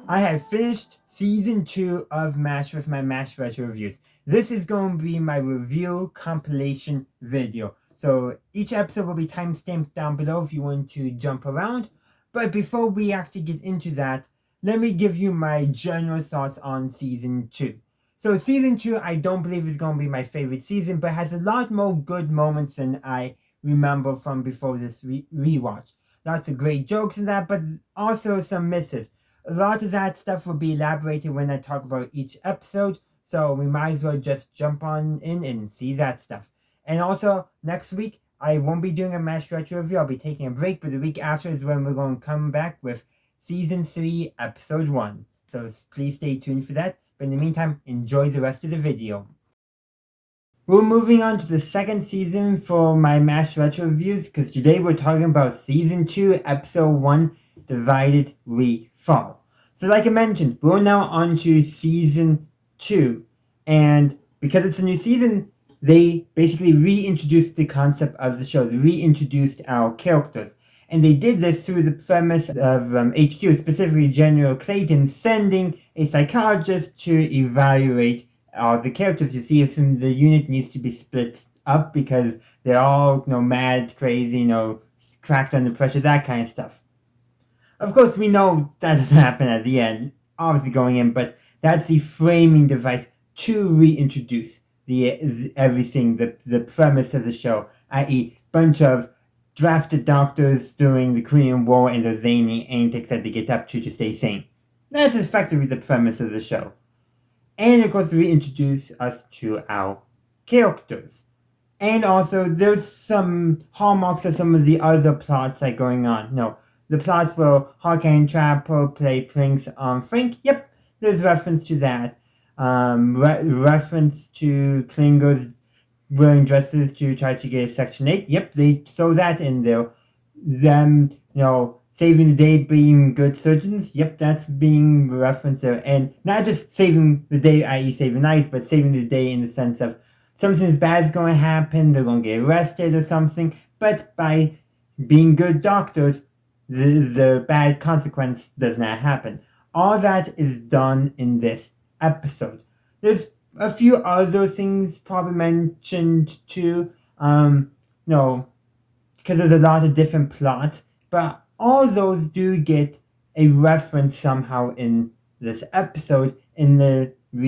I have finished season 2 of MASH with my MASH retro reviews. This is going to be my review compilation video. So each episode will be timestamped down below if you want to jump around. But before we actually get into that, let me give you my general thoughts on season 2. So season 2 I don't believe is going to be my favorite season, but has a lot more good moments than I remember from before this rewatch. Lots of great jokes in that, but also some misses. A lot of that stuff will be elaborated when I talk about each episode, so we might as well just jump on in and see that stuff. And also, next week, I won't be doing a MASH retro review, I'll be taking a break, but the week after is when we're going to come back with Season 3, Episode 1. So please stay tuned for that, but in the meantime, enjoy the rest of the video. We're moving on to the second season for my MASH retro reviews, because today we're talking about Season 2, Episode 1, Divided We Fall. So like I mentioned, we're now on to Season 2, and because it's a new season, they basically reintroduced the concept of the show. They reintroduced our characters. And they did this through the premise of HQ, specifically General Clayton sending a psychologist to evaluate all the characters to see if the unit needs to be split up because they're all, mad, crazy, cracked under pressure, that kind of stuff. Of course, we know that doesn't happen at the end, obviously going in, but that's the framing device to reintroduce everything, the premise of the show, i.e. bunch of drafted doctors during the Korean War and their zany antics that they get up to stay sane. That's effectively the premise of the show. And of course, reintroduce us to our characters. And also, there's some hallmarks of some of the other plots that are going on. The plots where Hawkeye and Trapper play pranks on Frank. Yep, there's reference to that. Reference to Klingers wearing dresses to try to get a Section 8. Yep, they throw that in there. Them, saving the day, being good surgeons. Yep, that's being referenced there. And not just saving the day, i.e. saving lives, but saving the day in the sense of something bad is going to happen, they're going to get arrested or something. But by being good doctors, the bad consequence does not happen. All that is done in this episode. There's a few other things probably mentioned too, because there's a lot of different plots, but all those do get a reference somehow in this episode in the in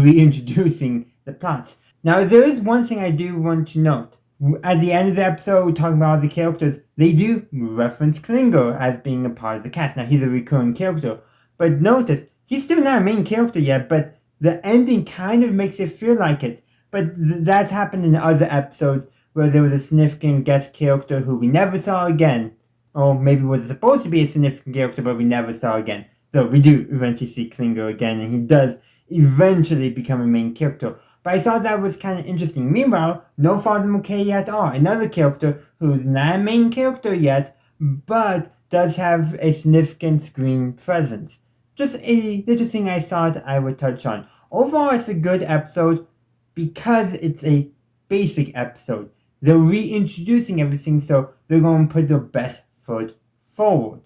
reintroducing the plots. Now, there is one thing I do want to note. At the end of the episode, we're talking about all the characters. They do reference Klinger as being a part of the cast. Now, he's a recurring character. But notice, he's still not a main character yet, but the ending kind of makes it feel like it. But that's happened in other episodes where there was a significant guest character who we never saw again. Or maybe was supposed to be a significant character, but we never saw again. So we do eventually see Klinger again, and he does eventually become a main character. But I thought that was kind of interesting. Meanwhile, no Father McKay at all. Another character who's not a main character yet, but does have a significant screen presence. Just a little thing I thought I would touch on. Overall, it's a good episode because it's a basic episode. They're reintroducing everything, so they're going to put their best foot forward.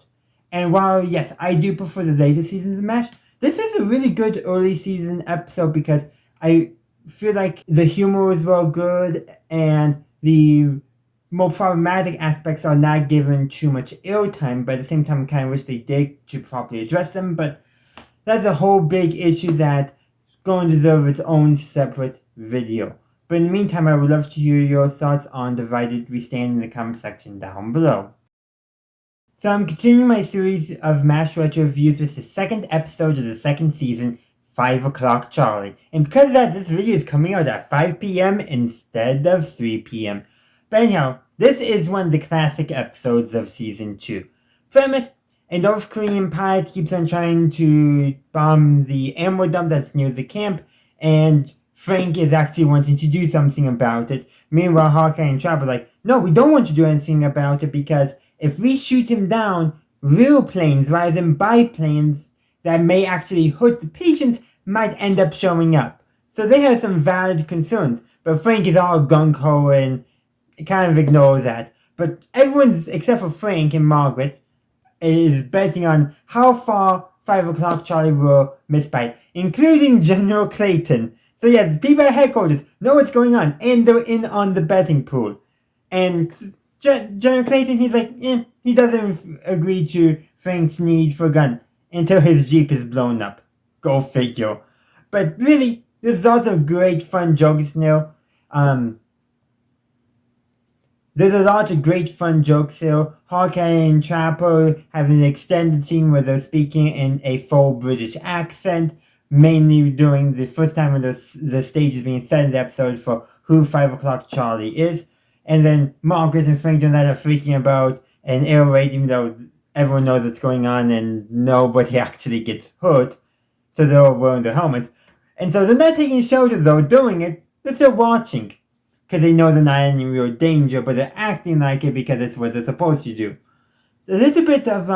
And while, yes, I do prefer the later seasons of MASH, this is a really good early season episode because I feel like the humor is well good and the more problematic aspects are not given too much airtime, but at the same time I kind of wish they did to properly address them, but that's a whole big issue that's going to deserve its own separate video. But in the meantime, I would love to hear your thoughts on Divided We Stand in the comment section down below. So I'm continuing my series of MASH retro reviews with the second episode of the second season, 5 o'clock Charlie. And because of that, this video is coming out at 5 p.m. instead of 3 p.m. But anyhow, this is one of the classic episodes of Season 2. Premise: a North Korean pilot keeps on trying to bomb the ammo dump that's near the camp, and Frank is actually wanting to do something about it. Meanwhile, Hawkeye and Trapper are like, no, we don't want to do anything about it because if we shoot him down, real planes rather than biplanes that may actually hurt the patients might end up showing up. So they have some valid concerns, but Frank is all gung-ho and kind of ignores that. But everyone's, except for Frank and Margaret, is betting on how far 5 o'clock Charlie will miss by, including General Clayton. So yeah, the people at headquarters know what's going on, and they're in on the betting pool. And General Clayton, he's like, he doesn't agree to Frank's need for a gun until his Jeep is blown up. Go figure. But really, there's also great fun jokes now. There's a lot of great fun jokes here. Hawkeye and Trapper have an extended scene where they're speaking in a full British accent, mainly during the first time when the stage is being set in the episode for who 5 o'clock Charlie is. And then Margaret and Frank and that are freaking about an air raid, even though everyone knows what's going on and nobody actually gets hurt. So they're all wearing their helmets. And so they're not taking shelter though doing it, they're still watching. Because they know they're not in any real danger, but they're acting like it because it's what they're supposed to do. A little bit of,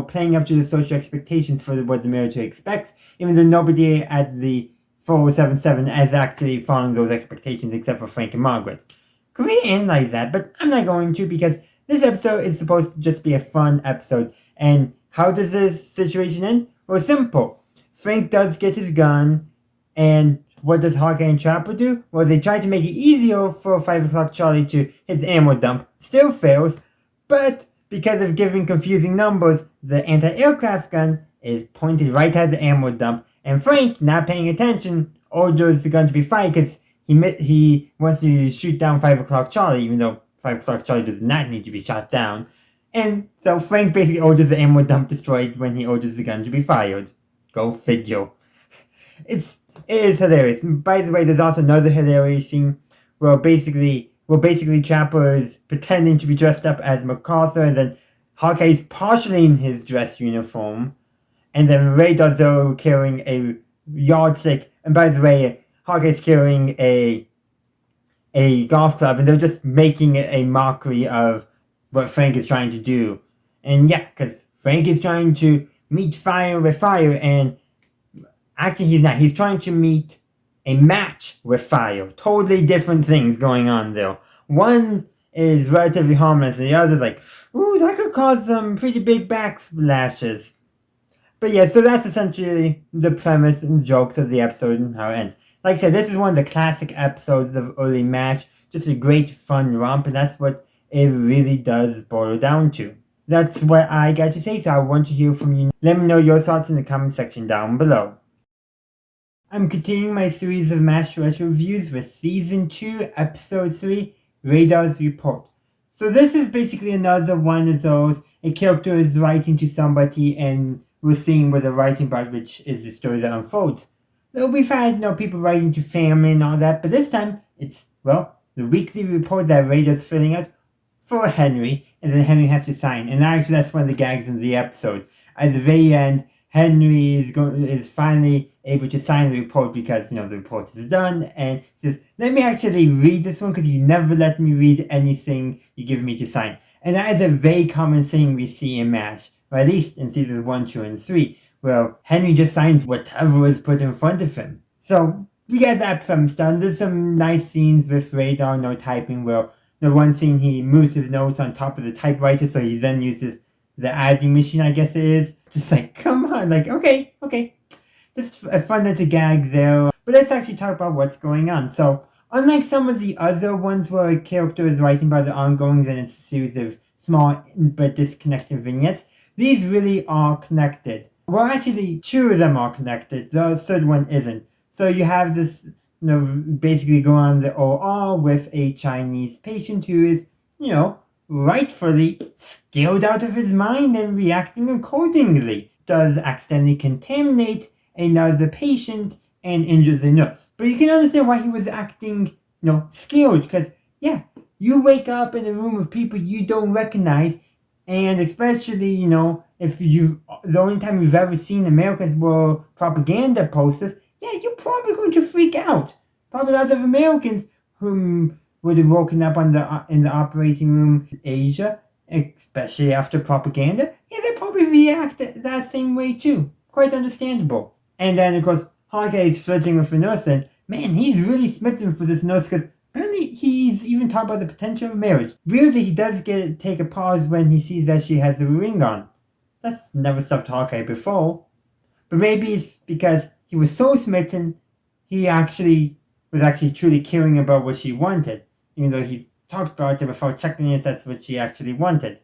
playing up to the social expectations for what the military expects, even though nobody at the 4077 is actually following those expectations except for Frank and Margaret. Could we analyze that? But I'm not going to, because this episode is supposed to just be a fun episode. And how does this situation end? Well, simple. Frank does get his gun, and what does Hawkeye and Trapper do? Well, they try to make it easier for 5 o'clock Charlie to hit the ammo dump. Still fails, but because of giving confusing numbers, the anti-aircraft gun is pointed right at the ammo dump, and Frank, not paying attention, orders the gun to be fired because he wants to shoot down 5 o'clock Charlie, even though 5 o'clock Charlie does not need to be shot down. And so Frank basically orders the ammo dump destroyed when he orders the gun to be fired. Go figure. It is hilarious. By the way, there's also another hilarious scene where basically Trapper is pretending to be dressed up as MacArthur, and then Hawkeye's partially in his dress uniform, and then Radar's carrying a yardstick, and by the way, Hawkeye's carrying a golf club, and they're just making a mockery of what Frank is trying to do. And yeah, because Frank is trying to meet fire with fire, and actually he's not. He's trying to meet a match with fire. Totally different things going on there. One is relatively harmless, and the other is like, ooh, that could cause some pretty big backlashes. But yeah, so that's essentially the premise and the jokes of the episode and how it ends. Like I said, this is one of the classic episodes of early MASH. Just a great fun romp, and that's what it really does boil down to. That's what I got to say, so I want to hear from you. Let me know your thoughts in the comment section down below. I'm continuing my series of MASH retro reviews with Season 2, Episode 3, Radar's Report. So this is basically another one of those, a character is writing to somebody and we're seeing what they're writing about, which is the story that unfolds. So we've had, people writing to family and all that, but this time it's, the weekly report that Radar's filling out for Henry, and then Henry has to sign. And actually that's one of the gags in the episode. At the very end, Henry is finally able to sign the report because, the report is done, and he says, let me actually read this one because you never let me read anything you give me to sign. And that is a very common thing we see in MASH, or at least in seasons 1, 2, and 3, where Henry just signs whatever is put in front of him. So we get that some done. There's some nice scenes with Radar, no typing, where the one scene he moves his notes on top of the typewriter, so he then uses the adding machine, I guess it is. Just like, come on, like, okay. Just a fun little gag there. But let's actually talk about what's going on. So, unlike some of the other ones where a character is writing about the ongoings and it's a series of small but disconnected vignettes, these really are connected. Well, actually, 2 of them are connected. The third one isn't. So you have this, basically go on the OR with a Chinese patient who is, rightfully scared out of his mind and reacting accordingly. Does accidentally contaminate another patient and injures the nurse. But you can understand why he was acting, scared, because, you wake up in a room of people you don't recognize, and especially, if the only time you've ever seen Americans were propaganda posters, you're probably going to freak out. Probably lots of Americans whom would have woken up in the operating room in Asia, especially after propaganda, they probably react that same way too. Quite understandable. And then, of course, Hawkeye is flirting with the nurse, and man, he's really smitten for this nurse because apparently he's even talked about the potential of marriage. Weirdly, he does take a pause when he sees that she has a ring on. That's never stopped Hawkeye before. But maybe it's because he was so smitten, he was actually truly caring about what she wanted, even though he talked about it before checking if that's what she actually wanted.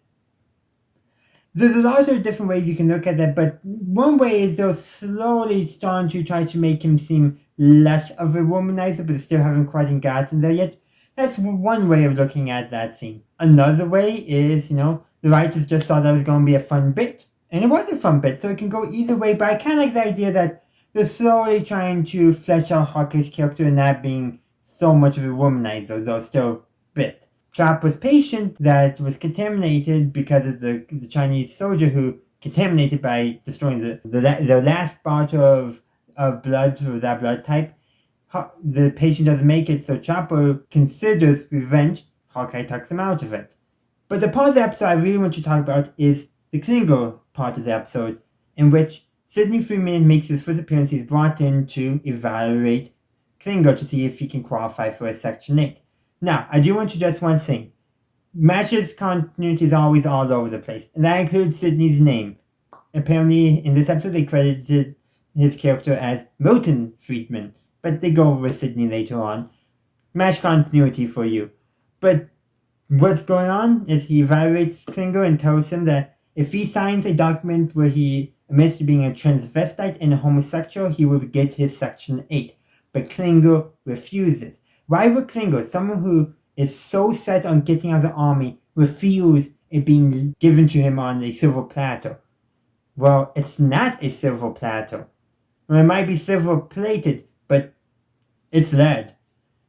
There's a lot of different ways you can look at that, but one way is they're slowly starting to try to make him seem less of a womanizer, but still haven't quite gotten there yet. That's one way of looking at that scene. Another way is, the writers just thought that was going to be a fun bit. And it was a fun bit, so it can go either way, but I kind of like the idea that they're slowly trying to flesh out Hawkeye's character and not being so much of a womanizer, though still bit. Trap was patient that was contaminated because of the Chinese soldier who contaminated by destroying the last bottle of blood of that blood type. The patient doesn't make it, so Chopper considers revenge. Hawkeye tucks him out of it. But the part of the episode I really want to talk about is the Klingo part of the episode, in which Sidney Freeman makes his first appearance. He's brought in to evaluate Klingo to see if he can qualify for a Section 8. Now, I do want to just one thing. Match's continuity is always all over the place, and that includes Sidney's name. Apparently, in this episode, they credited his character as Milton Friedman, but they go with Sidney later on. Match continuity for you. But what's going on is he evaluates Klingo and tells him that if he signs a document where he admits to being a transvestite and a homosexual, he will get his Section 8. But Klingo refuses. Why would Klingo, someone who is so set on getting out of the army, refuse it being given to him on a silver platter? Well, it's not a silver platter. Well, it might be silver plated, but it's lead.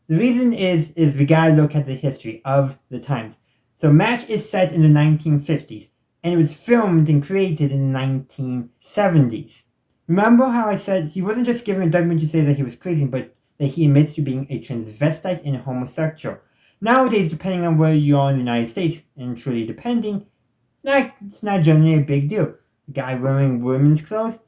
The reason is we gotta look at the history of the times. So MASH is set in the 1950s, and it was filmed and created in the 1970s. Remember how I said he wasn't just given a document to say that he was crazy, but that he admits to being a transvestite and a homosexual. Nowadays, depending on where you are in the United States, and truly depending, it's not generally a big deal. A guy wearing women's clothes,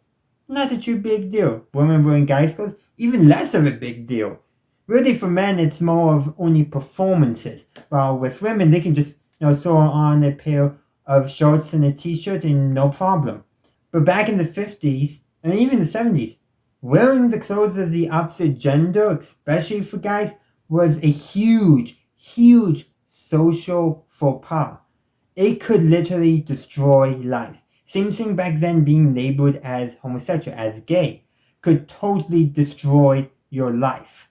not a too big deal. Women wearing guys' clothes, even less of a big deal. Really, for men, it's more of only performances. While with women, they can just throw on a pair of shorts and a t-shirt and no problem. But back in the 50s, and even the 70s, wearing the clothes of the opposite gender, especially for guys, was a huge, huge social faux pas. It could literally destroy lives. Same thing back then, being labeled as homosexual, as gay, could totally destroy your life.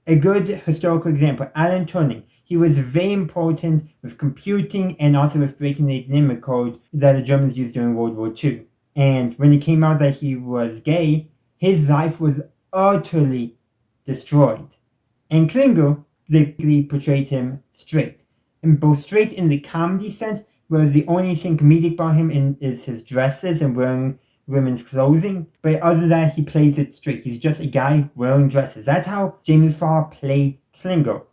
A good historical example, Alan Turing. He was very important with computing and also with breaking the Enigma code that the Germans used during World War II. And when it came out that he was gay, his life was utterly destroyed. And Klingo, they portrayed him straight. And both straight in the comedy sense, where the only thing comedic about him is his dresses and wearing women's clothing. But other than that, he plays it straight. He's just a guy wearing dresses. That's how Jamie Farr played Klingo.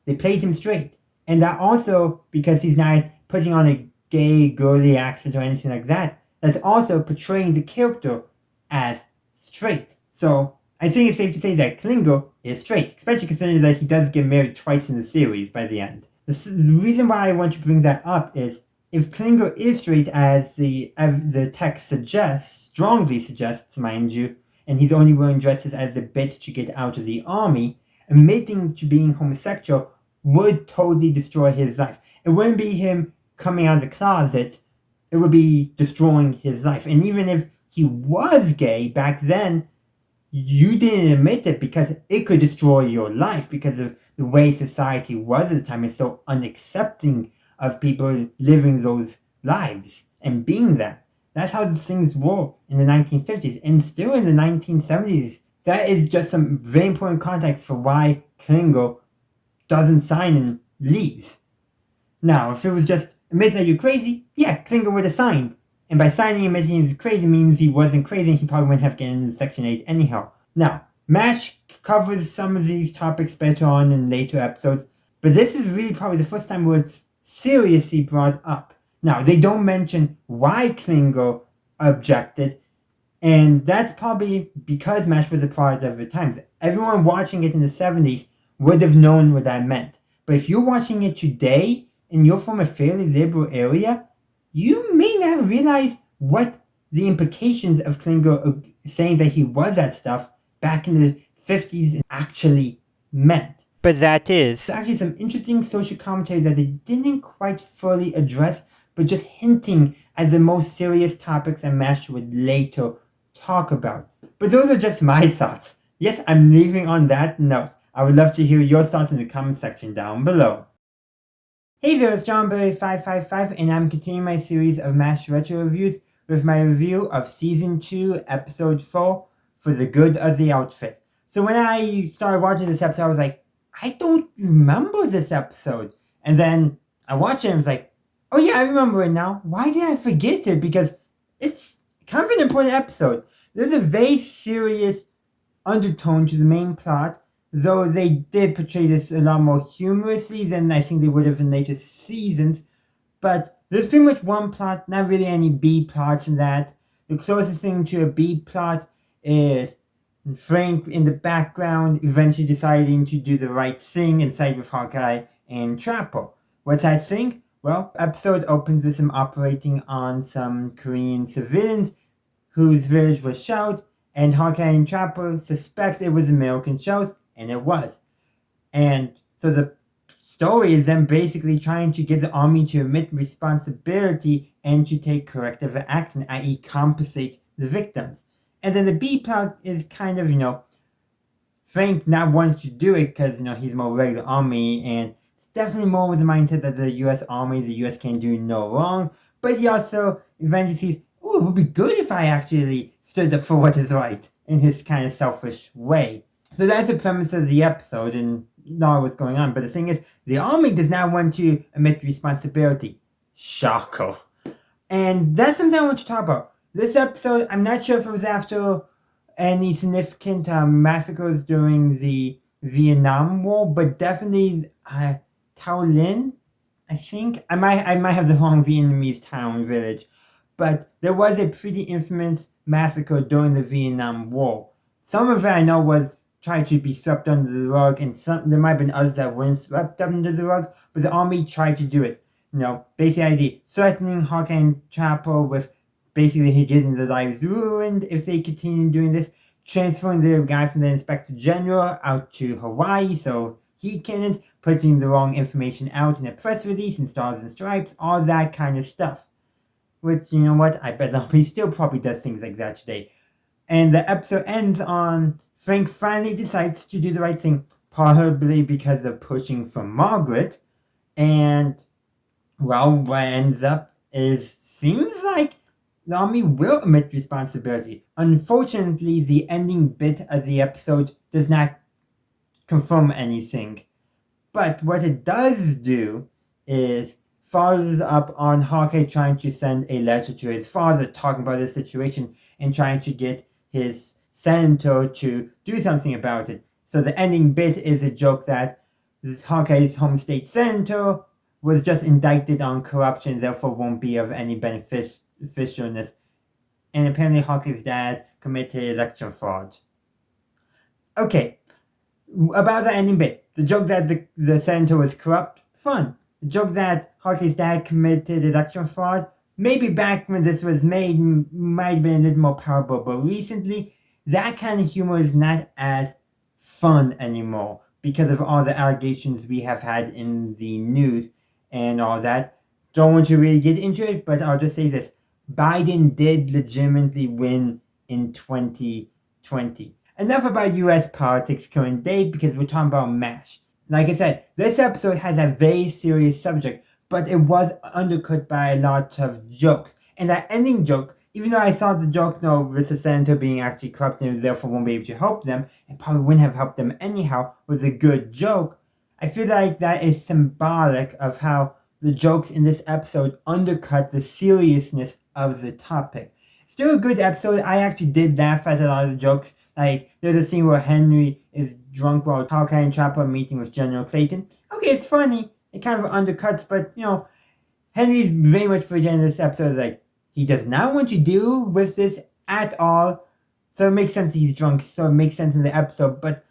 They played him straight. And that also, because he's not putting on a gay, girly accent or anything like that, that's also portraying the character as straight. So, I think it's safe to say that Klingo is straight, especially considering that he does get married twice in the series by the end. The reason why I want to bring that up is, if Klingo is straight, as the text suggests, strongly suggests, mind you, and he's only wearing dresses as a bit to get out of the army, admitting to being homosexual would totally destroy his life. It wouldn't be him coming out of the closet, it would be destroying his life. And even if he was gay back then, you didn't admit it because it could destroy your life because of the way society was at the time. It's so unaccepting of people living those lives and being that. That's how things were in the 1950s and still in the 1970s. That is just some very important context for why Klingo doesn't sign and leaves. Now, if it was just admit that you're crazy, yeah, Klingo would have signed. And by signing and admitting he's crazy means he wasn't crazy and he probably wouldn't have gotten into Section 8 anyhow. Now, MASH covers some of these topics better on in later episodes, but this is really probably the first time where it's seriously brought up. Now, they don't mention why Klingo objected, and that's probably because MASH was a product of the times. Everyone watching it in the 70s would have known what that meant. But if you're watching it today, and you're from a fairly liberal area, you may not realize what the implications of Klinger saying that he was that stuff back in the 50s actually meant. But that is There's actually some interesting social commentary that they didn't quite fully address, but just hinting at the most serious topics that MASH would later talk about. But those are just my thoughts. Yes, I'm leaving on that note. I would love to hear your thoughts in the comment section down below. Hey there, it's JohnBerry555, and I'm continuing my series of MASH retro reviews with my review of Season 2, Episode 4, For the Good of the Outfit. So when I started watching this episode, I was like, I don't remember this episode. And then I watched it and was like, oh yeah, I remember it now. Why did I forget it? Because it's kind of an important episode. There's a very serious undertone to the main plot, though they did portray this a lot more humorously than I think they would have in later seasons. But there's pretty much one plot, not really any B plots in that. The closest thing to a B plot is Frank in the background eventually deciding to do the right thing and side with Hawkeye and Trapper. What's that thing? Well, episode opens with him operating on some Korean civilians whose village was shelled, and Hawkeye and Trapper suspect it was American shells, and it was. And so the story is them basically trying to get the army to admit responsibility and to take corrective action, i.e. compensate the victims. And then the B plot is kind of, Frank not wanting to do it because, he's more regular army, and it's definitely more with the mindset that the U.S. Army, the U.S. can do no wrong, but he also eventually sees, oh, it would be good if I actually stood up for what is right in his kind of selfish way. So that's the premise of the episode and not what's going on. But the thing is, the army does not want to admit responsibility. Shocker. And that's something I want to talk about. This episode, I'm not sure if it was after any significant massacres during the Vietnam War, but definitely Tao Lin, I think. I might have the wrong Vietnamese town, village. But there was a pretty infamous massacre during the Vietnam War. Some of it I know was tried to be swept under the rug, and there might have been others that weren't swept under the rug, but the army tried to do it. Basically threatening Hawkeye and Trapper with basically getting their lives ruined if they continue doing this, transferring the guy from the Inspector General out to Hawaii so he couldn't, putting the wrong information out in a press release and Stars and Stripes, all that kind of stuff. Which, you know what, I bet the army still probably does things like that today. And the episode ends on Frank finally decides to do the right thing, probably because of pushing for Margaret. And, well, what ends up seems like the army will admit responsibility. Unfortunately, the ending bit of the episode does not confirm anything. But what it does do is follows up on Hawkeye trying to send a letter to his father talking about the situation and trying to get his senator to do something about it. So the ending bit is a joke that Hawkeye's home state senator was just indicted on corruption, therefore won't be of any beneficialness. And apparently Hawkeye's dad committed election fraud. Okay, about the ending bit. The joke that the senator was corrupt, fun. The joke that Hawkeye's dad committed election fraud, maybe back when this was made, might have been a little more powerful, but recently, that kind of humor is not as fun anymore because of all the allegations we have had in the news and all that. Don't want to really get into it, but I'll just say this. Biden did legitimately win in 2020. Enough about US politics current day because we're talking about MASH. Like I said, this episode has a very serious subject, but it was undercut by a lot of jokes. And that ending joke, even though I saw the joke, with the senator being actually corrupt and therefore won't be able to help them, and probably wouldn't have helped them anyhow, was a good joke. I feel like that is symbolic of how the jokes in this episode undercut the seriousness of the topic. Still a good episode. I actually did laugh at a lot of the jokes. Like, there's a scene where Henry is drunk while Hawkeye and Trapper are meeting with General Clayton. Okay, it's funny. It kind of undercuts, but, Henry's very much presented in this episode like, he does not want to deal with this at all. So it makes sense he's drunk, so it makes sense in the episode. But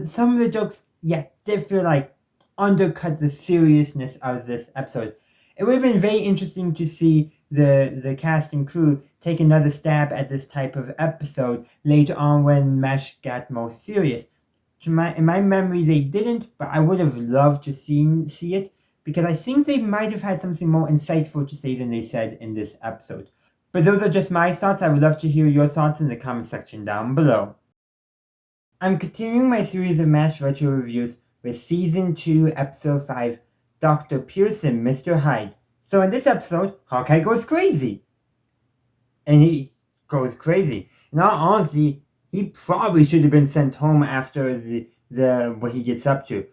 some of the jokes, did feel like undercut the seriousness of this episode. It would have been very interesting to see the cast and crew take another stab at this type of episode later on when MASH got more serious. In my memory, they didn't, but I would have loved to see it because I think they might have had something more insightful to say than they said in this episode. But those are just my thoughts. I would love to hear your thoughts in the comment section down below. I'm continuing my series of MASH retro reviews with Season 2, Episode 5, Dr. Pearson, Mr. Hyde. So in this episode, Hawkeye goes crazy. And he goes crazy. In all honesty, he probably should have been sent home after the what he gets up to.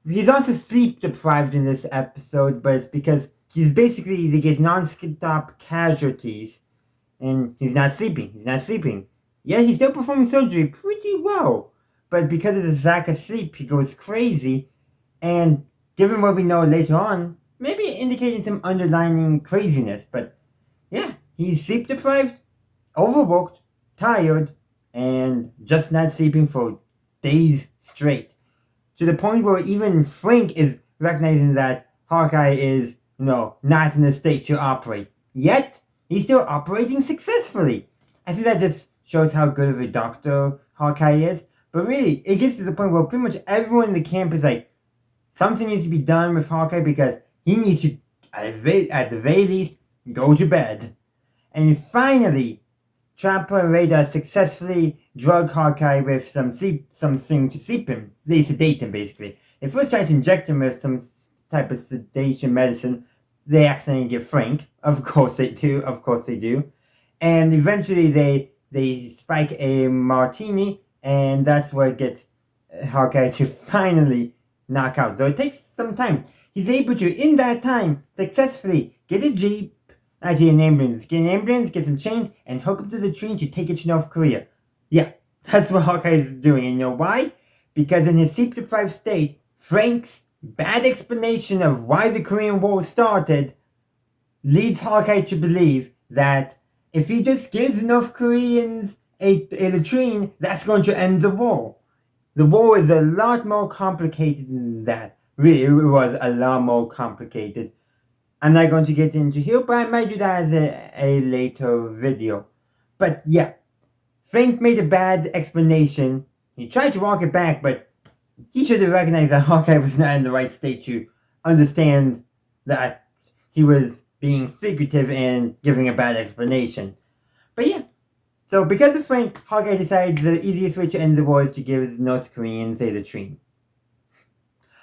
He's also sleep deprived in this episode, but it's because they get non-stop casualties, and he's not sleeping. Yeah, he's still performing surgery pretty well, but because of the lack of sleep, he goes crazy, and given what we know later on, maybe indicating some underlying craziness, but yeah, he's sleep deprived, overworked, tired, and just not sleeping for days straight. To the point where even Frank is recognizing that Hawkeye is, not in a state to operate. Yet, he's still operating successfully. I think that just shows how good of a doctor Hawkeye is. But really, it gets to the point where pretty much everyone in the camp is like, something needs to be done with Hawkeye because he needs to, at the very least, go to bed. And finally, Trapper and Radar successfully drug Hawkeye with something to sleep him. They sedate him, basically. They first tried to inject him with some type of sedation medicine. They accidentally give Frank. Of course they do. And eventually they spike a martini, and that's what gets Hawkeye to finally knock out. Though it takes some time. He's able to, in that time, successfully get a jeep, actually an ambulance, get some chains, and hook up to the train to take it to North Korea. Yeah, that's what Hawkeye is doing. And you know why? Because in his sleep-deprived state, Frank's bad explanation of why the Korean War started leads Hawkeye to believe that if he just gives the North Koreans a latrine, that's going to end the war. The war is a lot more complicated than that. Really, it was a lot more complicated. I'm not going to get into here, but I might do that as a later video. But yeah, Frank made a bad explanation. He tried to walk it back, but he should have recognized that Hawkeye was not in the right state to understand that he was being figurative and giving a bad explanation. But yeah, so because of Frank, Hawkeye decides the easiest way to end the war is to give the North Koreans a latrine.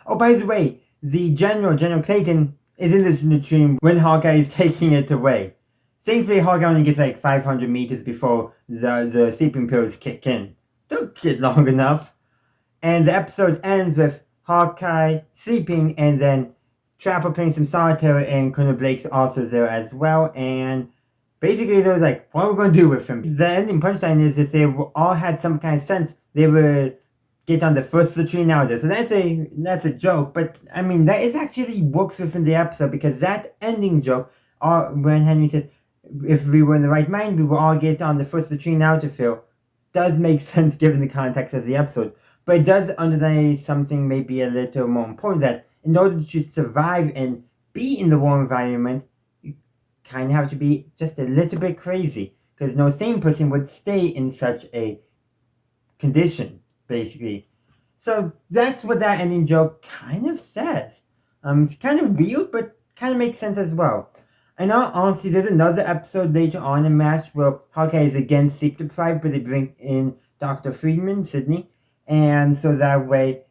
Oh, by the way, the General Clayton, is in the latrine when Hawkeye is taking it away. Thankfully, Hawkeye only gets like 500 meters before the sleeping pills kick in. Don't get long enough. And the episode ends with Hawkeye sleeping, and then Trapper playing some solitaire, and Colonel Blake's also there as well. And basically, they're like, what are we going to do with him? The ending punchline is if they all had some kind of sense, they would get on the first latrine nowadays. So that's a joke, but I mean, that is actually works within the episode, because that ending joke, when Henry says, if we were in the right mind, we would all get on the first latrine now to fill, does make sense given the context of the episode. But it does underlie something maybe a little more important, that in order to survive and be in the war environment, you kind of have to be just a little bit crazy, because no sane person would stay in such a condition, basically. So that's what that ending joke kind of says. It's kind of weird, but kind of makes sense as well. In all honesty, there's another episode later on in MASH where Hawkeye is again sleep deprived, but they bring in Dr. Friedman, Sydney, and so that way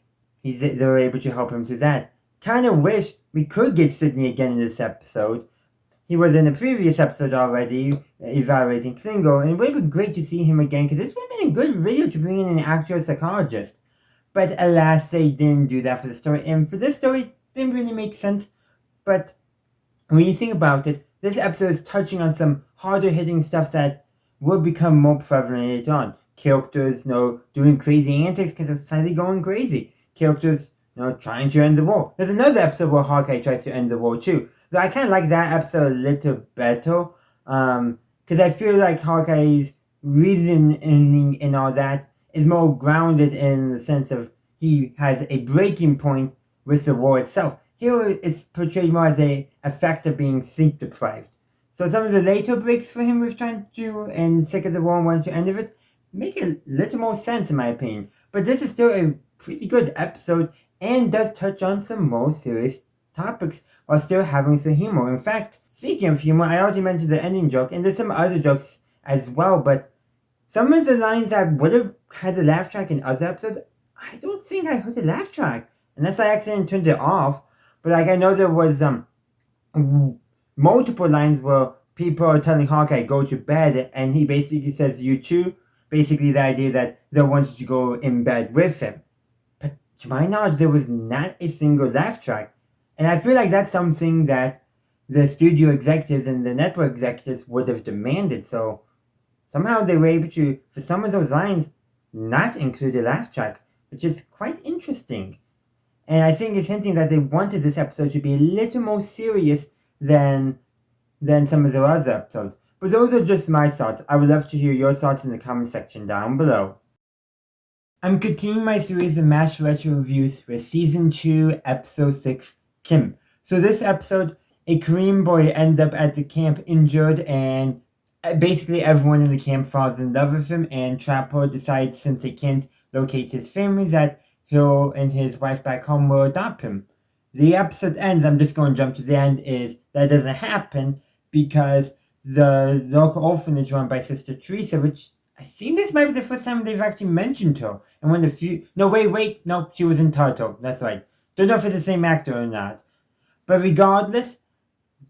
they're able to help him through that. Kind of wish we could get Sydney again in this episode. He was in the previous episode already, evaluating Klingo, and it would have been great to see him again, because this would have been a good video to bring in an actual psychologist. But alas, they didn't do that for the story, and for this story, it didn't really make sense. But when you think about it, this episode is touching on some harder-hitting stuff that will become more prevalent later on. Characters, doing crazy antics because they're slightly going crazy. Characters, trying to end the war. There's another episode where Hawkeye tries to end the war too. So I kind of like that episode a little better, because I feel like Hawkeye's reasoning and all that is more grounded in the sense of he has a breaking point with the war itself. Here it's portrayed more as a effect of being sleep deprived. So some of the later breaks for him with trying to, and Sick of the War and Want to End of It, make a little more sense in my opinion. But this is still a pretty good episode and does touch on some more serious topics while still having some humor. In fact, speaking of humor, I already mentioned the ending joke, and there's some other jokes as well, but some of the lines that would have had a laugh track in other episodes, I don't think I heard a laugh track, unless I accidentally turned it off. But like I know there was multiple lines where people are telling Hawkeye go to bed, and he basically says you too. Basically the idea that they wanted to go in bed with him. But to my knowledge, there was not a single laugh track. And I feel like that's something that the studio executives and the network executives would have demanded. So somehow they were able to, for some of those lines, not include a laugh track, which is quite interesting. And I think it's hinting that they wanted this episode to be a little more serious than some of the other episodes. But those are just my thoughts. I would love to hear your thoughts in the comment section down below. I'm continuing my series of MASH retro reviews with Season 2, Episode 6, Kim. So this episode, a Korean boy ends up at the camp injured, and basically everyone in the camp falls in love with him, and Trapper decides, since they can't locate his family, that he'll and his wife back home will adopt him. The episode ends, I'm just going to jump to the end, is that doesn't happen because the local orphanage run by Sister Teresa, which I think this might be the first time they've actually mentioned her. And when the few... No, wait, no, she was in Turtle. That's right. Don't know if it's the same actor or not. But regardless,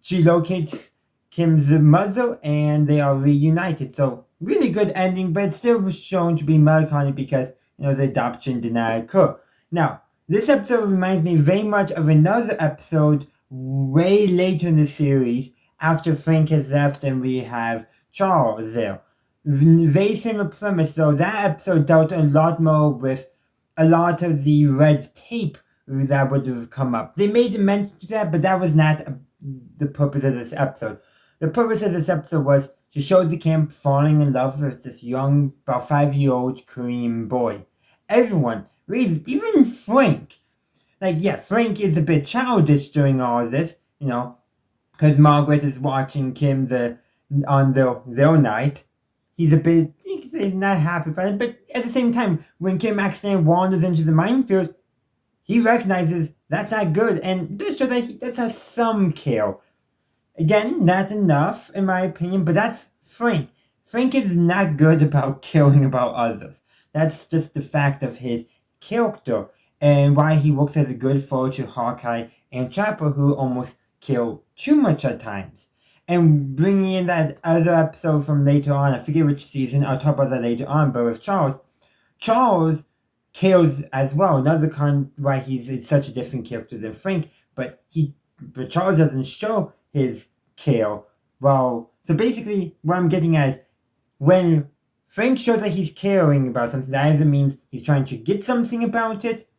she locates Kim's mother and they are reunited. So, really good ending, but it still was shown to be melancholy because, the adoption did not occur. Now, this episode reminds me very much of another episode way later in the series, after Frank has left and we have Charles there. Very similar premise, though. That episode dealt a lot more with a lot of the red tape that would have come up. They made a mention to that, but that was not the purpose of this episode. The purpose of this episode was to show the camp falling in love with this young, about 5-year-old Korean boy. Everyone, really, even Frank. Frank is a bit childish during all this, because Margaret is watching Kim on their night. He's a bit not happy about it, but at the same time, when Kim accidentally wanders into the minefield, he recognizes that's not good, and does show that he does have some care. Again, not enough, in my opinion, but that's Frank. Frank is not good about caring about others. That's just the fact of his character, and why he works as a good foe to Hawkeye and Trapper, who almost kill too much at times. And bringing in that other episode from later on, I forget which season, I'll talk about that later on, but with Charles kills as well. Another why he's such a different character than Frank, but Charles doesn't show his care. Well, so basically what I'm getting at is when Frank shows that he's caring about something, that either means he's trying to get something about it,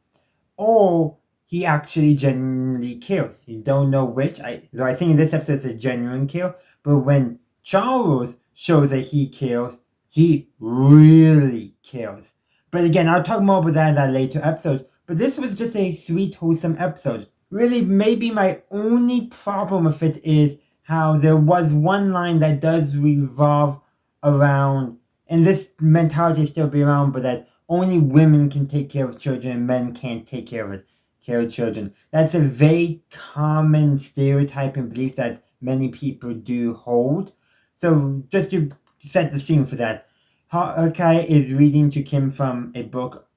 or he actually genuinely cares. You don't know which. So I think in this episode it's a genuine care. But when Charles shows that he cares, he really cares. But again, I'll talk more about that in that later episode. But this was just a sweet, wholesome episode. Really, maybe my only problem with it is how there was one line that does revolve around, and this mentality still be around, but that only women can take care of children and men can't take care of children. That's a very common stereotype and belief that many people do hold. So just to set the scene for that, Hawkeye is reading to Kim from a book,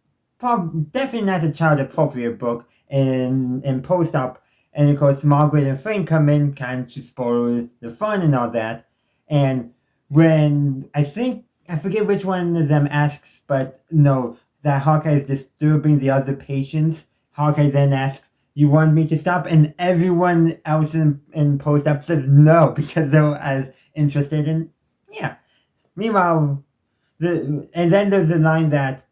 definitely not a child-appropriate book, in post-op. And of course, Margaret and Frank come in, kind of to spoil the fun and all that. And when, I forget which one of them asks, but no, that Hawkeye is disturbing the other patients, Hawkeye then asks, "You want me to stop?" And everyone else in post-op says no, because they're as interested in, yeah. Meanwhile, and then there's a line that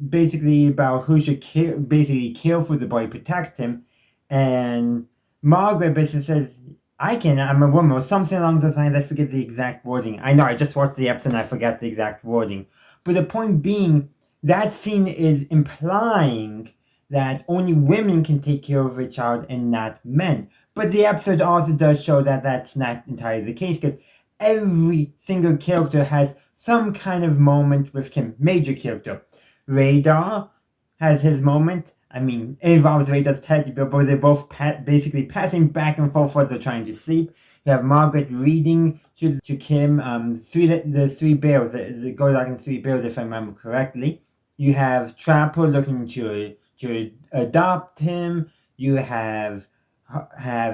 basically about who should kill for the boy, protect him. And Margaret basically says, I'm a woman, or something along those lines. I forget the exact wording. I know, I just watched the episode and I forgot the exact wording. But the point being, that scene is implying that only women can take care of a child and not men. But the episode also does show that that's not entirely the case, because every single character has some kind of moment with Kim. Major character. Radar has his moment. I mean, it involves Radar's teddy bear, but they're both basically passing back and forth while they're trying to sleep. You have Margaret reading to Kim, the three bears, the Goldock and three bears, if I remember correctly. You have Trapper looking to adopt him. You have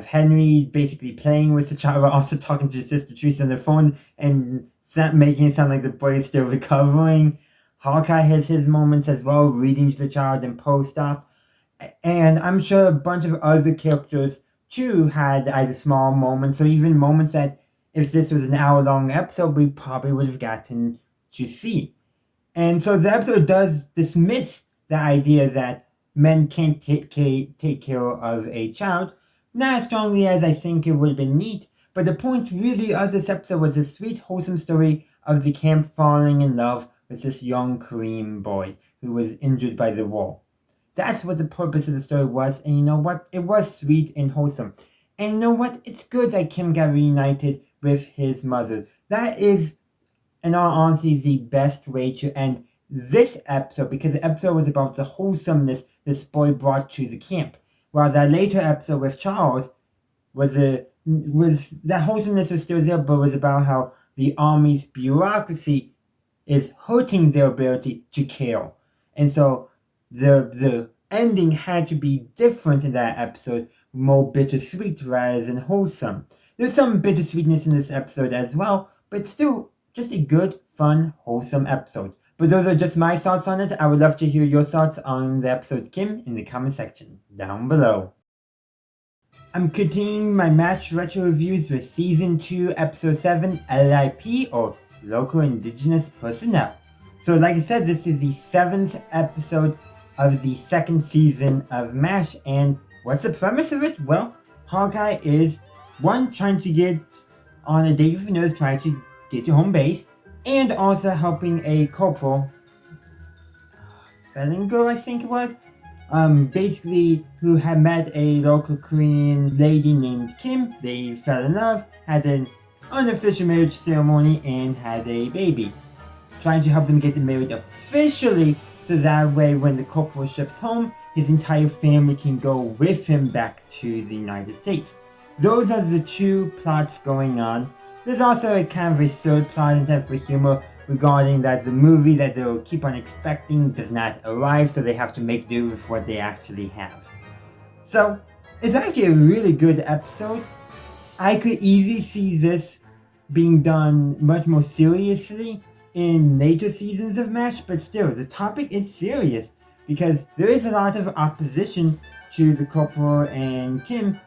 Henry basically playing with the child, but also talking to his sister Teresa on the phone and making it sound like the boy is still recovering. Hawkeye has his moments as well, reading to the child and post-op. And I'm sure a bunch of other characters too had either small moments or even moments that if this was an hour-long episode, we probably would have gotten to see. And so the episode does dismiss the idea that men can't take care of a child, not as strongly as I think it would have been neat, but the point really of this episode was a sweet, wholesome story of the camp falling in love with this young Korean boy who was injured by the war. That's what the purpose of the story was, and you know what? It was sweet and wholesome. And you know what? It's good that Kim got reunited with his mother. That is, in all honesty, the best way to end this episode, because the episode was about the wholesomeness this boy brought to the camp. While that later episode with Charles that wholesomeness was still there, but was about how the Army's bureaucracy is hurting their ability to care. And so the ending had to be different in that episode, more bittersweet rather than wholesome. There's some bittersweetness in this episode as well, but still just a good, fun, wholesome episode. But those are just my thoughts on it. I would love to hear your thoughts on the episode, Kim, in the comment section down below. I'm continuing my MASH retro reviews with Season 2, Episode 7, L.I.P, or Local Indigenous Personnel. So like I said, this is the 7th episode of the 2nd season of MASH, and what's the premise of it? Well, Hawkeye is, one, trying to get on a date with a nurse, trying to get to home base, and also helping a corporal, Bellinger, I think it was, basically, who had met a local Korean lady named Kim. They fell in love, had an unofficial marriage ceremony, and had a baby. Trying to help them get married officially, so that way when the corporal ships home, his entire family can go with him back to the United States. Those are the two plots going on. There's also a kind of a third plot intent for humor regarding that the movie that they'll keep on expecting does not arrive, so they have to make do with what they actually have. So, it's actually a really good episode. I could easily see this being done much more seriously in later seasons of MASH, but still, the topic is serious because there is a lot of opposition to the corporal and Kim,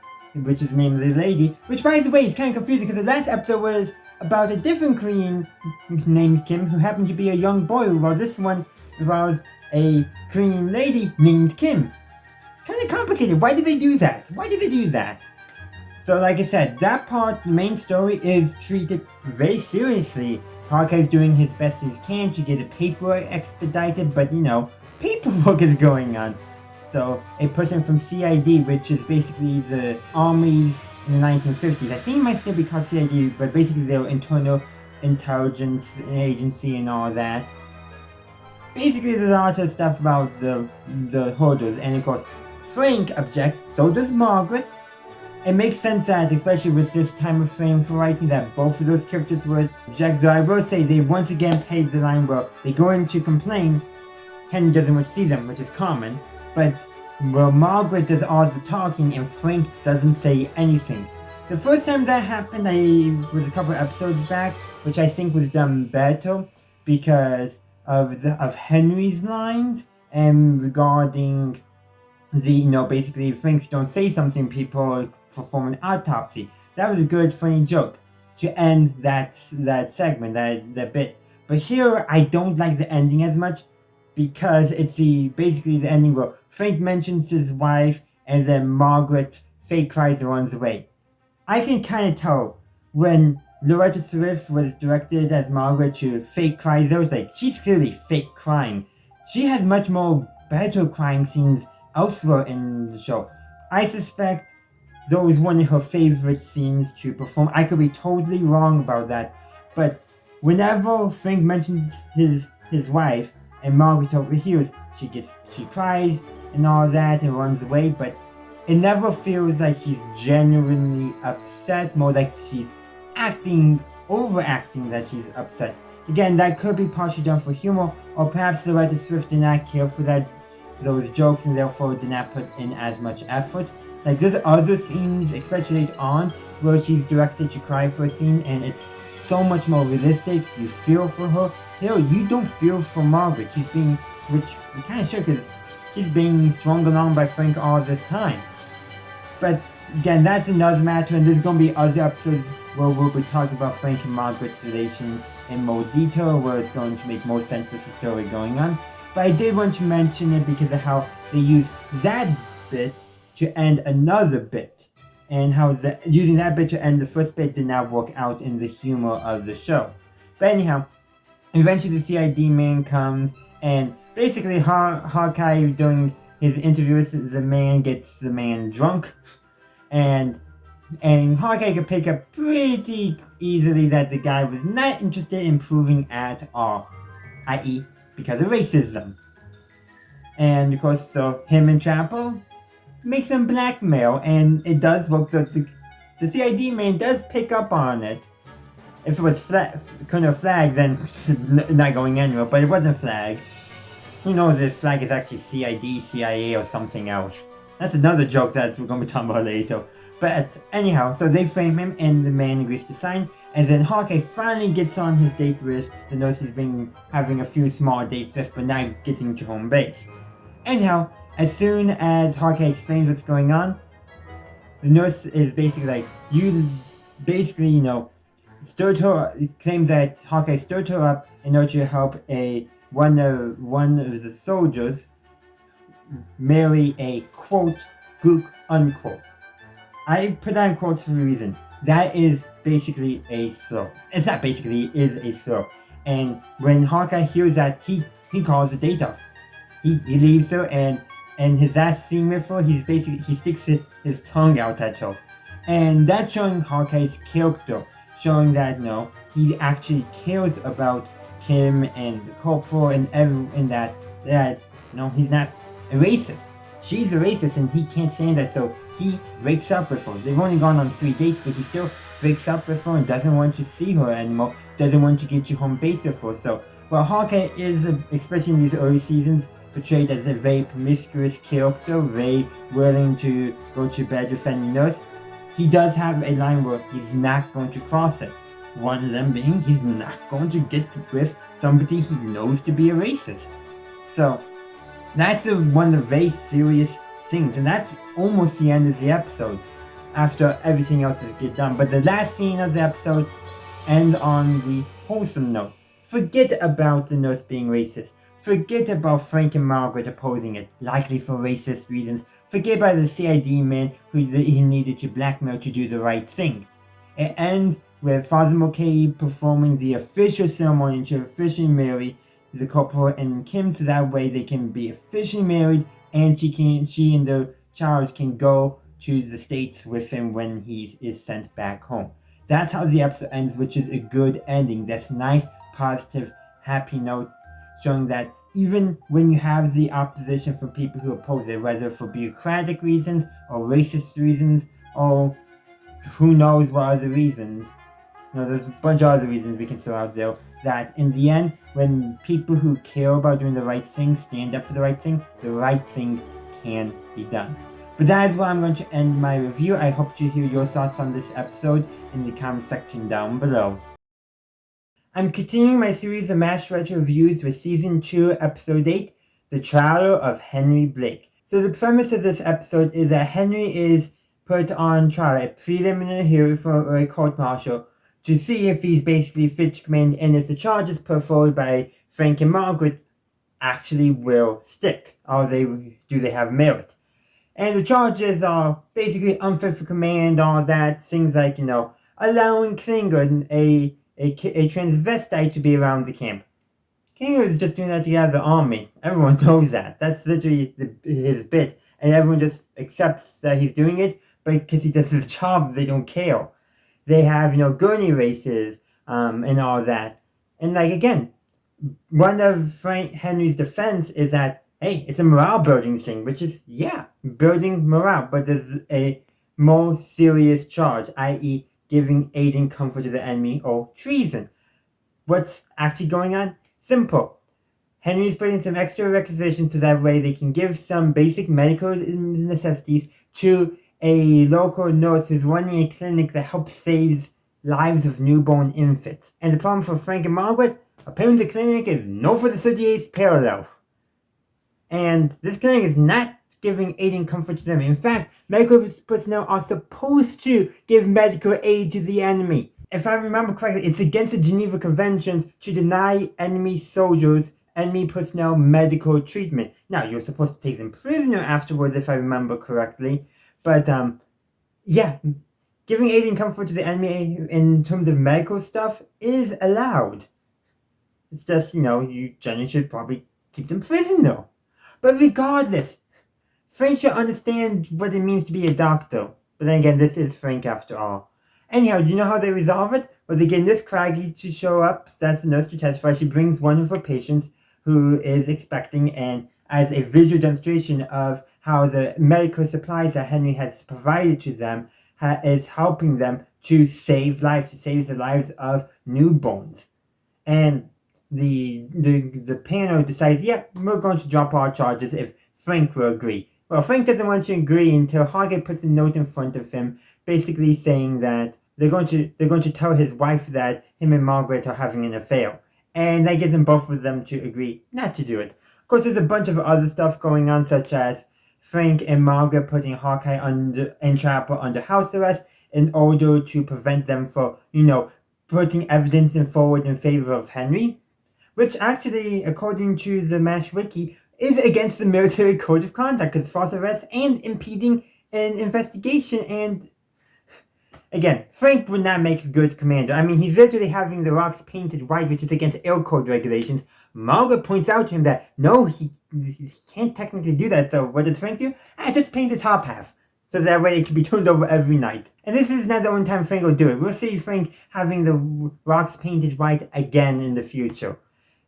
which is the name of the lady, which by the way is kind of confusing because the last episode was about a different Korean named Kim who happened to be a young boy, while this one involves a Korean lady named Kim. Kind of complicated. Why did they do that? So like I said, that part, the main story, is treated very seriously. Hawkeye's doing his best he can to get the paperwork expedited, but you know, paperwork is going on. So, a person from CID, which is basically the armies in the 1950s. I think it might still be called CID, but basically their internal intelligence agency and all that. Basically, there's a lot of stuff about the hoarders, and of course, Frank objects, so does Margaret. It makes sense that, especially with this time of frame for writing, that both of those characters would object, though I will say they once again played the line where they go in to complain, Henry doesn't want to see them, which is common. But well, Margaret does all the talking and Frank doesn't say anything. The first time that happened was a couple episodes back, which I think was done better because of Henry's lines and regarding basically if Frank don't say something, people perform an autopsy. That was a good funny joke to end that segment, that bit. But here I don't like the ending as much, because it's basically the ending where Frank mentions his wife and then Margaret fake cries and runs away. I can kind of tell when Loretta Swift was directed as Margaret to fake cries, there was she's clearly fake crying. She has much more better crying scenes elsewhere in the show. I suspect that was one of her favorite scenes to perform. I could be totally wrong about that, but whenever Frank mentions his wife and Margaret overhears, she cries and all that and runs away, but it never feels like she's genuinely upset, more like she's overacting that she's upset. Again, that could be partially done for humor, or perhaps Loretta Swift did not care for those jokes and therefore did not put in as much effort. Like, there's other scenes, especially later on, where she's directed to cry for a scene and it's so much more realistic. You feel for her. Here, you don't feel for Margaret. She's being, which we kind of should, because she's being strung along by Frank all this time. But again, that's another matter, and there's going to be other episodes where we'll be talking about Frank and Margaret's relation in more detail, where it's going to make more sense with the story going on. But I did want to mention it because of how they used that bit to end another bit, and how using that bit to end the first bit did not work out in the humor of the show. But anyhow, eventually the CID man comes, and basically Hawkeye, during his interview with the man, gets the man drunk, and Hawkeye could pick up pretty easily that the guy was not interested in improving at all, i.e. because of racism. And of course, so him and Chapel make some blackmail, and it does work. So the CID man does pick up on it. If it was Colonel Flag, then not going anywhere, but it wasn't Flag. Who knows if Flag is actually CID, CIA, or something else. That's another joke that we're going to be talking about later. But anyhow, so they frame him, and the man agrees to sign, and then Hawkeye finally gets on his date with the nurse he's been having a few small dates with, but not getting to home base. Anyhow, as soon as Hawkeye explains what's going on, the nurse is basically like, you basically, stirred her, claimed that Hawkeye stirred her up in order to help one of the soldiers marry a quote gook unquote. I put that in quotes for a reason. That is basically a slur. It's not basically, it is a slur. And when Hawkeye hears that, he calls the date off. He leaves her, and his last scene with her, he sticks his tongue out at her. And that's showing Hawkeye's character, showing that, he actually cares about him and the corporal and that, he's not a racist. She's a racist and he can't stand that, so he breaks up with her. They've only gone on 3 dates, but he still breaks up with her and doesn't want to see her anymore, doesn't want to get you home base with her. So, while Hawkeye is, especially in these early seasons, portrayed as a very promiscuous character, very willing to go to bed with any nurse, he does have a line where he's not going to cross it. One of them being, he's not going to get with somebody he knows to be a racist. So, that's one of the very serious things, and that's almost the end of the episode, after everything else is get done. But the last scene of the episode ends on the wholesome note. Forget about the nurse being racist. Forget about Frank and Margaret opposing it, likely for racist reasons. Forget about the CID man who he needed to blackmail to do the right thing. It ends with Father Mulcahy performing the official ceremony to officially marry the corporal and Kim, so that way they can be officially married, and she and the child can go to the States with him when he is sent back home. That's how the episode ends, which is a good ending. That's nice, positive, happy note, showing that even when you have the opposition from people who oppose it, whether for bureaucratic reasons or racist reasons or who knows what other reasons, there's a bunch of other reasons we can throw out there, that in the end, when people who care about doing the right thing stand up for the right thing can be done. But that is where I'm going to end my review. I hope to hear your thoughts on this episode in the comment section down below. I'm continuing my series of Mass Retro reviews with Season 2, Episode 8, The Trial of Henry Blake. So the premise of this episode is that Henry is put on trial, a preliminary hearing for a court-martial, to see if he's basically fit to command and if the charges put forward by Frank and Margaret actually will stick, or do they have merit. And the charges are basically unfit for command, all that, things like, allowing Klinger, a transvestite, to be around the camp. Klinger is just doing that to get out of the army. Everyone knows that. That's literally his bit. And everyone just accepts that he's doing it. but because he does his job, they don't care. They have, gurney races, and all that. And like, again, one of Frank Henry's defense is that, hey, it's a morale building thing, which is, yeah, building morale, but there's a more serious charge, i.e. giving aid and comfort to the enemy or treason. What's actually going on? Simple. Henry's putting some extra requisitions so that way they can give some basic medical necessities to a local nurse who's running a clinic that helps save lives of newborn infants. And the problem for Frank and Margaret, apparently the clinic is no for the 38th parallel. And this clinic is not giving aid and comfort to them. In fact, medical personnel are supposed to give medical aid to the enemy. If I remember correctly, it's against the Geneva Conventions to deny enemy soldiers, enemy personnel medical treatment. Now, you're supposed to take them prisoner afterwards, if I remember correctly. But, yeah, giving aid and comfort to the enemy in terms of medical stuff is allowed. It's just, you generally should probably keep them prisoner. But regardless, Frank should understand what it means to be a doctor. But then again, this is Frank after all. Anyhow, do you know how they resolve it? Well, they get Miss Craggy to show up. That's the nurse to testify. She brings one of her patients who is expecting, and as a visual demonstration of how the medical supplies that Henry has provided to them is helping them to save lives, to save the lives of newborns. And the panel decides, we're going to drop our charges if Frank will agree. Well, Frank doesn't want to agree until Hawkeye puts a note in front of him, basically saying that they're going to tell his wife that him and Margaret are having an affair, and that gets them both of them to agree not to do it. Of course, there's a bunch of other stuff going on, such as Frank and Margaret putting Hawkeye and Trapper under house arrest in order to prevent them from, putting evidence forward in favor of Henry, which actually, according to the MASH wiki, is against the military code of conduct, because false arrest and impeding an investigation. And again, Frank would not make a good commander. I mean, he's literally having the rocks painted white, which is against air code regulations. Margaret points out to him that no, he can't technically do that. So what does Frank do? Just paint the top half, so that way it can be turned over every night. And this is not the only time Frank will do it. We'll see Frank having the rocks painted white again in the future.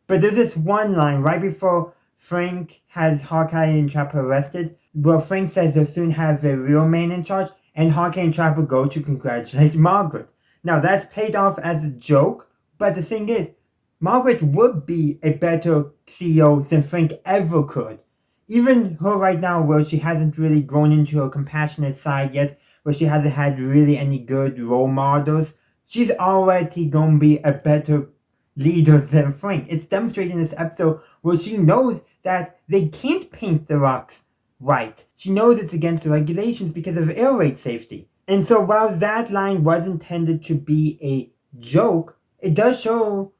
But there's this one line right before Frank has Hawkeye and Trapper arrested, where Frank says they'll soon have a real man in charge, and Hawkeye and Trapper go to congratulate Margaret. Now, that's played off as a joke, but the thing is, Margaret would be a better CEO than Frank ever could. Even her right now, where she hasn't really grown into her compassionate side yet, where she hasn't had really any good role models, she's already gonna be a better leader than Frank. It's demonstrated in this episode where she knows that they can't paint the rocks white. She knows it's against the regulations because of air raid safety. And so while that line was intended to be a joke, it does show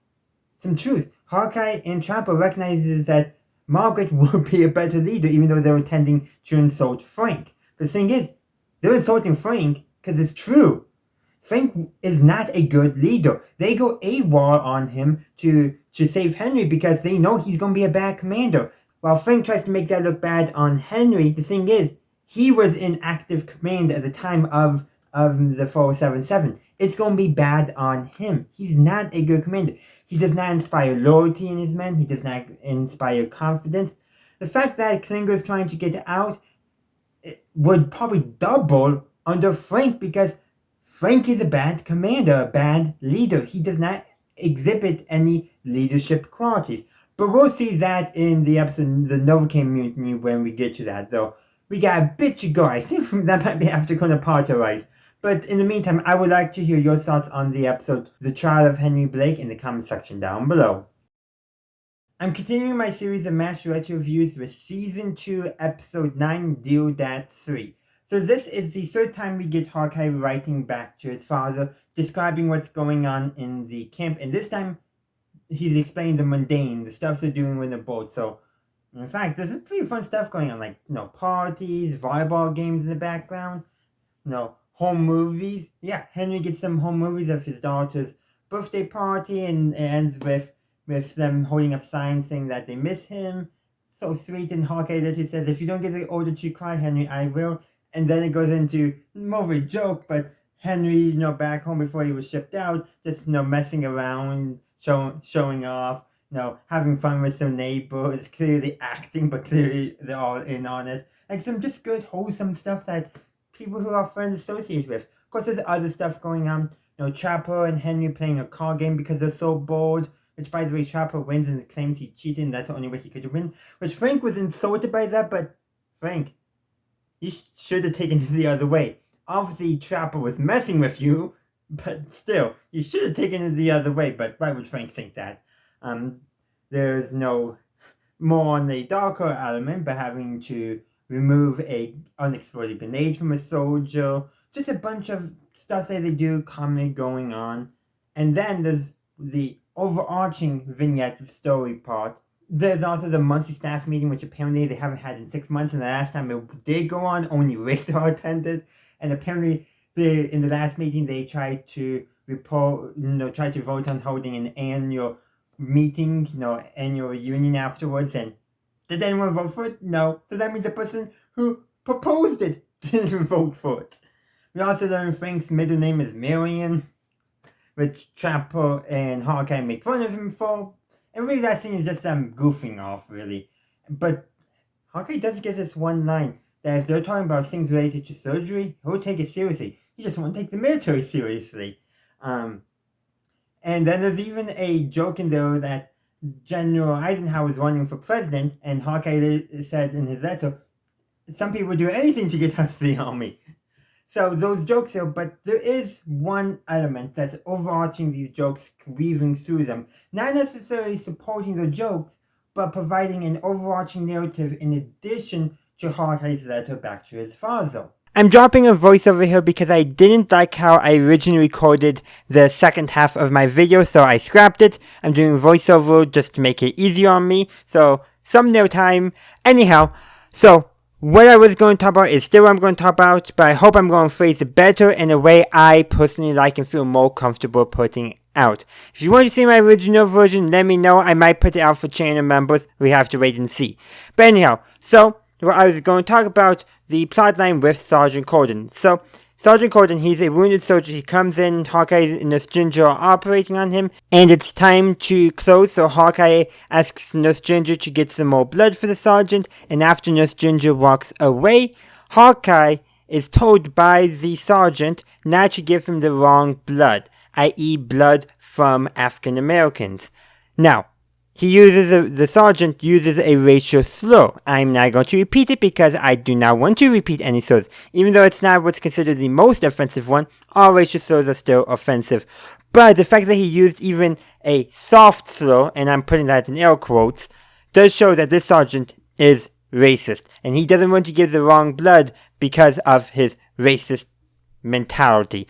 some truth. Hawkeye and Trapper recognizes that Margaret would be a better leader, even though they're intending to insult Frank. The thing is, they're insulting Frank because it's true. Frank is not a good leader. They go AWOL on him to save Henry because they know he's going to be a bad commander. While Frank tries to make that look bad on Henry, the thing is, he was in active command at the time of the 477. It's going to be bad on him. He's not a good commander. He does not inspire loyalty in his men. He does not inspire confidence. The fact that Klinger's trying to get out would probably double under Frank because Frank is a bad commander, a bad leader. He does not exhibit any leadership qualities. But we'll see that in the episode, the Novocaine Mutiny, when we get to that, though. We got a bit to go. I think that might be after going to partialize. But in the meantime, I would like to hear your thoughts on the episode, The Trial of Henry Blake, in the comment section down below. I'm continuing my series of MASH retro reviews with Season 2, Episode 9, Deal Dat 3. So this is the third time we get Hawkeye writing back to his father, describing what's going on in the camp, and this time he's explaining the mundane, the stuff they're doing with the boat. So, in fact, there's some pretty fun stuff going on, like, parties, volleyball games in the background, home movies. Yeah, Henry gets some home movies of his daughter's birthday party, and it ends with them holding up signs saying that they miss him. So sweet, and Hawkeye literally says, if you don't get the order to cry, Henry, I will. And then it goes into more of a joke, but Henry, back home before he was shipped out, just, messing around, showing off, having fun with their neighbors, clearly acting, but clearly they're all in on it. Like some just good, wholesome stuff that people who are friends associate with. Of course, there's other stuff going on. Trapper and Henry playing a card game because they're so bored. Which, by the way, Trapper wins and claims he cheated, and that's the only way he could win. Which Frank was insulted by that, but Frank, you should have taken it the other way. Obviously, Trapper was messing with you, but still, you should have taken it the other way. But why would Frank think that? There's no more on the darker element, but having to remove a unexploded grenade from a soldier. Just a bunch of stuff that they do, comedy going on. And then there's the overarching vignette story part. There's also the monthly staff meeting, which apparently they haven't had in 6 months, and the last time it did go on, only Radar attended. And apparently, in the last meeting, they tried to vote on holding an annual meeting, annual reunion afterwards. And did anyone vote for it? No. So that means the person who proposed it didn't vote for it. We also learned Frank's middle name is Marion, which Trapper and Hawkeye make fun of him for. And really that scene is just goofing off, really. But Hawkeye does get this one line that if they're talking about things related to surgery, he'll take it seriously. He just won't take the military seriously. And then there's even a joke in there that General Eisenhower is running for president, and Hawkeye said in his letter, some people do anything to get out of the army. So those jokes are, but there is one element that's overarching these jokes, weaving through them. Not necessarily supporting the jokes, but providing an overarching narrative in addition to Hawkeye's letter back to his father. I'm dropping a voiceover here because I didn't like how I originally recorded the second half of my video, so I scrapped it. I'm doing voiceover just to make it easier on me, so thumbnail time. Anyhow, so what I was going to talk about is still what I'm going to talk about, but I hope I'm going to phrase it better in a way I personally like and feel more comfortable putting out. If you want to see my original version, let me know. I might put it out for channel members. We have to wait and see. But anyhow, so what I was going to talk about the plotline with Sergeant Corden. So Sergeant Corden, he's a wounded soldier. He comes in, Hawkeye and Nurse Ginger are operating on him, and it's time to close, so Hawkeye asks Nurse Ginger to get some more blood for the sergeant, and after Nurse Ginger walks away, Hawkeye is told by the sergeant not to give him the wrong blood, i.e. blood from African Americans. Now, the sergeant uses a racial slur. I'm not going to repeat it because I do not want to repeat any slurs. Even though it's not what's considered the most offensive one, all racial slurs are still offensive. But the fact that he used even a soft slur, and I'm putting that in air quotes, does show that this sergeant is racist. And he doesn't want to give the wrong blood because of his racist mentality.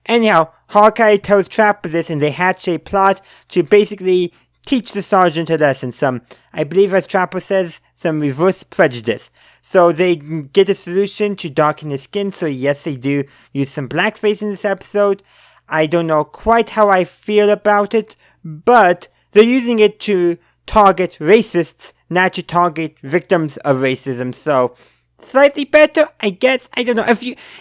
Anyhow, Hawkeye tells Trapper this, and they hatch a plot to basically teach the sergeant a lesson, I believe as Trapper says, some reverse prejudice. So they get a solution to darken his skin, so yes, they do use some blackface in this episode. I don't know quite how I feel about it, but they're using it to target racists, not to target victims of racism, so slightly better, I guess. I don't know.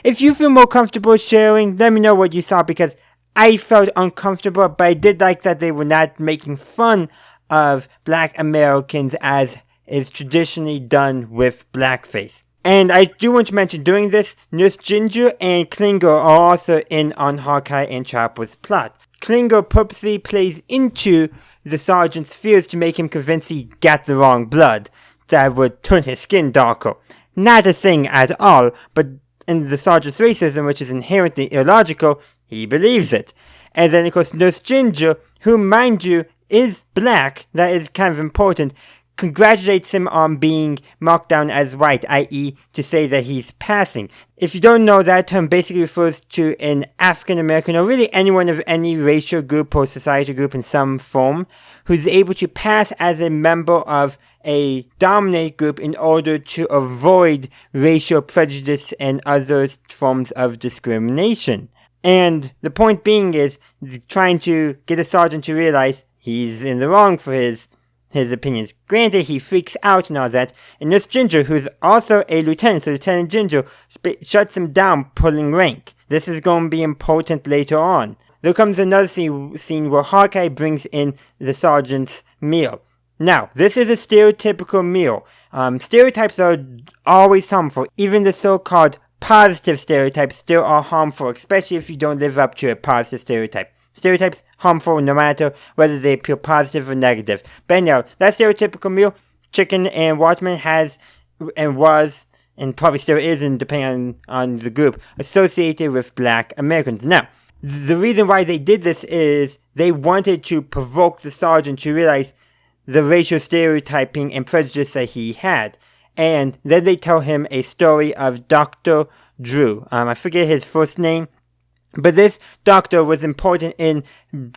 If you feel more comfortable sharing, let me know what you saw, because I felt uncomfortable, but I did like that they were not making fun of Black Americans as is traditionally done with blackface. And I do want to mention, during this, Nurse Ginger and Klinger are also in on Hawkeye and Trapper's plot. Klinger purposely plays into the sergeant's fears to make him convinced he got the wrong blood that would turn his skin darker. Not a thing at all, but in the sergeant's racism, which is inherently illogical, he believes it. And then, of course, Nurse Ginger, who, mind you, is black, that is kind of important, congratulates him on being marked down as white, i.e. to say that he's passing. If you don't know, that term basically refers to an African American, or really anyone of any racial group or societal group in some form, who's able to pass as a member of a dominant group in order to avoid racial prejudice and other forms of discrimination. And the point being is trying to get a sergeant to realize he's in the wrong for his his opinions. Granted, he freaks out and all that, and this Ginger, who's also a lieutenant, so Lieutenant Ginger shuts him down, pulling rank. This is going to be important later on. There comes another scene where Hawkeye brings in the sergeant's meal. Now, this is a stereotypical meal. Stereotypes are always harmful. Even the so-called positive stereotypes still are harmful, especially if you don't live up to a positive stereotype. Stereotypes harmful no matter whether they appear positive or negative. But anyhow, that stereotypical meal, chicken and watermelon, has and was, and probably still isn't, depending on the group, associated with Black Americans. Now, the reason why they did this is they wanted to provoke the sergeant to realize the racial stereotyping and prejudice that he had. And then they tell him a story of Dr. Drew. I forget his first name, but this doctor was important in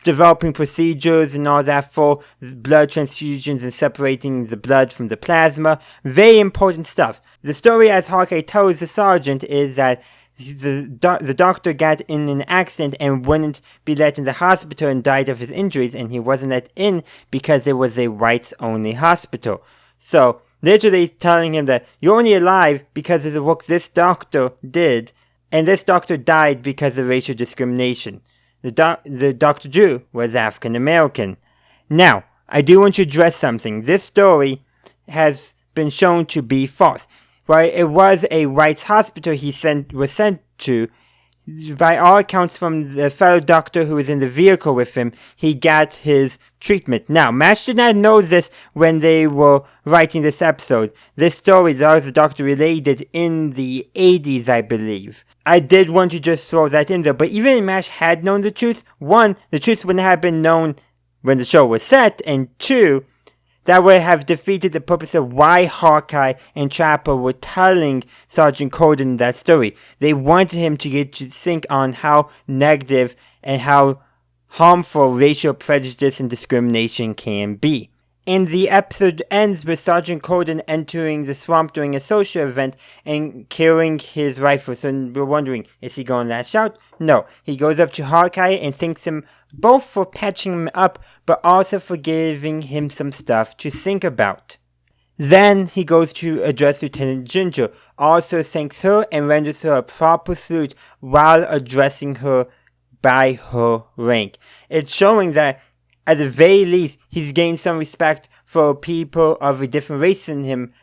developing procedures and all that for blood transfusions and separating the blood from the plasma. Very important stuff. The story, as Hawkeye tells the sergeant, is that the doctor got in an accident and wouldn't be let in the hospital and died of his injuries, and he wasn't let in because it was a whites-only hospital. So, literally telling him that you're only alive because of the work this doctor did, and this doctor died because of racial discrimination. The Dr. Drew was African American. Now, I do want to address something. This story has been shown to be false. While it was a whites hospital he was sent to, by all accounts from the fellow doctor who was in the vehicle with him, he got his treatment. Now, MASH did not know this when they were writing this episode. This story, the doctor related in the 80s, I believe. I did want to just throw that in there, but even if MASH had known the truth, one, the truth wouldn't have been known when the show was set, and two, that would have defeated the purpose of why Hawkeye and Trapper were telling Sergeant Colden that story. They wanted him to get to think on how negative and how harmful racial prejudice and discrimination can be. And the episode ends with Sergeant Colden entering the swamp during a social event and carrying his rifle. So we're wondering, is he going to lash out? No. He goes up to Hawkeye and thanks him both for patching him up, but also for giving him some stuff to think about. Then he goes to address Lieutenant Ginger, also thanks her and renders her a proper salute while addressing her by her rank. It's showing that, at the very least, he's gained some respect for people of a different race than him,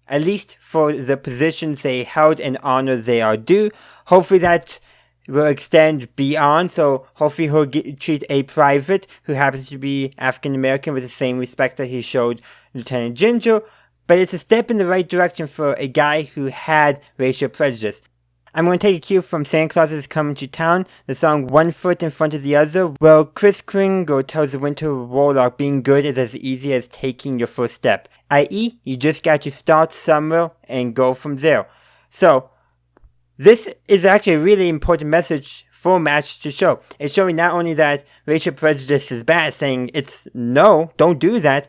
at least for the positions they held and honor they are due. Hopefully that will extend beyond, so hopefully he'll treat a private who happens to be African American with the same respect that he showed Lieutenant Ginger, but it's a step in the right direction for a guy who had racial prejudice. I'm going to take a cue from Santa Claus is Coming to Town, the song One Foot in Front of the Other. Well, Kris Kringle tells the Winter Warlock being good is as easy as taking your first step, i.e., you just got to start somewhere and go from there. So, this is actually a really important message for MASH to show. It's showing not only that racial prejudice is bad, saying it's no, don't do that,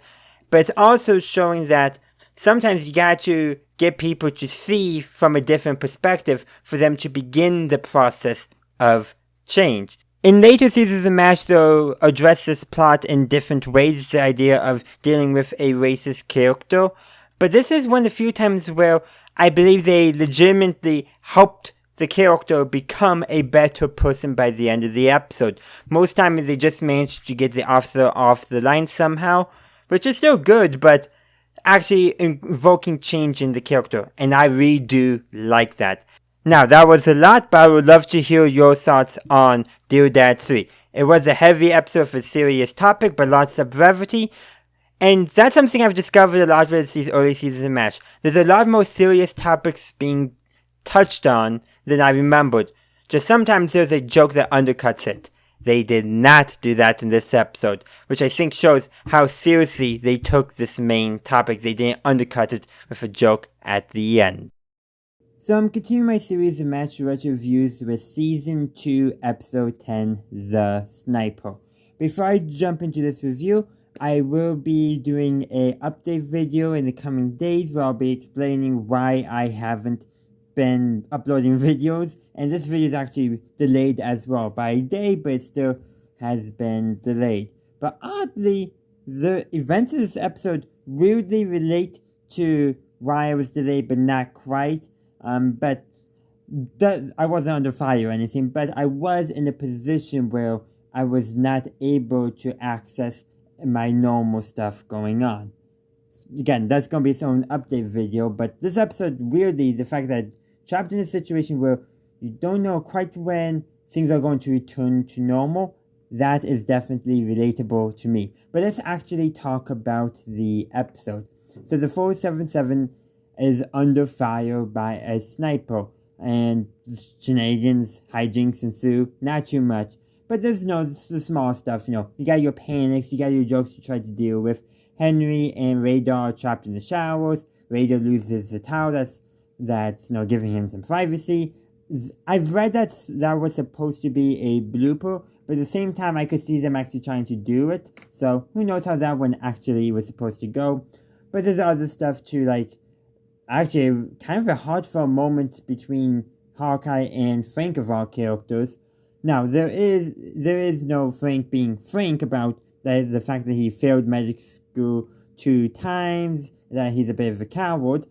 but it's also showing that sometimes you got to get people to see from a different perspective for them to begin the process of change. In later seasons of MASH, they'll address this plot in different ways, the idea of dealing with a racist character, but this is one of the few times where I believe they legitimately helped the character become a better person by the end of the episode. Most times they just managed to get the officer off the line somehow, which is still good, but actually invoking change in the character, and I really do like that. Now, that was a lot, but I would love to hear your thoughts on Dear Dad 3. It was a heavy episode of a serious topic, but lots of brevity. And that's something I've discovered a lot with these early seasons of MASH. There's a lot more serious topics being touched on than I remembered. Just sometimes there's a joke that undercuts it. They did not do that in this episode, which I think shows how seriously they took this main topic. They didn't undercut it with a joke at the end. So I'm continuing my series of MASH retro reviews with Season 2, Episode 10, The Sniper. Before I jump into this review, I will be doing an update video in the coming days where I'll be explaining why I haven't been uploading videos, and this video is actually delayed as well by a day, but it still has been delayed. But oddly, the events of this episode weirdly relate to why I was delayed, but not quite. But I wasn't under fire or anything, but I was in a position where I was not able to access my normal stuff going on. Again, that's going to be its own update video, but this episode, weirdly, the fact that trapped in a situation where you don't know quite when things are going to return to normal, that is definitely relatable to me. But let's actually talk about the episode. So the 477 is under fire by a sniper, and shenanigans, hijinks ensue. Not too much, but there's the small stuff. You got your panics, you got your jokes you try to deal with. Henry and Radar are trapped in the showers. Radar loses the towel that's giving him some privacy. I've read that was supposed to be a blooper, but at the same time I could see them actually trying to do it. So who knows how that one actually was supposed to go. But there's other stuff too, like actually kind of a heartfelt moment between Hawkeye and Frank of all characters. Now there is no Frank being frank about the fact that he failed medic school 2 times, that he's a bit of a coward.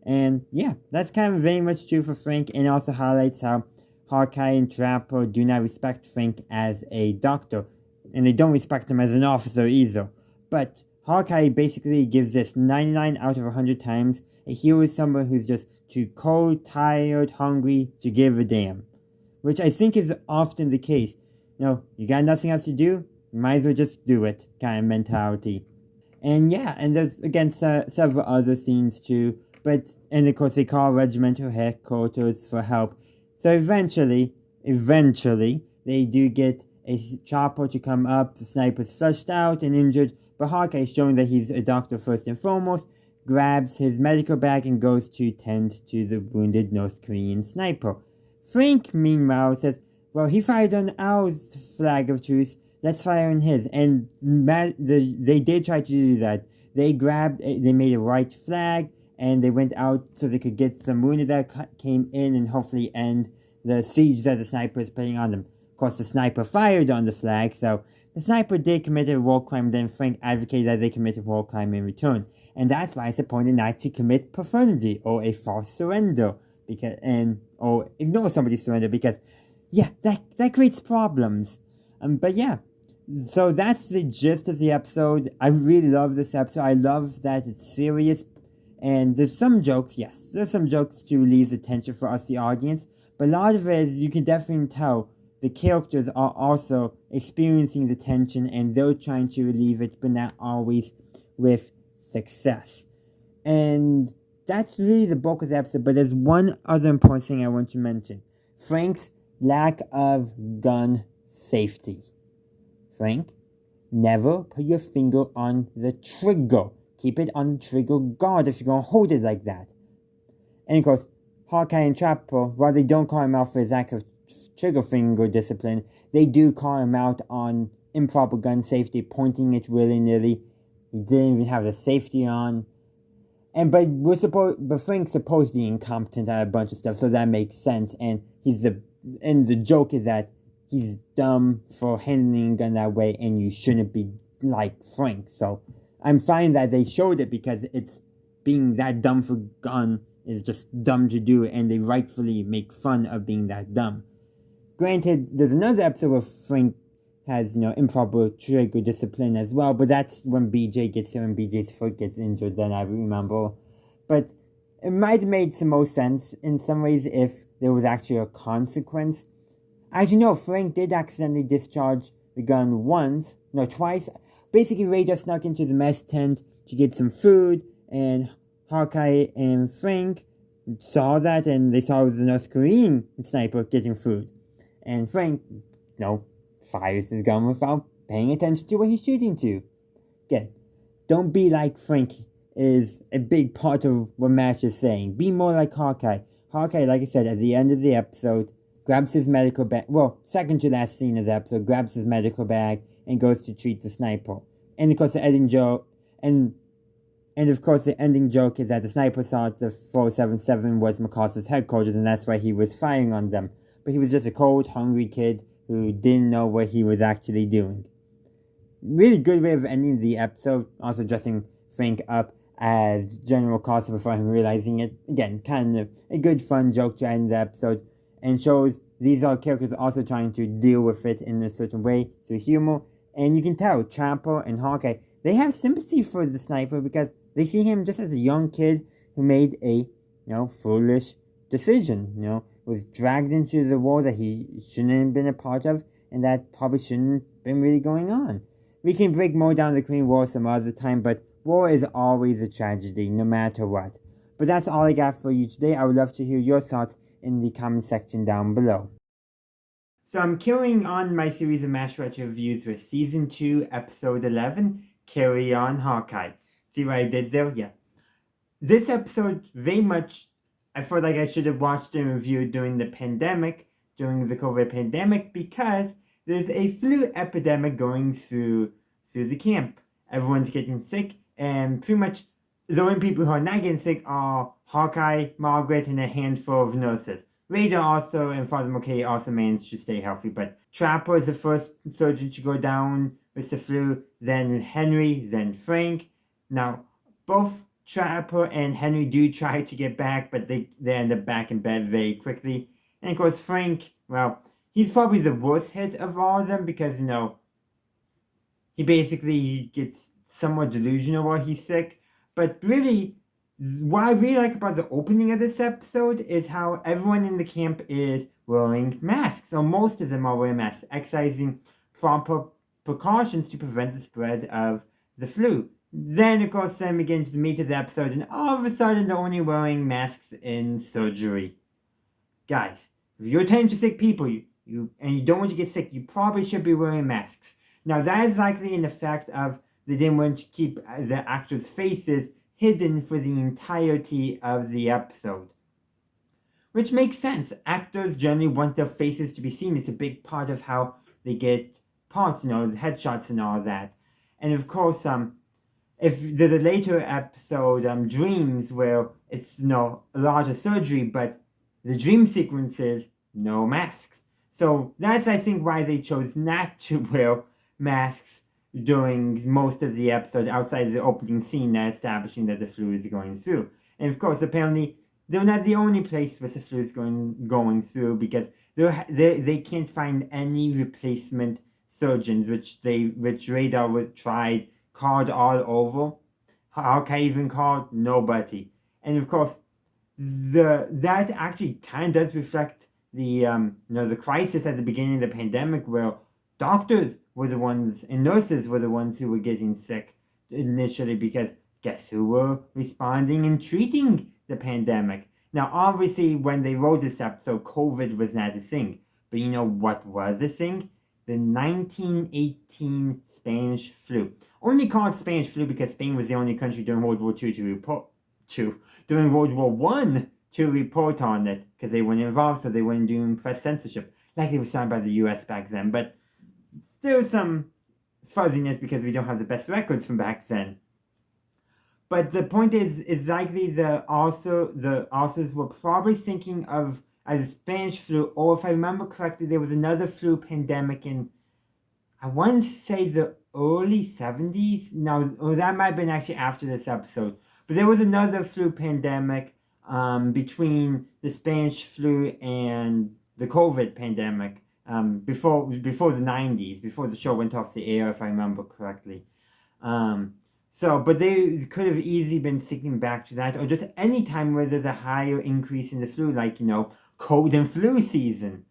And yeah, that's kind of very much true for Frank, and also highlights how Hawkeye and Trapper do not respect Frank as a doctor, and they don't respect him as an officer either. But Hawkeye basically gives this 99 out of 100 times. A hero is someone who's just too cold, tired, hungry to give a damn. Which I think is often the case. You got nothing else to do? Might as well just do it kind of mentality. And yeah, and there's again several other scenes too. And of course they call regimental headquarters for help. So eventually, they do get a chopper to come up. The sniper's flushed out and injured, but Hawkeye, showing that he's a doctor first and foremost, grabs his medical bag and goes to tend to the wounded North Korean sniper. Frank, meanwhile, says, well, he fired on our flag of truce, let's fire on his. And they did try to do that. They made a white flag, and they went out so they could get some wounded that came in and hopefully end the siege that the sniper is putting on them. Of course, the sniper fired on the flag, so the sniper did commit a war crime, then Frank advocated that they commit a war crime in return. And that's why it's appointed not to commit profanity or a false surrender, or ignore somebody's surrender, because, yeah, that creates problems. But yeah, so that's the gist of the episode. I really love this episode. I love that it's serious. And there's some jokes, yes. There's some jokes to relieve the tension for us, the audience. But a lot of it is, you can definitely tell, the characters are also experiencing the tension and they're trying to relieve it, but not always with success. And that's really the bulk of the episode. But there's one other important thing I want to mention. Frank's lack of gun safety. Frank, never put your finger on the trigger. Keep it on the trigger guard if you're going to hold it like that. And of course, Hawkeye and Trapper, while they don't call him out for his lack of trigger finger discipline, they do call him out on improper gun safety, pointing it willy-nilly. He didn't even have the safety on. But Frank's supposed to be incompetent at a bunch of stuff, so that makes sense. And the joke is that he's dumb for handling a gun that way, and you shouldn't be like Frank. So I'm fine that they showed it, because it's being that dumb for gun is just dumb to do, and they rightfully make fun of being that dumb. Granted, there's another episode where Frank has, improper trigger discipline as well, but that's when BJ gets here and BJ's foot gets injured, then I remember. But it might have made some more sense in some ways if there was actually a consequence. As you know, Frank did accidentally discharge the gun twice. Basically, Ray just snuck into the mess tent to get some food, and Hawkeye and Frank saw that, and they saw it was the North Korean sniper getting food. And Frank, fires his gun without paying attention to what he's shooting to. Again, don't be like Frank is a big part of what Mash is saying. Be more like Hawkeye. Hawkeye, like I said, at the end of the episode, grabs his medical bag, second to last scene of the episode, grabs his medical bag and goes to treat the sniper. And of course the ending joke, and of course the ending joke is that the sniper thought the 477 was MacArthur's headquarters, and that's why he was firing on them. But he was just a cold, hungry kid who didn't know what he was actually doing. really good way of ending the episode. Also dressing Frank up as General Costa before him realizing it. Again, kind of a good fun joke to end the episode, and shows these are characters also trying to deal with it in a certain way through humor. And you can tell Trapper and Hawkeye, they have sympathy for the sniper because they see him just as a young kid who made a, foolish decision, was dragged into the war that he shouldn't have been a part of, and that probably shouldn't have been really going on. We can break more down the Korean War some other time, but war is always a tragedy, no matter what. But that's all I got for you today. I would love to hear your thoughts in the comment section down below. So I'm carrying on my series of MASH Retro reviews with Season 2, Episode 11, Carry On Hawkeye. See what I did there? Yeah. This episode, very much, I felt like I should have watched and reviewed during the COVID pandemic, because there's a flu epidemic going through the camp. Everyone's getting sick, and pretty much the only people who are not getting sick are Hawkeye, Margaret, and a handful of nurses. Raider also and Father McKay also managed to stay healthy, but Trapper is the first surgeon to go down with the flu, then Henry, then Frank. Now, both Trapper and Henry do try to get back, but they end up back in bed very quickly. And of course, Frank, well, he's probably the worst hit of all of them because, he basically gets somewhat delusional while he's sick. But really, what I really like about the opening of this episode is how everyone in the camp is wearing masks, or most of them are wearing masks, exercising proper precautions to prevent the spread of the flu. Then, of course, we get into the meat of the episode, and all of a sudden they're only wearing masks in surgery. Guys, if you're attending to sick people, and you don't want to get sick, you probably should be wearing masks. Now, that is likely an effect of they didn't want to keep the actors' faces hidden for the entirety of the episode. Which makes sense. Actors generally want their faces to be seen. It's a big part of how they get parts, the headshots and all that. And of course, if there's a later episode, Dreams, where it's, a larger surgery, but the dream sequences, no masks. So that's, I think, why they chose not to wear masks during most of the episode outside of the opening scene establishing that the flu is going through. And of course, apparently, they're not the only place where the flu is going through, because they can't find any replacement surgeons, which Radar tried, called all over. Hawkeye even called, nobody. And of course, that actually kind of does reflect the crisis at the beginning of the pandemic, where doctors were the ones and nurses were the ones who were getting sick initially, because guess who were responding and treating the pandemic? Now, obviously, when they wrote this episode, COVID was not a thing. But you know what was a thing? The 1918 Spanish flu. Only called Spanish flu because Spain was the only country during World War II during World War I to report on it, because they weren't involved, so they weren't doing press censorship, like it was done by the US back then. But still some fuzziness because we don't have the best records from back then. But the point is likely the authors were probably thinking of as a Spanish flu, or if I remember correctly, there was another flu pandemic in, I want to say, the early 70s. Now, or that might have been actually after this episode. But there was another flu pandemic between the Spanish flu and the COVID pandemic before the 90s, before the show went off the air, if I remember correctly. But they could have easily been thinking back to that, or just any time where there's a higher increase in the flu, like, cold and flu season.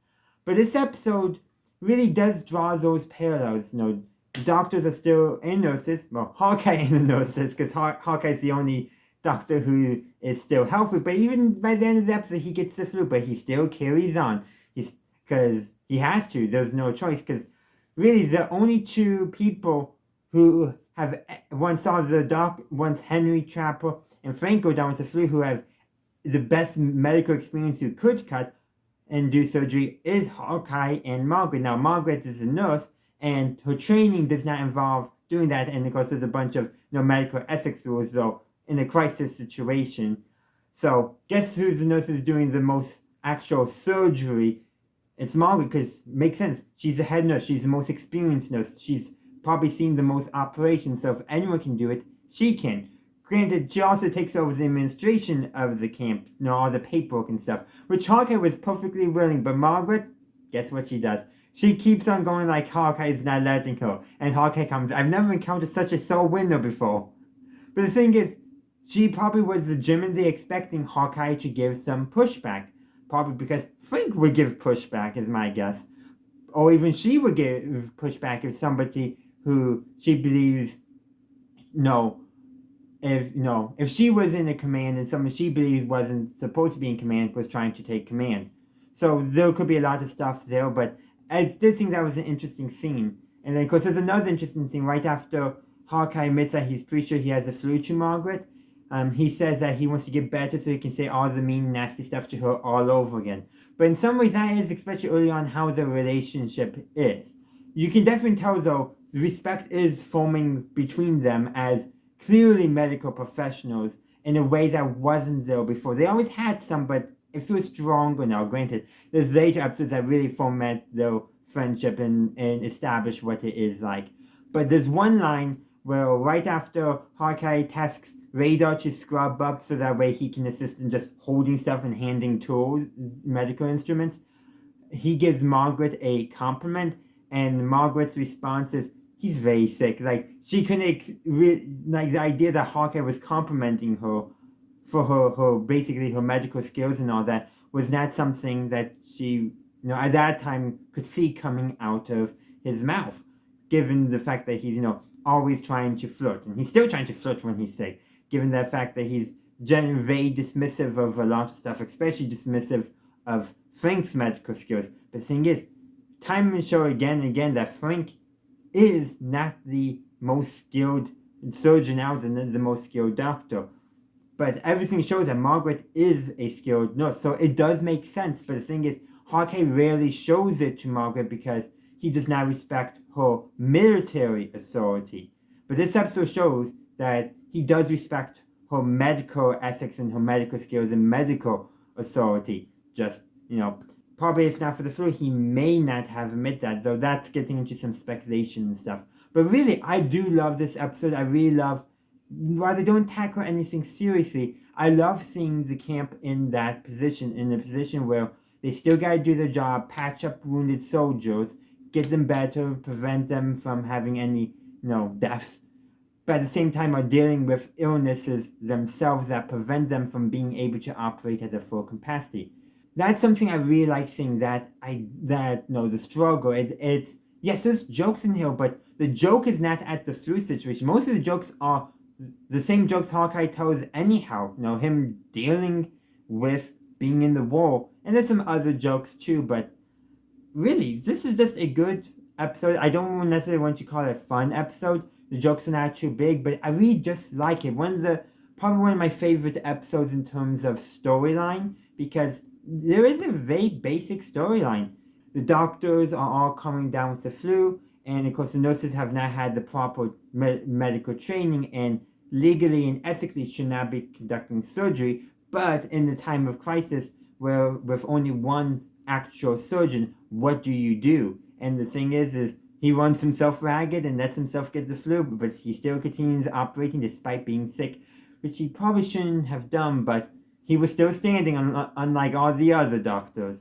But this episode really does draw those parallels. The doctors are still, and nurses, well, Hawkeye and the nurses, because Hawkeye's the only doctor who is still healthy. But even by the end of the episode, he gets the flu, but he still carries on. Because he has to. There's no choice. Because really, the only two people who have once Henry, Trapper, and Frank go down with the flu, who have the best medical experience who could cut and do surgery, is Hawkeye and Margaret. Now, Margaret is a nurse, and her training does not involve doing that. And of course, there's a bunch of medical ethics rules, though, in a crisis situation. So, guess who's the nurse who's doing the most actual surgery? It's Margaret, because it makes sense. She's the head nurse. She's the most experienced nurse. She's probably seen the most operations, so if anyone can do it, she can. Granted, she also takes over the administration of the camp, all the paperwork and stuff, which Hawkeye was perfectly willing, but Margaret, guess what she does? She keeps on going like Hawkeye is not letting her, and Hawkeye comes, I've never encountered such a sore window before. But the thing is, she probably was legitimately expecting Hawkeye to give some pushback, probably because Frank would give pushback, is my guess. Or even she would give pushback if somebody who she believes, if she was in a command and someone she believed wasn't supposed to be in command was trying to take command. So there could be a lot of stuff there, but I did think that was an interesting scene. And then, of course, there's another interesting scene right after Hawkeye admits that he's pretty sure he has a flu to Margaret. He says that he wants to get better so he can say all the mean, nasty stuff to her all over again. But in some ways, that is, especially early on, how the relationship is. You can definitely tell, though, respect is forming between them as clearly medical professionals in a way that wasn't there before. They always had some, but it feels stronger now. Granted, there's later episodes that really foment their friendship and establish what it is like. But there's one line where right after Hawkeye tasks Radar to scrub up so that way he can assist in just holding stuff and handing tools, medical instruments, he gives Margaret a compliment, and Margaret's response is, he's very sick. Like, she couldn't, like, the idea that Hawkeye was complimenting her for her basically her medical skills and all that was not something that she, at that time could see coming out of his mouth, given the fact that he's, always trying to flirt. And he's still trying to flirt when he's sick, given the fact that he's generally very dismissive of a lot of stuff, especially dismissive of Frank's medical skills. But the thing is, time will show again and again that Frank is not the most skilled surgeon out and the most skilled doctor. But everything shows that Margaret is a skilled nurse. So it does make sense. But the thing is, Hawkeye rarely shows it to Margaret because he does not respect her military authority. But this episode shows that he does respect her medical ethics and her medical skills and medical authority. Just, probably if not for the flu, he may not have admitted that, though that's getting into some speculation and stuff. But really, I do love this episode. I really love, while they don't tackle anything seriously, I love seeing the camp in that position, in a position where they still gotta do their job, patch up wounded soldiers, get them better, prevent them from having any, deaths. But at the same time are dealing with illnesses themselves that prevent them from being able to operate at their full capacity. That's something I really like seeing, the struggle. It's, yes, there's jokes in here, but the joke is not at the flu situation. Most of the jokes are the same jokes Hawkeye tells anyhow. Him dealing with being in the war. And there's some other jokes too, but really, this is just a good episode. I don't necessarily want to call it a fun episode. The jokes are not too big, but I really just like it. Probably one of my favorite episodes in terms of storyline, because there is a very basic storyline. The doctors are all coming down with the flu, and of course the nurses have not had the proper medical training and legally and ethically should not be conducting surgery. But in the time of crisis, where with only one actual surgeon, what do you do? And the thing is he runs himself ragged and lets himself get the flu, but he still continues operating despite being sick, which he probably shouldn't have done, but he was still standing, unlike all the other doctors.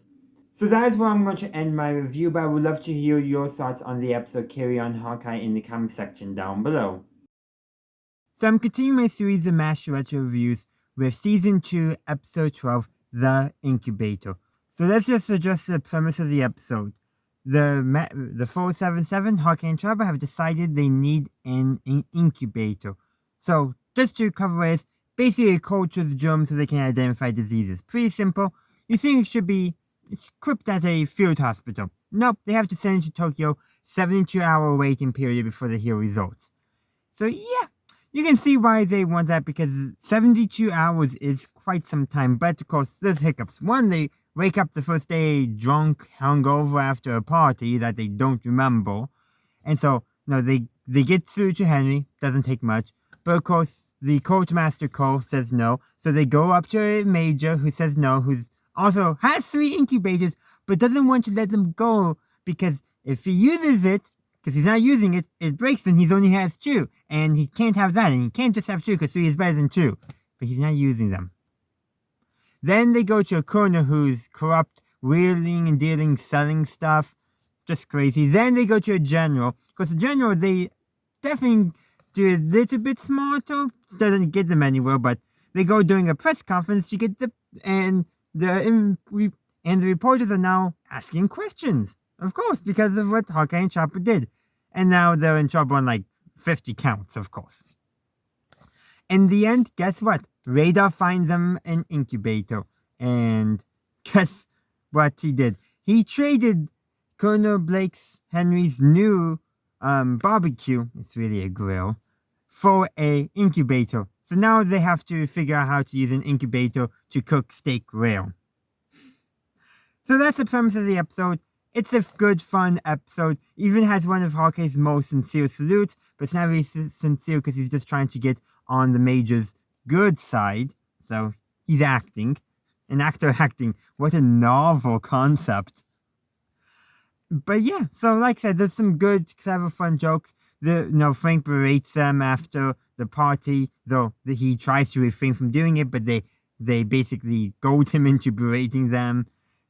So that is where I'm going to end my review, but I would love to hear your thoughts on the episode Carry On Hawkeye in the comment section down below. So I'm continuing my series of MASH retro reviews with Season 2, Episode 12, The Incubator. So let's just address the premise of the episode. The 477, Hawkeye and Trevor, have decided they need an incubator. So just to cover it, basically a culture of germs so they can identify diseases. Pretty simple. You think it should be equipped at a field hospital. Nope, they have to send it to Tokyo, 72-hour waiting period before they hear results. So yeah, you can see why they want that, because 72 hours is quite some time. But of course, there's hiccups. One, they wake up the first day drunk, hungover after a party that they don't remember. And so, they get through to Henry, doesn't take much. But of course, the Quartermaster Cole says no. So they go up to a Major who says no, who's also has 3 incubators, but doesn't want to let them go, because if he uses it, because he's not using it, it breaks, then he only has 2. And he can't have that, and he can't just have 2 because 3 is better than 2. But he's not using them. Then they go to a coroner who's corrupt, wheeling and dealing, selling stuff. Just crazy. Then they go to a general, because the general, they definitely do a little bit smarter. Doesn't get them anywhere, but they go during a press conference to get the reporters are now asking questions. Of course, because of what Hawkeye and Chopper did. And now they're in trouble on like 50 counts, of course. In the end, guess what? Radar finds them an incubator. And guess what he did? He traded Colonel Blake's Henry's new barbecue, it's really a grill, for a incubator. So now they have to figure out how to use an incubator to cook steak rail. So that's the premise of the episode. It's a good, fun episode. Even has one of Hawkeye's most sincere salutes, but it's not really sincere because he's just trying to get on the Major's good side. So he's acting. An actor acting. What a novel concept. But yeah, so like I said, there's some good, clever, fun jokes. Frank berates them after the party, though he tries to refrain from doing it, but they basically goad him into berating them.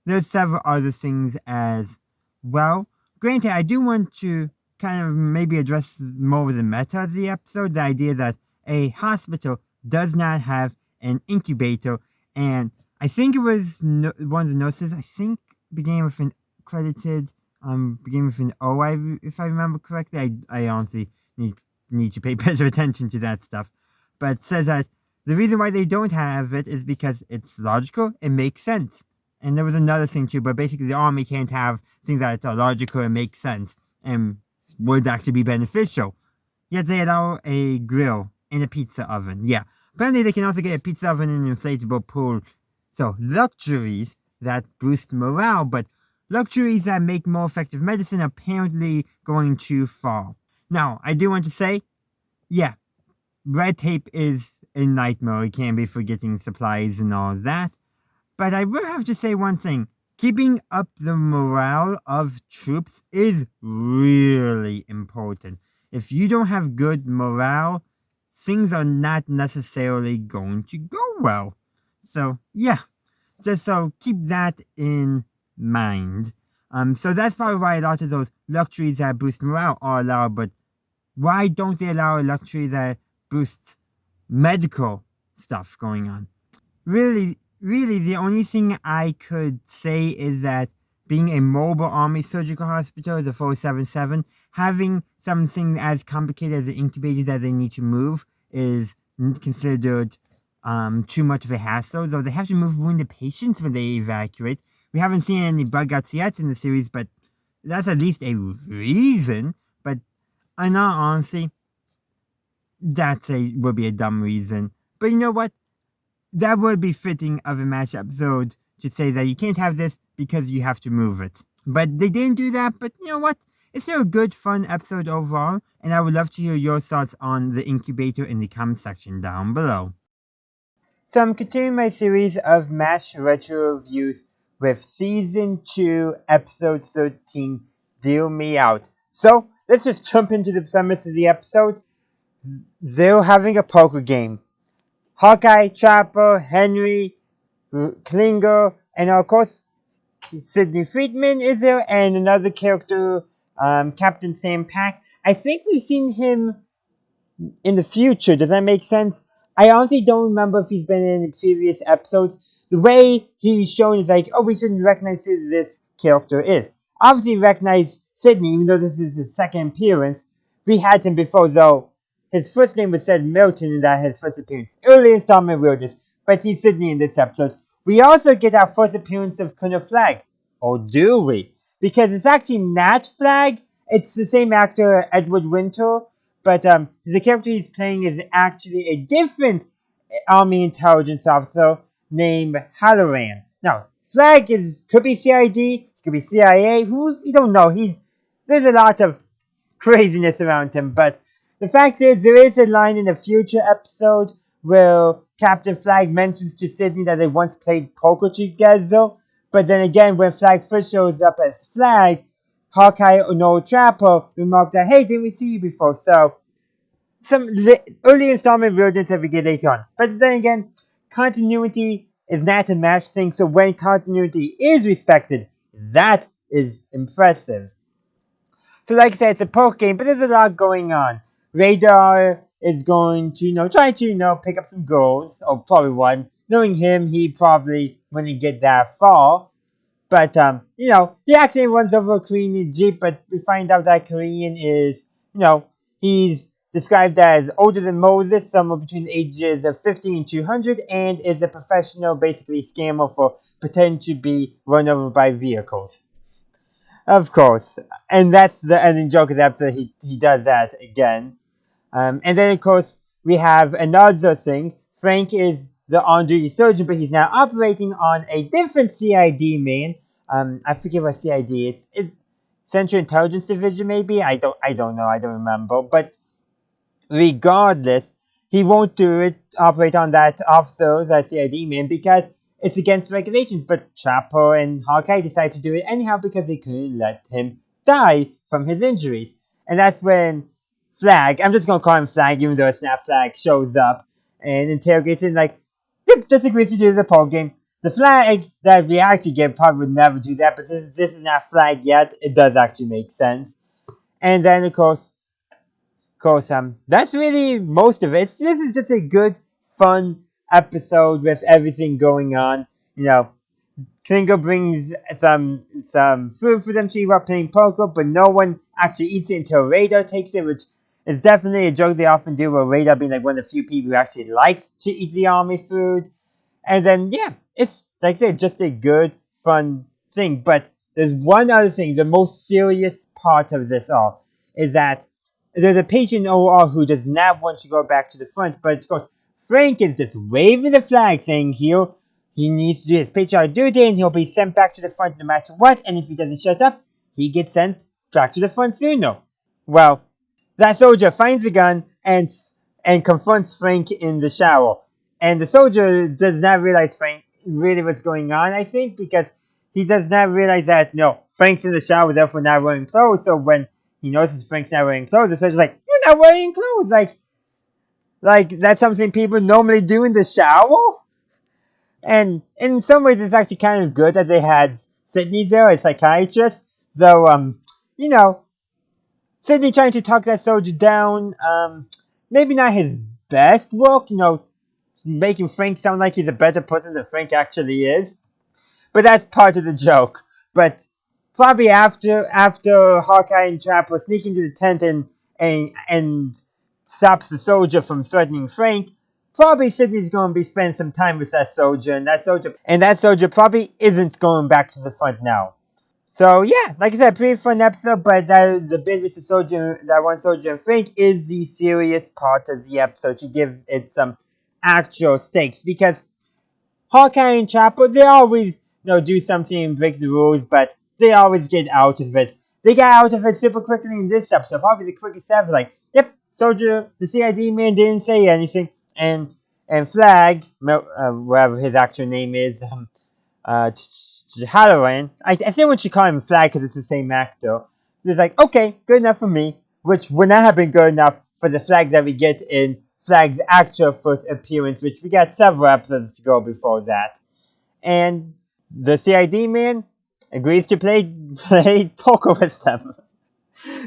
There's several other things as well. Granted, I do want to kind of maybe address more of the meta of the episode, the idea that a hospital does not have an incubator, and I think it was one of the nurses, I think beginning with an credited, beginning with an O, if I remember correctly. I honestly need to pay better attention to that stuff. But it says that the reason why they don't have it is because it's logical, it makes sense. And there was another thing too, but basically the army can't have things that are logical and make sense and would actually be beneficial. Yet they allow a grill and a pizza oven. Yeah. Apparently they can also get a pizza oven and an inflatable pool. So luxuries that boost morale, but luxuries that make more effective medicine are apparently going too far. Now, I do want to say, yeah, red tape is a nightmare. It can be for getting supplies and all that. But I will have to say one thing. Keeping up the morale of troops is really important. If you don't have good morale, things are not necessarily going to go well. So, yeah. Just so keep that in mind. So that's probably why a lot of those luxuries that boost morale are allowed, but why don't they allow a luxury that boosts medical stuff going on? Really, the only thing I could say is that being a mobile army surgical hospital, the 477, having something as complicated as an incubator that they need to move is considered too much of a hassle, though they have to move wounded patients when they evacuate. We haven't seen any bug-outs yet in the series, but that's at least a reason. But in all honesty, would be a dumb reason. But you know what? That would be fitting of a MASH episode to say that you can't have this because you have to move it. But they didn't do that, but you know what? It's still a good, fun episode overall, and I would love to hear your thoughts on the incubator in the comment section down below. So I'm continuing my series of MASH retro reviews with Season 2, Episode 13, Deal Me Out. So, let's just jump into the premise of the episode. They're having a poker game. Hawkeye, Chopper, Henry, Klinger, and of course, Sidney Friedman is there, and another character, Captain Sam Pack. I think we've seen him in the future. Does that make sense? I honestly don't remember if he's been in previous episodes. The way he's shown is like, oh, we shouldn't recognize who this character is. Obviously, recognize Sidney, even though this is his second appearance. We had him before, though. His first name was said Milton in that his first appearance. Early installment Wilderness, but he's Sidney in this episode. We also get our first appearance of Colonel Flagg. Or do we? Because it's actually not Flagg. It's the same actor, Edward Winter. But the character he's playing is actually a different Army intelligence officer named Halloran. Now, Flagg could be CID, could be CIA, we don't know. There's a lot of craziness around him, but the fact is, there is a line in a future episode where Captain Flagg mentions to Sidney that they once played poker together, but then again, when Flagg first shows up as Flagg, Hawkeye or no Trapper remarked that, hey, didn't we see you before? So, some early installment versions that we get later on. But then again, continuity is not a match thing, so when continuity is respected, that is impressive. So like I said, it's a poke game, but there's a lot going on. Radar is going to, try to, pick up some goals, or probably one. Knowing him, he probably wouldn't get that far. But, he actually runs over a Korean Jeep, but we find out that Korean is, he's described as older than Moses, somewhere between the ages of 50 and 200, and is a professional, basically, scammer for pretending to be run over by vehicles. Of course. And that's the ending joke of the episode. He does that again. And then, of course, we have another thing. Frank is the on-duty surgeon, but he's now operating on a different CID man. I forget what CID is. It's Central Intelligence Division, maybe? I don't know. I don't remember. But regardless, he won't operate on that officer, that CID man, because it's against regulations. But Trapper and Hawkeye decide to do it anyhow because they couldn't let him die from his injuries. And that's when Flag, I'm just gonna call him Flag, even though it's not Flag, shows up and interrogates him like, yep, just agrees to do the poll game. The Flag that we actually get probably would never do that, but this is not Flag yet. It does actually make sense. And then, of course, that's really most of it. This is just a good, fun episode with everything going on. Klingo brings some food for them to eat while playing poker, but no one actually eats it until Radar takes it, which is definitely a joke they often do, where Radar being like one of the few people who actually likes to eat the army food. And then, yeah, it's, like I said, just a good, fun thing. But there's one other thing, the most serious part of this all, is that there's a patient in OR who does not want to go back to the front, but of course, Frank is just waving the flag saying he needs to do his patriotic duty and he'll be sent back to the front no matter what, and if he doesn't shut up, he gets sent back to the front sooner. Well, that soldier finds the gun and confronts Frank in the shower. And the soldier does not realize Frank really what's going on, I think, because he does not realize that, Frank's in the shower, therefore not wearing clothes, so when he notices Frank's not wearing clothes, the soldier's like, you're not wearing clothes! Like, that's something people normally do in the shower? And in some ways, it's actually kind of good that they had Sydney there, a psychiatrist. Though, Sydney trying to talk that soldier down, maybe not his best work, making Frank sound like he's a better person than Frank actually is. But that's part of the joke. But probably after Hawkeye and Trapper sneak into the tent and stops the soldier from threatening Frank, probably Sydney's going to be spending some time with that soldier, and that soldier probably isn't going back to the front now. So yeah, like I said, pretty fun episode, but the bit with the soldier, that one soldier and Frank, is the serious part of the episode to give it some actual stakes, because Hawkeye and Trapper, they always do something and break the rules, but they always get out of it. They got out of it super quickly in this episode, probably the quickest ever. Like, yep, soldier, the CID man didn't say anything, and Flag, whatever his actual name is, Halloran, I still want to call him Flag because it's the same actor. He's like, okay, good enough for me, which would not have been good enough for the Flag that we get in Flag's actual first appearance, which we got several episodes to go before that. And the CID man agrees to play poker with them,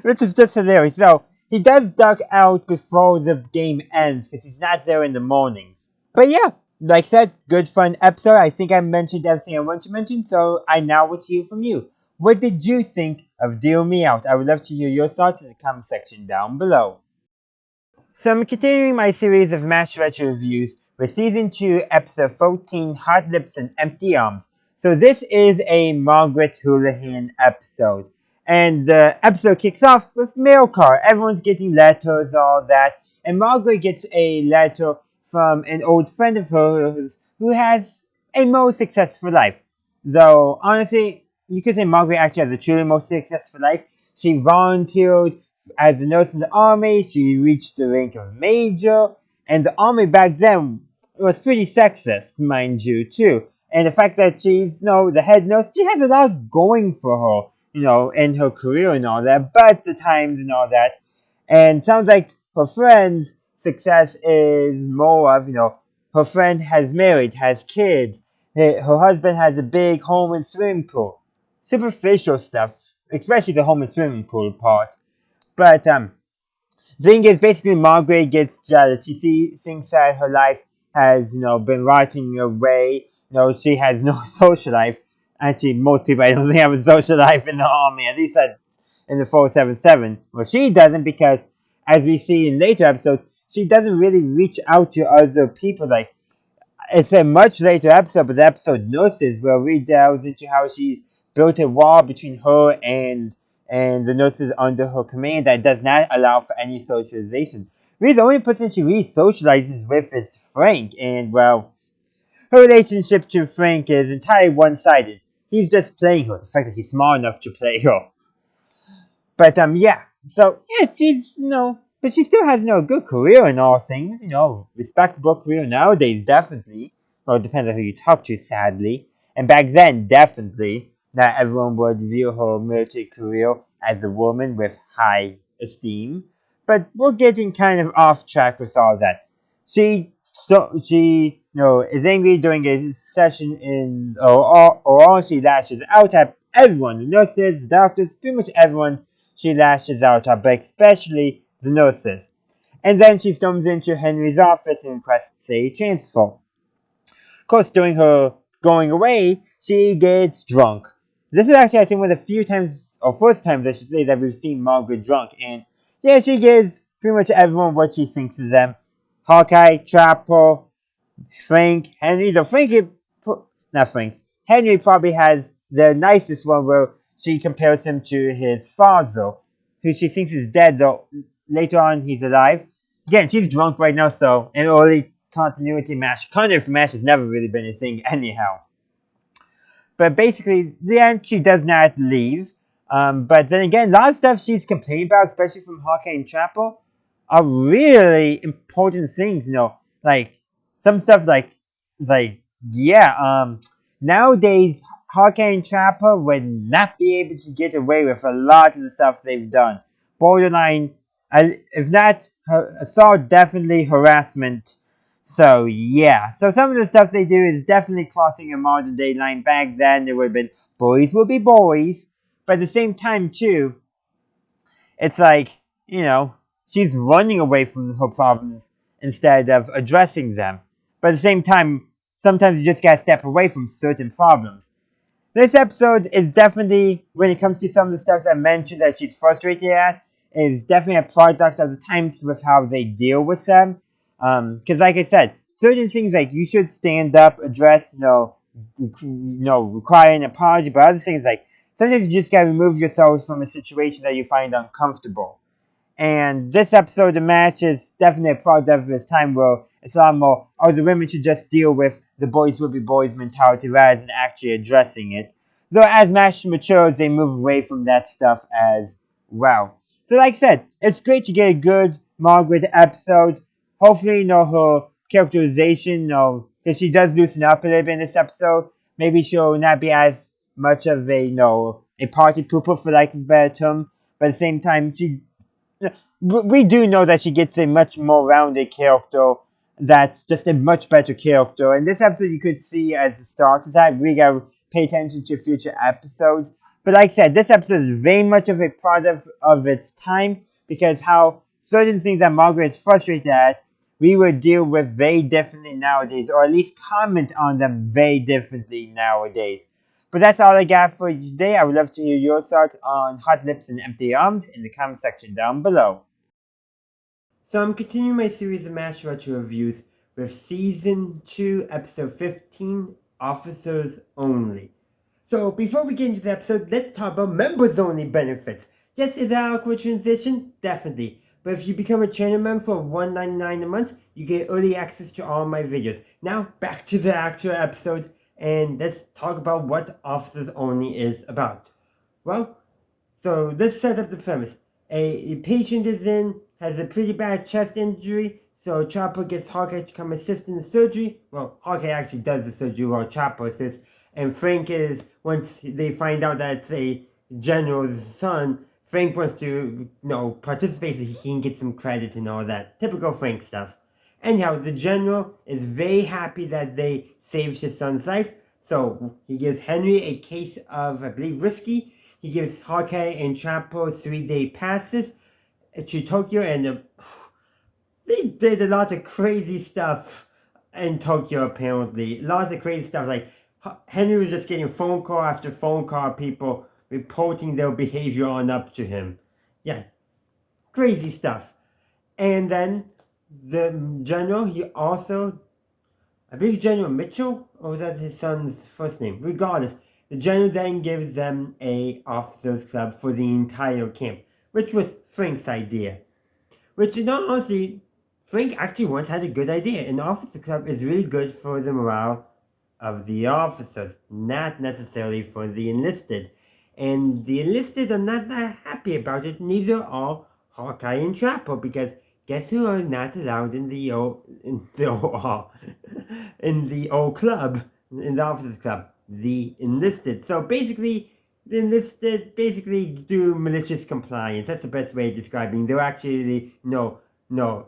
which is just hilarious. So, he does duck out before the game ends because he's not there in the mornings. But yeah, like I said, good fun episode. I think I mentioned everything I want to mention, so I now want to hear from you. What did you think of Deal Me Out? I would love to hear your thoughts in the comment section down below. So I'm continuing my series of Match Retro reviews with Season 2, Episode 14, Hot Lips and Empty Arms. So this is a Margaret Houlihan episode. And the episode kicks off with mail card. Everyone's getting letters, all that. And Margaret gets a letter from an old friend of hers who has a more successful life. Though, honestly, you could say Margaret actually has a truly more successful life. She volunteered as a nurse in the army. She reached the rank of major. And the army back then was pretty sexist, mind you, too. And the fact that she's, the head nurse, she has a lot going for her. in her career and all that, but the times and all that. And sounds like her friend's success is more of, her friend has married, has kids, her husband has a big home and swimming pool. Superficial stuff, especially the home and swimming pool part. But, thing is, basically, Margaret gets jealous. Thinks that her life has, been rotting away. She has no social life. Actually, most people, I don't think, have a social life in the army, at least in the 477. Well, she doesn't because, as we see in later episodes, she doesn't really reach out to other people. Like, it's a much later episode, but the episode Nurses, where we delves into how she's built a wall between her and the nurses under her command that does not allow for any socialization. Really, the only person she really socializes with is Frank, and well, her relationship to Frank is entirely one-sided. He's just playing her. The fact that he's smart enough to play her. But yeah. So yeah, she's but she still has a good career in all things. Respectable career nowadays, definitely. Well, it depends on who you talk to, sadly. And back then, definitely, not everyone would view her military career as a woman with high esteem. But we're getting kind of off track with all that. She is angry during a session or she lashes out at everyone, the nurses, the doctors, pretty much everyone she lashes out at, but especially the nurses. And then she storms into Henry's office and requests a transfer. Of course, during her going away, she gets drunk. This is actually, I think, one of the few times, or first times, I should say, that we've seen Margaret drunk. And yeah, she gives pretty much everyone what she thinks of them. Hawkeye, Trapper, Frank, Henry. Though not Frank's. Henry probably has the nicest one where she compares him to his father, who she thinks is dead, though later on he's alive. Again, she's drunk right now, so an early continuity match. Continuity match has never really been a thing anyhow. But basically, the end, she does not leave. But then again, a lot of stuff she's complaining about, especially from Hawkeye and Chapel, are really important things, like some stuff nowadays Hawkeye and Trapper would not be able to get away with a lot of the stuff they've done. Borderline, if not assault, definitely harassment. So yeah, so some of the stuff they do is definitely crossing a modern day line. Back then, it would have been boys will be boys, but at the same time too, it's like, she's running away from her problems instead of addressing them. But at the same time, sometimes you just gotta step away from certain problems. This episode is definitely, when it comes to some of the stuff that I mentioned that she's frustrated at, is definitely a product of the times with how they deal with them. Because like I said, certain things like you should stand up, address, require an apology, but other things like sometimes you just gotta remove yourself from a situation that you find uncomfortable. And this episode of Match is definitely a product of its time where it's a lot more, the women should just deal with the boys will be boys mentality rather than actually addressing it. Though as Match matures, they move away from that stuff as well. So like I said, it's great to get a good Margaret episode. Hopefully, her characterization, because she does loosen up a little bit in this episode. Maybe she'll not be as much of a party pooper, for lack of a better term. But at the same time, we do know that she gets a much more rounded character that's just a much better character. And this episode you could see as the start of that. We gotta pay attention to future episodes. But like I said, this episode is very much of a product of its time because how certain things that Margaret is frustrated at, we would deal with very differently nowadays, or at least comment on them very differently nowadays. But that's all I got for you today. I would love to hear your thoughts on Hot Lips and Empty Arms in the comment section down below. So I'm continuing my series of Match Retro reviews with Season 2, Episode 15, Officers Only. So before we get into the episode, let's talk about members only benefits. Yes, is that an awkward transition? Definitely. But if you become a channel member for $1.99 a month, you get early access to all my videos. Now, back to the actual episode, and let's talk about what Officers Only is about. Well, so let's set up the premise. A patient has a pretty bad chest injury, so Chopper gets Hawkeye to come assist in the surgery. Well, Hawkeye actually does the surgery while Chopper assists, and Frank is, once they find out that it's a general's son, Frank wants to, participate so he can get some credit and all that. Typical Frank stuff. Anyhow, the general is very happy that they saved his son's life, so he gives Henry a case of, I believe, whiskey. He gives Hawkeye and Chapo 3-day passes to Tokyo, and they did a lot of crazy stuff in Tokyo, apparently. Lots of crazy stuff, like Henry was just getting phone call after phone call, people reporting their behavior on up to him. Yeah, crazy stuff. And then the general, he also, I believe General Mitchell, or was that his son's first name? Regardless, the general then gives them a officers club for the entire camp, which was Frank's idea. Which, in all honesty, Frank actually once had a good idea. An officer club is really good for the morale of the officers, not necessarily for the enlisted. And the enlisted are not that happy about it, neither are Hawkeye and Chapo, because guess who are not allowed in the old club, in the officers club? The enlisted. So basically, the enlisted do malicious compliance. That's the best way of describing. They're actually,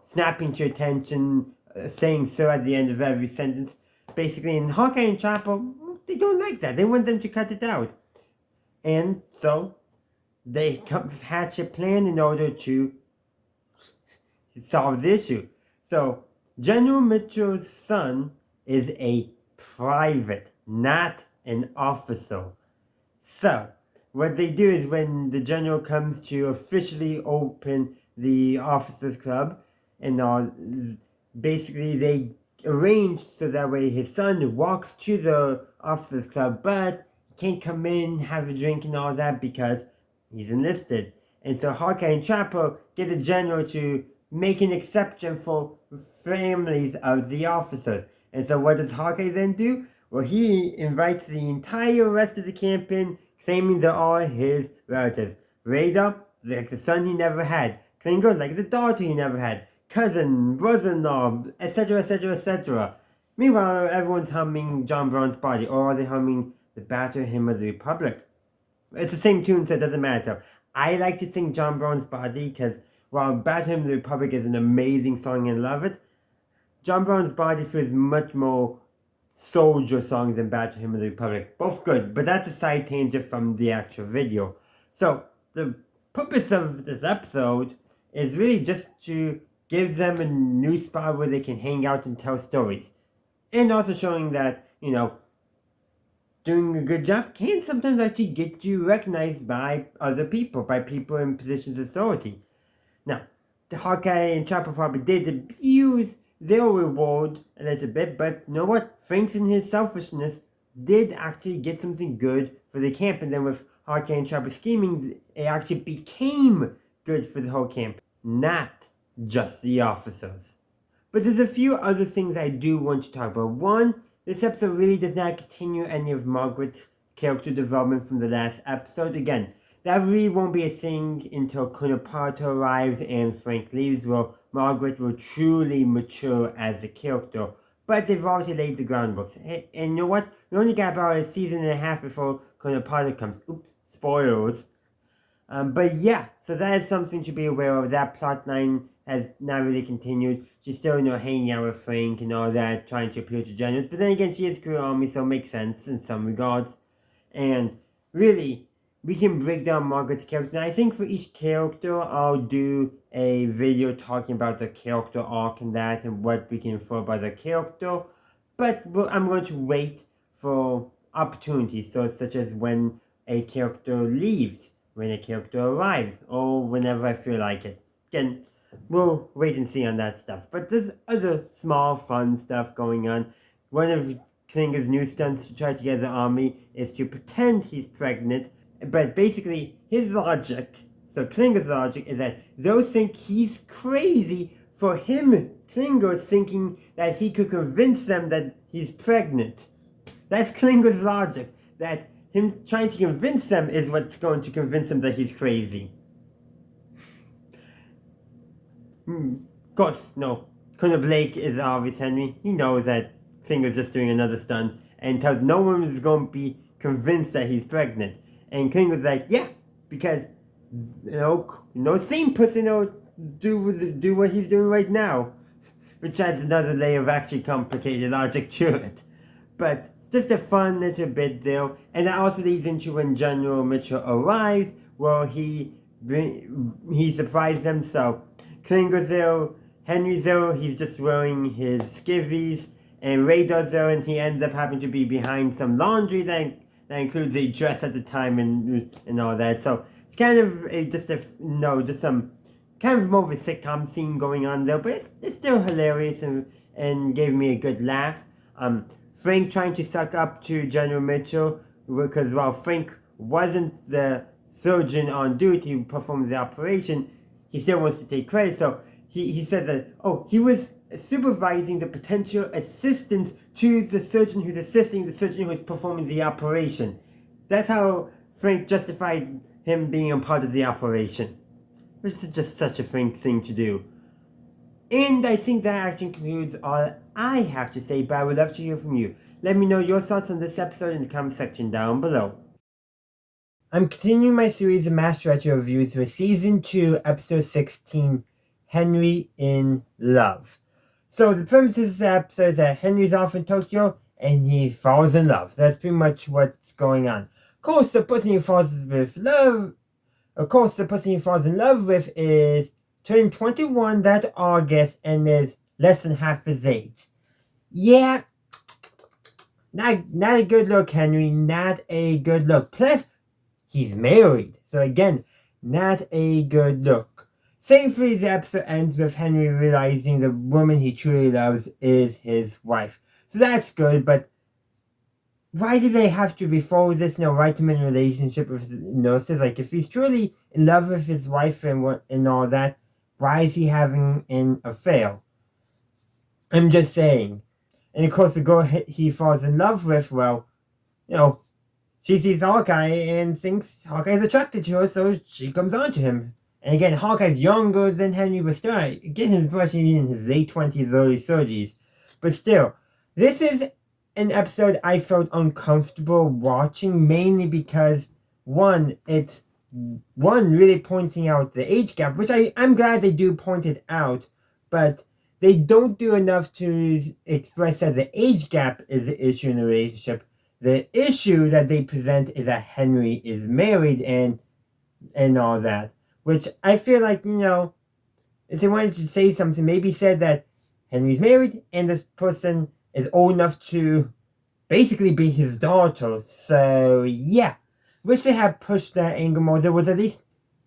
snapping to your attention, saying sir at the end of every sentence. Basically, in Hawkeye and Chapo, they don't like that. They want them to cut it out. And so, they hatch a plan in order to solve the issue. So, General Mitchell's son is a private, not an officer. So, what they do is when the general comes to officially open the officers club, and basically they arrange so that way his son walks to the officers club, but he can't come in, have a drink and all that because he's enlisted. And so Hawkeye and Chapo get the general to make an exception for families of the officers. And so what does Hawkeye then do? Well, he invites the entire rest of the camp in, claiming they're all his relatives. Raider, like the son he never had. Klinger, like the daughter he never had. Cousin, brother-in-law, etc., etc., etc. Meanwhile, everyone's humming John Brown's Body, or are they humming the Battle Hymn of the Republic? It's the same tune, so it doesn't matter. I like to sing John Brown's Body because while Battle Hymn of the Republic is an amazing song and I love it, John Brown's Body feels much more soldier songs than Battle Hymn of the Republic. Both good, but that's a side tangent from the actual video. So, the purpose of this episode is really just to give them a new spot where they can hang out and tell stories. And also showing that, doing a good job can sometimes actually get you recognized by other people, by people in positions of authority. Now, the Hawkeye and Chopper probably did abuse their reward a little bit, but you know what? Frank's in his selfishness did actually get something good for the camp, and then with Hawkeye and Chopper scheming, it actually became good for the whole camp, not just the officers. But there's a few other things I do want to talk about. One, this episode really does not continue any of Margaret's character development from the last episode. Again, that really won't be a thing until Colonel Potter arrives and Frank leaves, where Margaret will truly mature as a character. But they've already laid the groundwork. And you know what? We only got about a season and a half before Colonel Potter comes. Oops, spoilers. But yeah, so that is something to be aware of. That plot line has not really continued. She's still, hanging out with Frank and all that, trying to appeal to generals. But then again, she is career army, so it makes sense in some regards. And really, we can break down Margaret's character. Now, I think for each character, I'll do a video talking about the character arc and that, and what we can infer by the character. But I'm going to wait for opportunities, such as when a character leaves, when a character arrives, or whenever I feel like it. Again, we'll wait and see on that stuff. But there's other small fun stuff going on. One of Klinger's new stunts to try to get the army is to pretend he's pregnant. But basically, his logic, so Klinger's logic, is that those think he's crazy for him, Klinger, thinking that he could convince them that he's pregnant. That's Klinger's logic, that him trying to convince them is what's going to convince them that he's crazy. Of course, no. Colonel Blake is obvious Henry. He knows that Klinger's just doing another stunt and tells no one is going to be convinced that he's pregnant. And Klingo's like, yeah, because, no sane person do what he's doing right now. Which adds another layer of actually complicated logic to it. But it's just a fun little bit there. And that also leads into when General Mitchell arrives, well, he surprised them. So Klingo's there, Henry's there, he's just wearing his skivvies, and Radar's there, and he ends up having to be behind some laundry that includes a dress at the time and all that. So it's kind of just some kind of more of a sitcom scene going on there, but it's still hilarious and gave me a good laugh. Frank trying to suck up to General Mitchell because while Frank wasn't the surgeon on duty who performed the operation, he still wants to take credit. So he said that, he was supervising the potential assistance to the surgeon who's assisting the surgeon who's performing the operation. That's how Frank justified him being a part of the operation. Which is just such a Frank thing to do. And I think that actually concludes all I have to say, but I would love to hear from you. Let me know your thoughts on this episode in the comment section down below. I'm continuing my series of Master Retro reviews with Season 2, Episode 16, Henry in Love. So the premise of this episode is that Henry's off in Tokyo and he falls in love. That's pretty much what's going on. Of course, the person he falls in love with is turning 21 that August and is less than half his age. Yeah, not a good look, Henry. Not a good look. Plus, he's married. So again, not a good look. Thankfully, the episode ends with Henry realizing the woman he truly loves is his wife. So that's good, but why do they have to, before this, write him in a relationship with nurses? Like, if he's truly in love with his wife and all that, why is he having an affair? I'm just saying. And of course, the girl he falls in love with, well, she sees Hawkeye and thinks Hawkeye's attracted to her, so she comes on to him. And again, Hawkeye's younger than Henry, but still, I get his impression he's in his late 20s, early 30s. But still, this is an episode I felt uncomfortable watching, mainly because, it's really pointing out the age gap, which I'm glad they do point it out, but they don't do enough to express that the age gap is the issue in the relationship. The issue that they present is that Henry is married and all that. Which I feel like, if they wanted to say something, maybe said that Henry's married and this person is old enough to basically be his daughter. So, yeah. Wish they had pushed that angle more. There was at least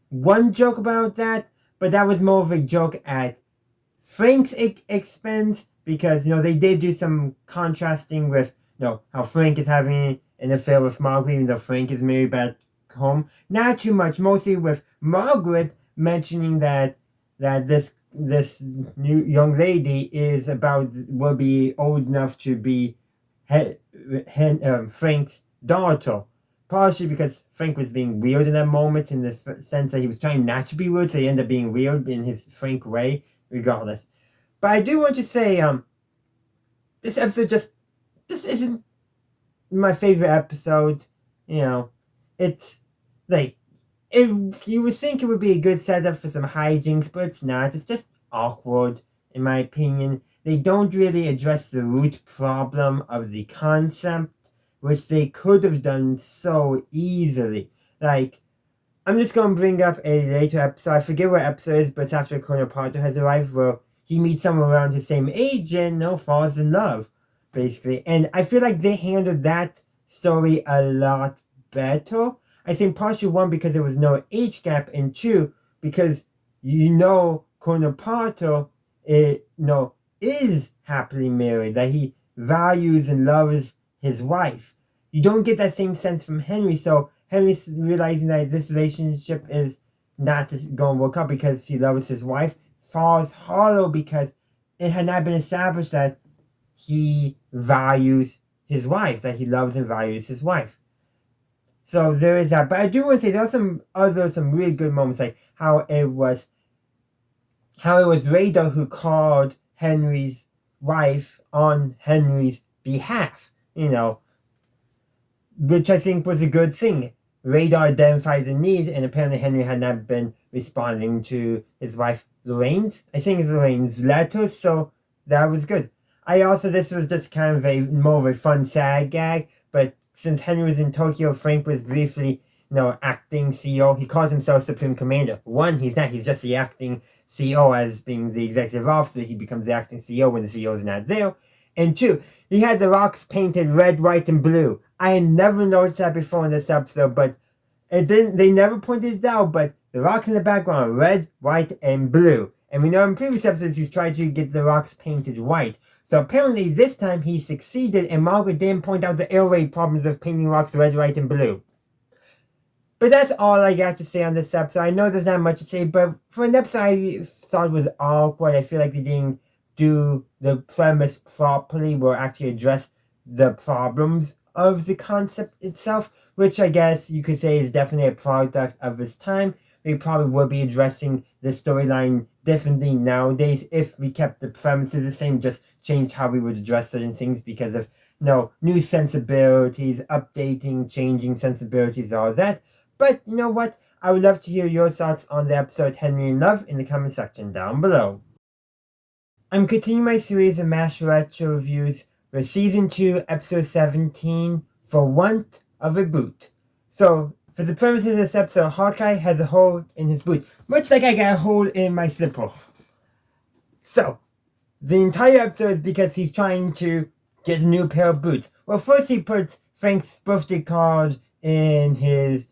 one joke about that, but that was more of a joke at Frank's expense because, they did do some contrasting with, how Frank is having an affair with Margaret, even though Frank is married back home. Not too much, mostly with Margaret mentioning that this new young lady will be old enough to be Frank's daughter. Partially because Frank was being weird in that moment, in the sense that he was trying not to be weird, so he ended up being weird in his Frank way, regardless. But I do want to say, this episode this isn't my favorite episode. It's like, you would think it would be a good setup for some hijinks, but it's not. It's just awkward, in my opinion. They don't really address the root problem of the concept, which they could have done so easily. Like, I'm just going to bring up a later episode. I forget what episode it is, but it's after Colonel Potter has arrived, where he meets someone around his same age and falls in love, basically. And I feel like they handled that story a lot better. I think partially, one, because there was no age gap, and two, because Colonel Potter is happily married, that he values and loves his wife. You don't get that same sense from Henry, so Henry's realizing that this relationship is not going to work out because he loves his wife falls hollow because it had not been established that he values his wife, that he loves and values his wife. So there is that. But I do want to say there are some really good moments, like how it was Radar who called Henry's wife on Henry's behalf, which I think was a good thing. Radar identified the need, and apparently Henry had not been responding to his wife Lorraine's letters, so that was good. This was just kind of more of a fun, sad gag, but since Henry was in Tokyo, Frank was briefly, acting CEO. He calls himself Supreme Commander. One, he's not, he's just the acting CEO as being the executive officer. He becomes the acting CEO when the CEO is not there. And two, he had the rocks painted red, white, and blue. I had never noticed that before in this episode, but they never pointed it out, but the rocks in the background are red, white, and blue. And we know in previous episodes he's tried to get the rocks painted white. So apparently this time he succeeded, and Margaret didn't point out the airway problems of painting rocks red, white, and blue. But that's all I got to say on this episode. I know there's not much to say, but for an episode I thought was awkward, I feel like they didn't do the premise properly or actually address the problems of the concept itself, which I guess you could say is definitely a product of its time. We probably would be addressing the storyline differently nowadays if we kept the premises the same, just changed how we would address certain things because of new sensibilities, updating, changing sensibilities, all that. But you know what? I would love to hear your thoughts on the episode Henry in Love in the comment section down below. I'm continuing my series of MASH retro reviews with Season 2, Episode 17, For Want of a Boot. So, for the premise of this episode, Hawkeye has a hole in his boot, much like I got a hole in my slipper. So, the entire episode is because he's trying to get a new pair of boots. Well, first he puts Frank's birthday card in his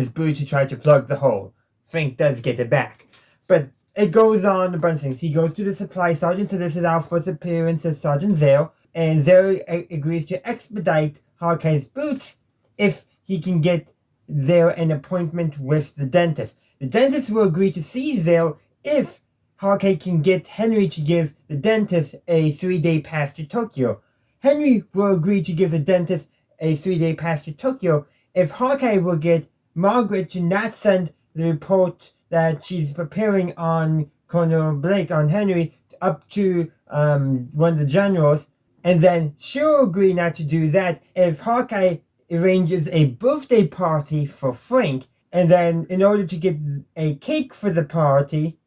boot to try to plug the hole. Frank does get it back. But it goes on a bunch of things. He goes to the supply sergeant, so this is our first appearance as Sergeant Zale, and Zale agrees to expedite Hawkeye's boots if he can get Zale an appointment with the dentist. The dentist will agree to see Zale if Hawkeye can get Henry to give the dentist a 3-day pass to Tokyo. Henry will agree to give the dentist a 3-day pass to Tokyo if Hawkeye will get Margaret to not send the report that she's preparing on Colonel Blake, on Henry, up to one of the generals, and then she'll agree not to do that if Hawkeye arranges a birthday party for Frank, and then in order to get a cake for the party,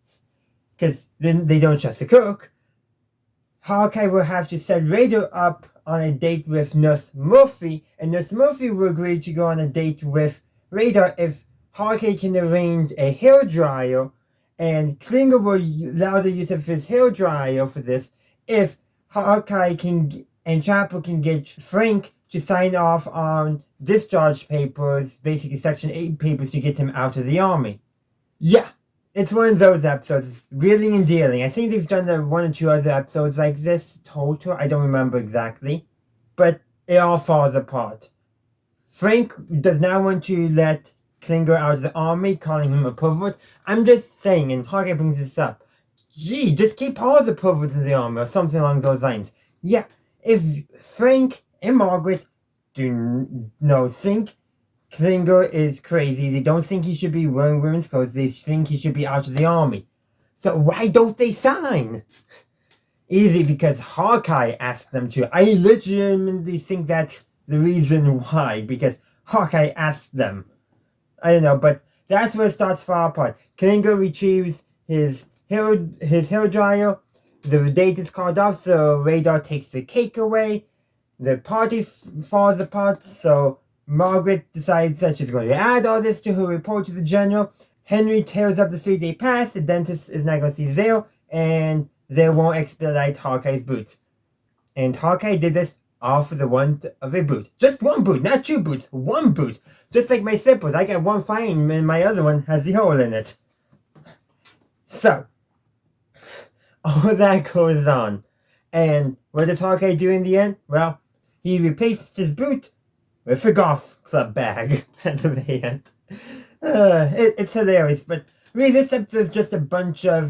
because then they don't trust the cook, Hawkeye will have to set Raider up on a date with Nurse Murphy, and Nurse Murphy will agree to go on a date with Raider if Hawkeye can arrange a hairdryer, and Klinger will allow the use of his hairdryer for this if Hawkeye and Chapel can get Frank to sign off on discharge papers, basically Section 8 papers, to get him out of the army. Yeah, it's one of those episodes, wheeling and dealing. I think they've done one or two other episodes like this total. I don't remember exactly, but it all falls apart. Frank does not want to let Klinger out of the army, calling him a pervert. I'm just saying, and Hawkeye brings this up, gee, just keep all the perverts in the army, or something along those lines. Yeah, if Frank and Margaret think Klinger is crazy, they don't think he should be wearing women's clothes, they think he should be out of the army. So why don't they sign? Easy, because Hawkeye asked them to. I legitimately think that's the reason why, because Hawkeye asked them. I don't know, but that's where it starts to fall apart. Klinger retrieves his hairdryer, the date is called off, so Radar takes the cake away, the party falls apart, so Margaret decides that she's going to add all this to her report to the general. Henry tears up the 3-day pass, the dentist is not going to see Zale, and Zale won't expedite Hawkeye's boots. And Hawkeye did this all for the want of a boot. Just one boot, not 2 boots, 1 boot. Just like my slippers, I got one fine and my other one has the hole in it. So, all that goes on. And what does Hawkeye do in the end? Well, he replaced his boot with a golf club bag at the very end. It's hilarious, but really this episode is just a bunch of,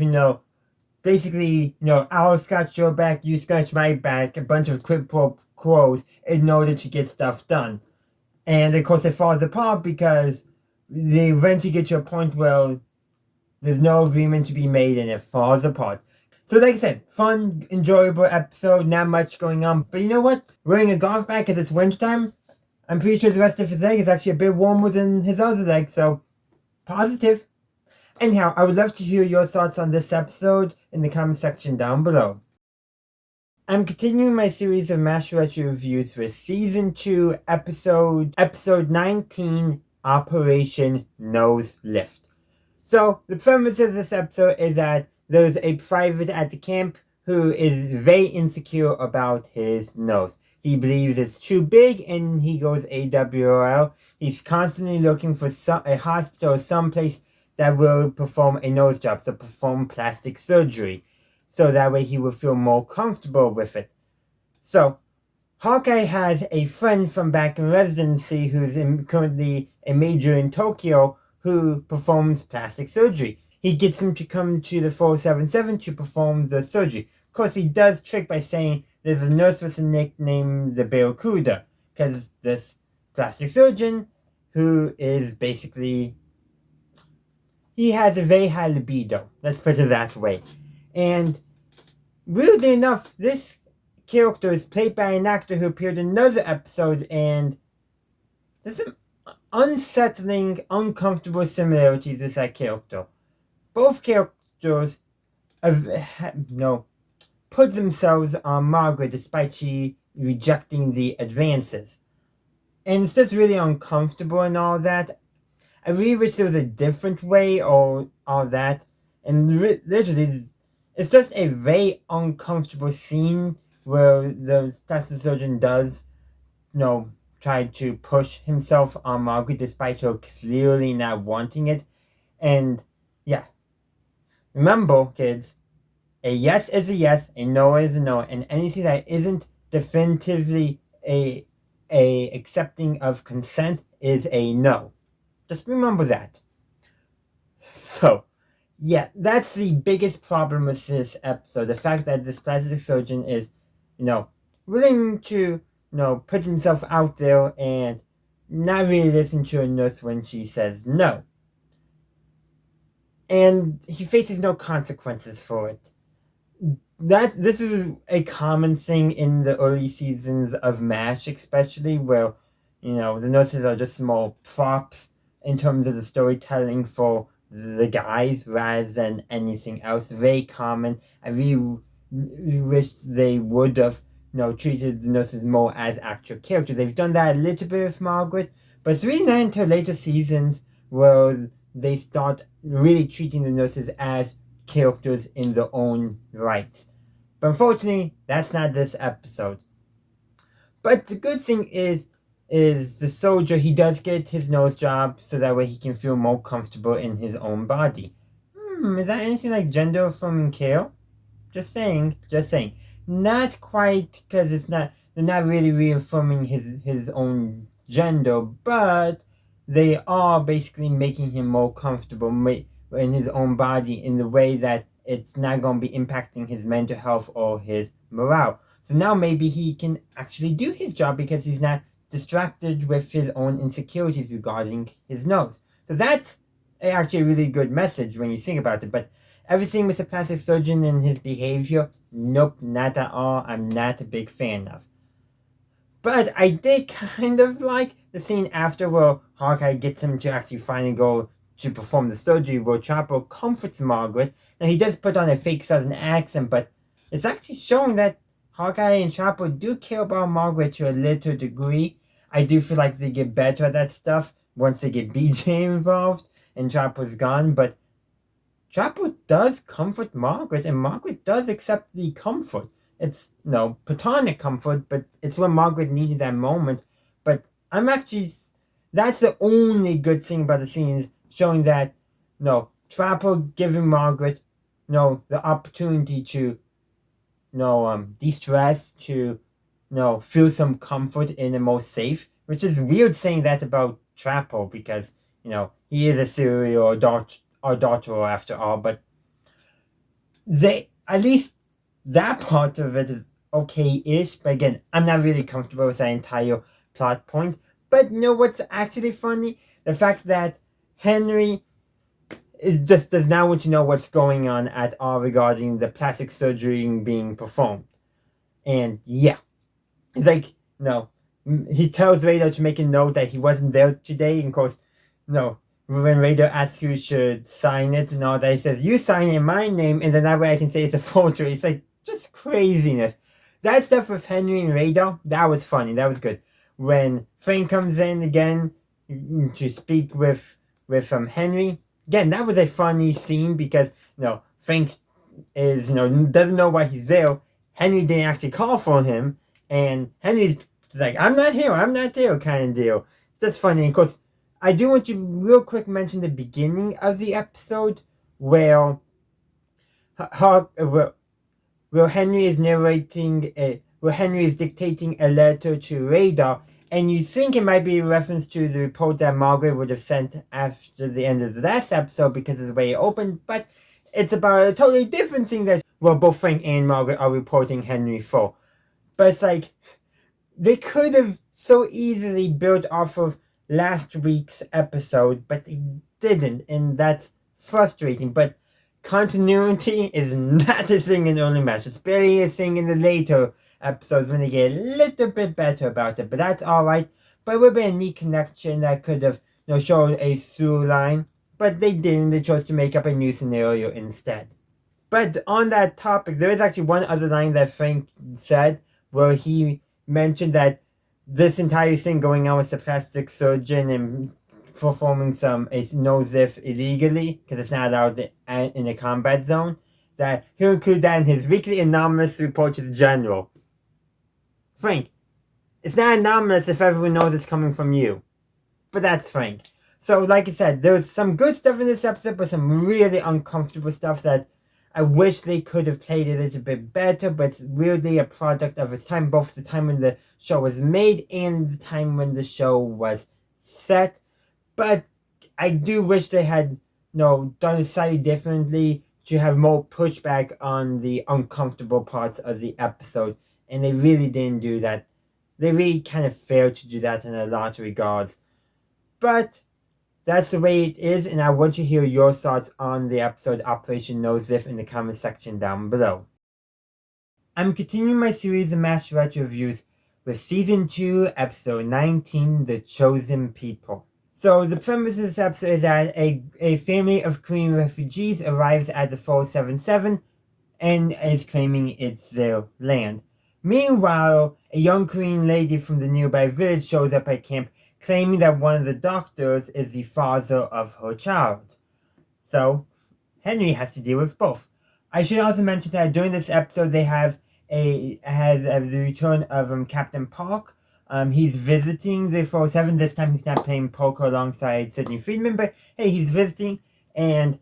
basically, I'll scratch your back, you scratch my back, a bunch of quid pro quos in order to get stuff done. And of course it falls apart because they eventually get to a point where there's no agreement to be made and it falls apart. So like I said, fun, enjoyable episode, not much going on. But you know what? Wearing a golf bag because it's wintertime, I'm pretty sure the rest of his leg is actually a bit warmer than his other leg, so positive. Anyhow, I would love to hear your thoughts on this episode in the comment section down below. I'm continuing my series of MASH Retro reviews with Season 2, Episode 19, Operation Noselift. So, the premise of this episode is that there's a private at the camp who is very insecure about his nose. He believes it's too big and he goes AWOL. He's constantly looking for a hospital or someplace that will perform a nose job, so perform plastic surgery. So that way he will feel more comfortable with it. So, Hawkeye has a friend from back in residency who's currently a major in Tokyo who performs plastic surgery. He gets him to come to the 477 to perform the surgery. Of course, he does trick by saying there's a nurse with a nickname the Barracuda, because this plastic surgeon, who is basically, he has a very high libido, let's put it that way. And weirdly enough, this character is played by an actor who appeared in another episode, and there's some unsettling, uncomfortable similarities with that character. Both characters put themselves on Margaret despite she rejecting the advances. And it's just really uncomfortable and all that. I really wish there was a different way or all that. And literally, it's just a very uncomfortable scene where the plastic surgeon does, try to push himself on Margaret despite her clearly not wanting it. And yeah, remember, kids, a yes is a yes, a no is a no, and anything that isn't definitively a accepting of consent is a no. Just remember that. So, yeah, that's the biggest problem with this episode. The fact that this plastic surgeon is, willing to, put himself out there and not really listen to a nurse when she says no. And he faces no consequences for it. This is a common thing in the early seasons of MASH, especially where, the nurses are just more props in terms of the storytelling for the guys rather than anything else. Very common. I really wish they would have, treated the nurses more as actual characters. They've done that a little bit with Margaret, but it's really not until later seasons where they start really treating the nurses as characters in their own right. But unfortunately, that's not this episode. But the good thing is the soldier, he does get his nose job so that way he can feel more comfortable in his own body. Is that anything like gender from Kale? Just saying. Not quite, because they're not really reaffirming his own gender, but they are basically making him more comfortable in his own body in the way that it's not going to be impacting his mental health or his morale. So now maybe he can actually do his job because he's not distracted with his own insecurities regarding his nose. So that's actually a really good message when you think about it. But everything with the plastic surgeon and his behavior, nope, not at all. I'm not a big fan of. But I did kind of like the scene after where Hawkeye gets him to actually finally go to perform the surgery, where Chopper comforts Margaret. Now, he does put on a fake Southern accent, but it's actually showing that Hawkeye and Chopper do care about Margaret to a little degree. I do feel like they get better at that stuff once they get BJ involved and Chopper's gone, but Chopper does comfort Margaret, and Margaret does accept the comfort. It's, platonic comfort, but it's when Margaret needed that moment. But that's the only good thing about the scene, is showing that, Chopper giving Margaret, the opportunity to, de-stress, to, feel some comfort in a more safe, which is weird saying that about Chopper because, he is a serial daughter after all, but at least that part of it is okay-ish, but again, I'm not really comfortable with that entire plot point. But what's actually funny? The fact that Henry just does not want to know what's going on at all regarding the plastic surgery being performed. And yeah, it's like, he tells Raider to make a note that he wasn't there today. And of course, no, when Raider asks who should sign it and all that, he says, you sign it in my name, and then that way I can say it's a forgery. It's like, just craziness. That stuff with Henry and Raider, that was funny. That was good. When Frank comes in again to speak with Henry, again, that was a funny scene because, Frank is, doesn't know why he's there. Henry didn't actually call for him, and Henry's like, I'm not here, I'm not there kind of deal. It's just funny. And of course, I do want to real quick mention the beginning of the episode where Henry is narrating, where Henry is dictating a letter to Radar, and you think it might be a reference to the report that Margaret would have sent after the end of the last episode because of the way it opened, but it's about a totally different thing that, both Frank and Margaret are reporting Henry for. But it's like, they could have so easily built off of last week's episode, but they didn't, and that's frustrating. But continuity is not a thing in Early Match. It's barely a thing in the later episodes when they get a little bit better about it, but that's alright. But it would be a neat connection that could have shown a through line, but they didn't. They chose to make up a new scenario instead. But on that topic, there is actually one other line that Frank said where he mentioned that this entire thing going on with the plastic surgeon and performing a Noselift illegally because it's not allowed in a combat zone, that he'll include that in his weekly anonymous report to the general. Frank, it's not anonymous if everyone knows it's coming from you. But that's Frank. So, like I said, there's some good stuff in this episode, but some really uncomfortable stuff that I wish they could have played a little bit better, but it's weirdly a product of its time, both the time when the show was made and the time when the show was set. But I do wish they had, done it slightly differently to have more pushback on the uncomfortable parts of the episode. And they really didn't do that. They really kind of failed to do that in a lot of regards. But that's the way it is, and I want to hear your thoughts on the episode Operation Noselift in the comment section down below. I'm continuing my series of Masterette reviews with Season 2, Episode 19, The Chosen People. So the premise of this episode is that a family of Korean refugees arrives at the 477 and is claiming it's their land. Meanwhile, a young Korean lady from the nearby village shows up at camp claiming that one of the doctors is the father of her child. So, Henry has to deal with both. I should also mention that during this episode they have the return of Captain Park. He's visiting the 407. This time he's not playing poker alongside Sidney Friedman, but hey, he's visiting, and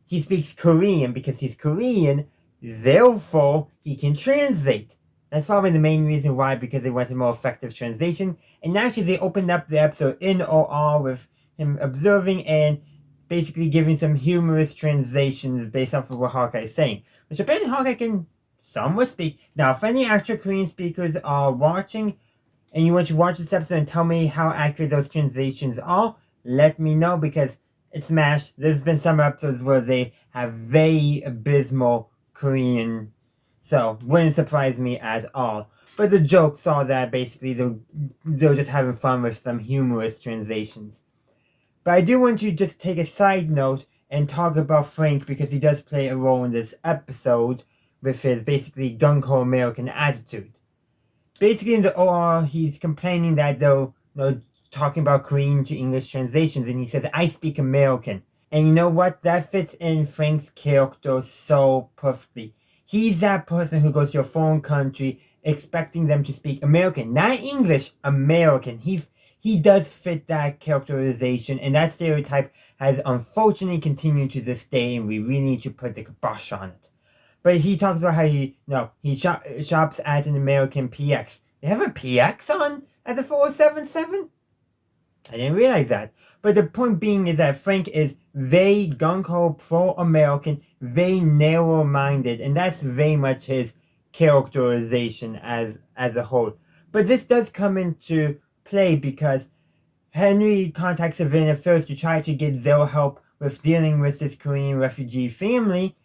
he speaks Korean because he's Korean, therefore he can translate. That's probably the main reason why, because they wanted more effective translation. And actually, they opened up the episode in OR with him observing and basically giving some humorous translations based off of what Hawkeye is saying. Which apparently Hawkeye can somewhat speak. Now, if any actual Korean speakers are watching, and you want to watch this episode and tell me how accurate those translations are, let me know, because it's MASH. There's been some episodes where they have very abysmal Korean, so wouldn't surprise me at all. But the jokes are that basically they're just having fun with some humorous translations. But I do want to just take a side note and talk about Frank, because he does play a role in this episode with his basically gung-ho American attitude. Basically in the OR, he's complaining that they're talking about Korean to English translations, and he says, I speak American. And you know what? That fits in Frank's character so perfectly. He's that person who goes to a foreign country expecting them to speak American. Not English, American. He does fit that characterization, and that stereotype has unfortunately continued to this day, and we really need to put the kibosh on it. But he talks about how he shops at an American PX. They have a PX on at the 477? I didn't realize that. But the point being is that Frank is very gung-ho, pro-American, very narrow-minded, and that's very much his characterization as a whole. But this does come into play because Henry contacts Savannah first to try to get their help with dealing with this Korean refugee family,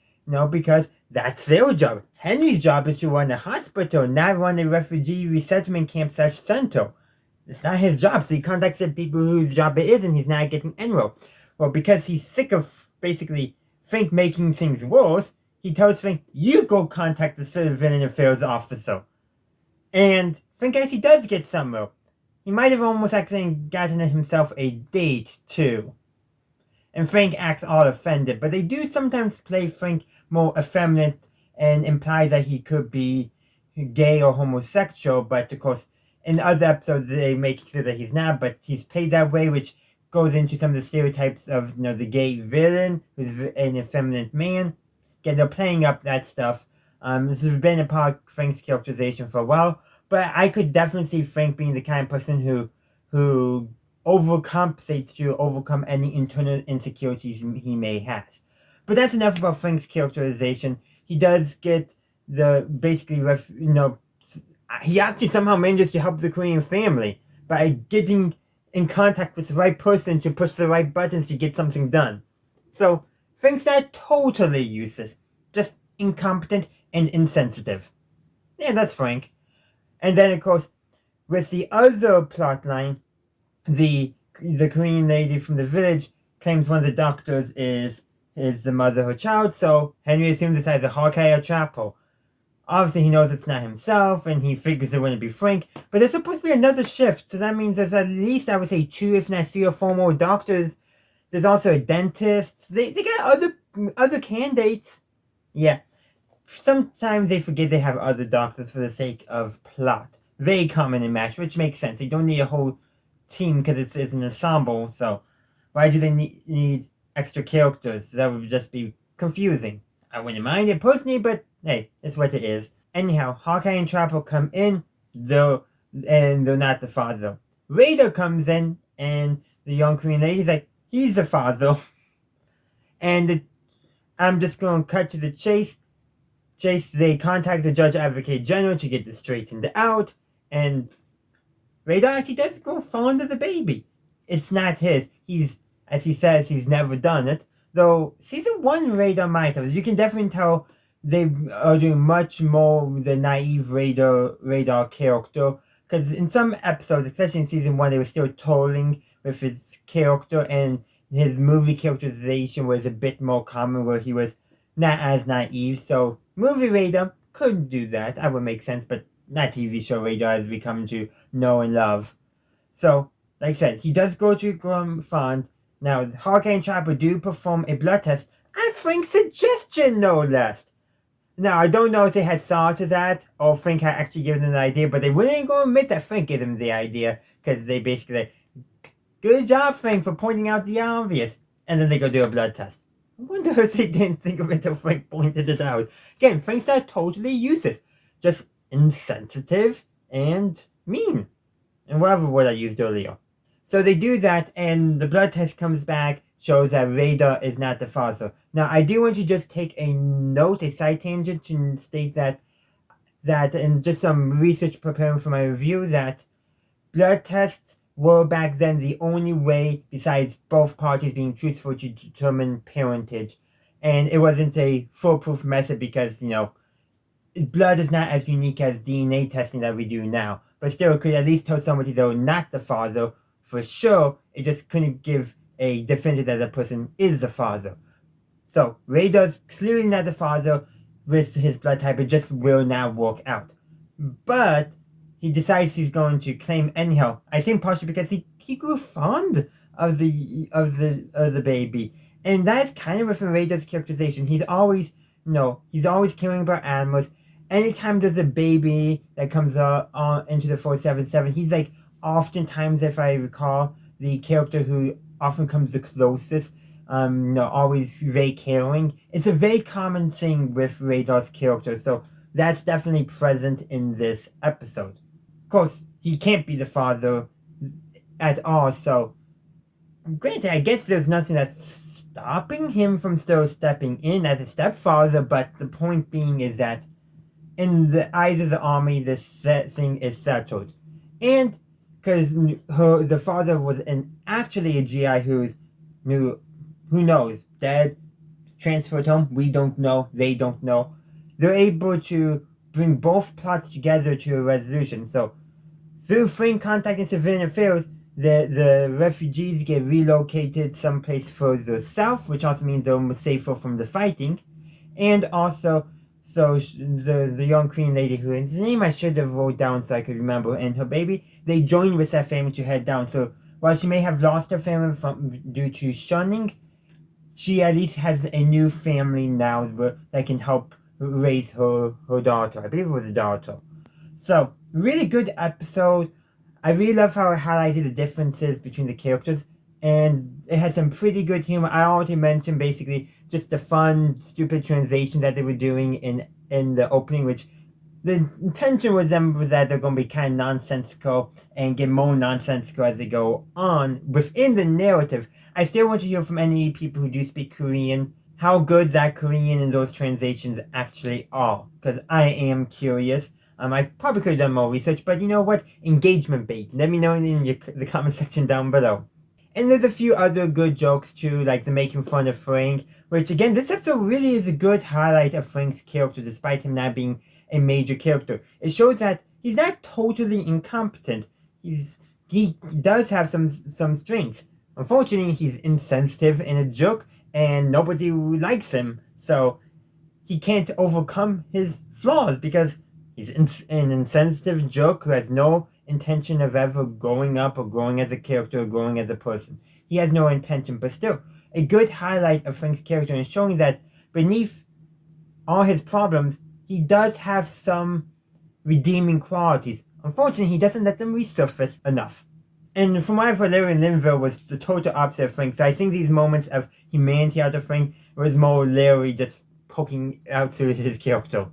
because that's their job. Henry's job is to run a hospital, not run a refugee resettlement camp / center. it's not his job, so he contacts the people whose job it is, and he's not getting enrolled. Well, because he's sick of basically Frank making things worse, he tells Frank, you go contact the civilian affairs officer. And Frank actually does get somewhere. He might have almost actually gotten himself a date, too. And Frank acts all offended, but they do sometimes play Frank more effeminate and imply that he could be gay or homosexual, but of course, in other episodes they make it clear that he's not, but he's played that way, which goes into some of the stereotypes of, the gay villain, who's an effeminate man. Again, they're playing up that stuff. This has been a part of Frank's characterization for a while, but I could definitely see Frank being the kind of person who overcompensates to overcome any internal insecurities he may have. But that's enough about Frank's characterization. He does get he actually somehow manages to help the Korean family by getting in contact with the right person to push the right buttons to get something done. So Frank's not totally useless, just incompetent and insensitive. Yeah, that's Frank. And then, of course, with the other plotline, the Korean lady from the village claims one of the doctors is the mother of her child, so Henry assumes it's either Hawkeye or Chapel. Obviously, he knows it's not himself, and he figures it wouldn't be Frank, but there's supposed to be another shift, so that means there's at least, I would say, 2, if not 3 or 4 more doctors. There's also a dentist. They got other candidates. Yeah. Sometimes they forget they have other doctors for the sake of plot. Very common in MASH, which makes sense. They don't need a whole team because it's an ensemble, so why do they need extra characters? That would just be confusing. I wouldn't mind it personally, but hey, it's what it is. Anyhow, Hawkeye and Chapel come in, and they're not the father. Raider comes in, and the young Korean lady's like, he's the father. And I'm just going to cut to the chase. They contact the Judge Advocate General to get this straightened out, and Raider actually does go fond of the baby. It's not his. As he says, he's never done it. Though, season 1 Raider might have. You can definitely tell they are doing much more with the naive Raider character. Because in some episodes, especially in season 1, they were still toying with his character, and his movie characterization was a bit more common, where he was not as naive. So, movie Raider could do that. That would make sense, but not TV show Raider as we come to know and love. So, like I said, he does go to Fond. Now, Hawkeye and Chopper do perform a blood test at Frank's suggestion, no less. Now, I don't know if they had thought of that, or Frank had actually given them the idea, but they wouldn't go admit that Frank gave them the idea, because they basically like, good job, Frank, for pointing out the obvious. And then they go do a blood test. I wonder if they didn't think of it until Frank pointed it out. Again, Frank's not totally useless, just insensitive and mean. And whatever word I used earlier. So they do that, and the blood test comes back, shows that Raider is not the father. Now, I do want to just take a side tangent, to state that in just some research preparing for my review, that blood tests were back then the only way, besides both parties being truthful, to determine parentage. And it wasn't a foolproof method because, blood is not as unique as DNA testing that we do now. But still, it could at least tell somebody they were not the father for sure. It just couldn't give a definitive that the person is the father. So, Raider's clearly not the father with his blood type. It just will not work out. But he decides he's going to claim anyhow. I think partially because he grew fond of the baby. And that's kind of within Raider's characterization. He's always caring about animals. Anytime there's a baby that comes into the 477, he's like, oftentimes, if I recall, the character who often comes the closest, always very caring. It's a very common thing with Raider's character, so that's definitely present in this episode. Of course, he can't be the father at all, so granted, I guess there's nothing that's stopping him from still stepping in as a stepfather, but the point being is that in the eyes of the army, this thing is settled. And because the father was actually a GI who knows, dead, transferred home, we don't know, they don't know. They're able to bring both plots together to a resolution. So Through Frank contacting civilian affairs, the refugees get relocated someplace further south, which also means they're safer from the fighting. And also, so the young Korean lady whose name I should have wrote down so I could remember, and her baby, they join with that family to head down. So while she may have lost her family due to shunning, she at least has a new family now that can help raise her daughter. I believe it was a daughter. So, really good episode. I really love how it highlighted the differences between the characters, and it has some pretty good humor. I already mentioned basically just the fun, stupid translation that they were doing in the opening, which the intention was that they're going to be kind of nonsensical and get more nonsensical as they go on within the narrative. I still want to hear from any people who do speak Korean how good that Korean and those translations actually are, because I am curious. I probably could have done more research, but you know what? Engagement bait. Let me know in the comment section down below. And there's a few other good jokes too, like the making fun of Frank, which again, this episode really is a good highlight of Frank's character, despite him not being a major character. It shows that he's not totally incompetent. He does have some strengths. Unfortunately, he's insensitive and a jerk, and nobody likes him. So he can't overcome his flaws because he's an insensitive jerk who has no intention of ever growing up or growing as a character or growing as a person. He has no intention, but still, a good highlight of Frank's character is showing that beneath all his problems, he does have some redeeming qualities. Unfortunately, he doesn't let them resurface enough. And from what I've heard, Larry in Linville was the total opposite of Frank. So I think these moments of humanity out of Frank was more Larry just poking out through his character.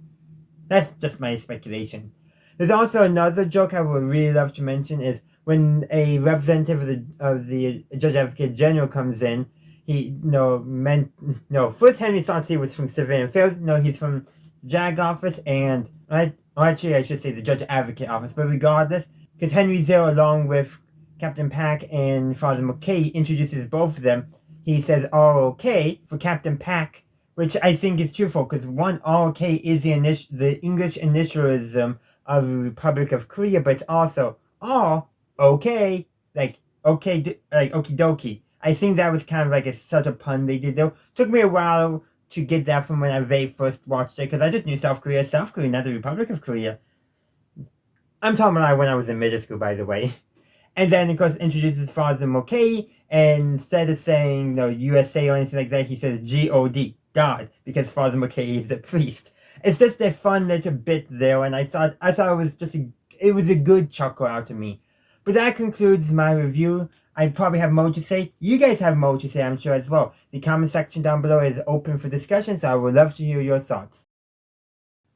That's just my speculation. There's also another joke I would really love to mention is when a representative of the Judge Advocate General comes in. First Henry thought he was from Civilian Affairs. No, he's from the JAG office, and actually I should say the Judge Advocate office. But regardless, because Henry's there along with Captain Pack and Father McKay introduces both of them. He says ROK for Captain Pack, which I think is truthful because one, ROK is the English initialism of the Republic of Korea, but it's also okay, like okay, like okie dokie. I think that was kind of like a subtle pun they did there. Took me a while to get that from when I very first watched it because I just knew South Korea, not the Republic of Korea. I'm talking about when I was in middle school, by the way. And then, of course, introduces Father McKay, and instead of saying USA or anything like that, he says God, God, because Father McKay is a priest. It's just a fun little bit there, and I thought it was it was a good chuckle out of me. But that concludes my review. I probably have more to say. You guys have more to say, I'm sure, as well. The comment section down below is open for discussion, so I would love to hear your thoughts.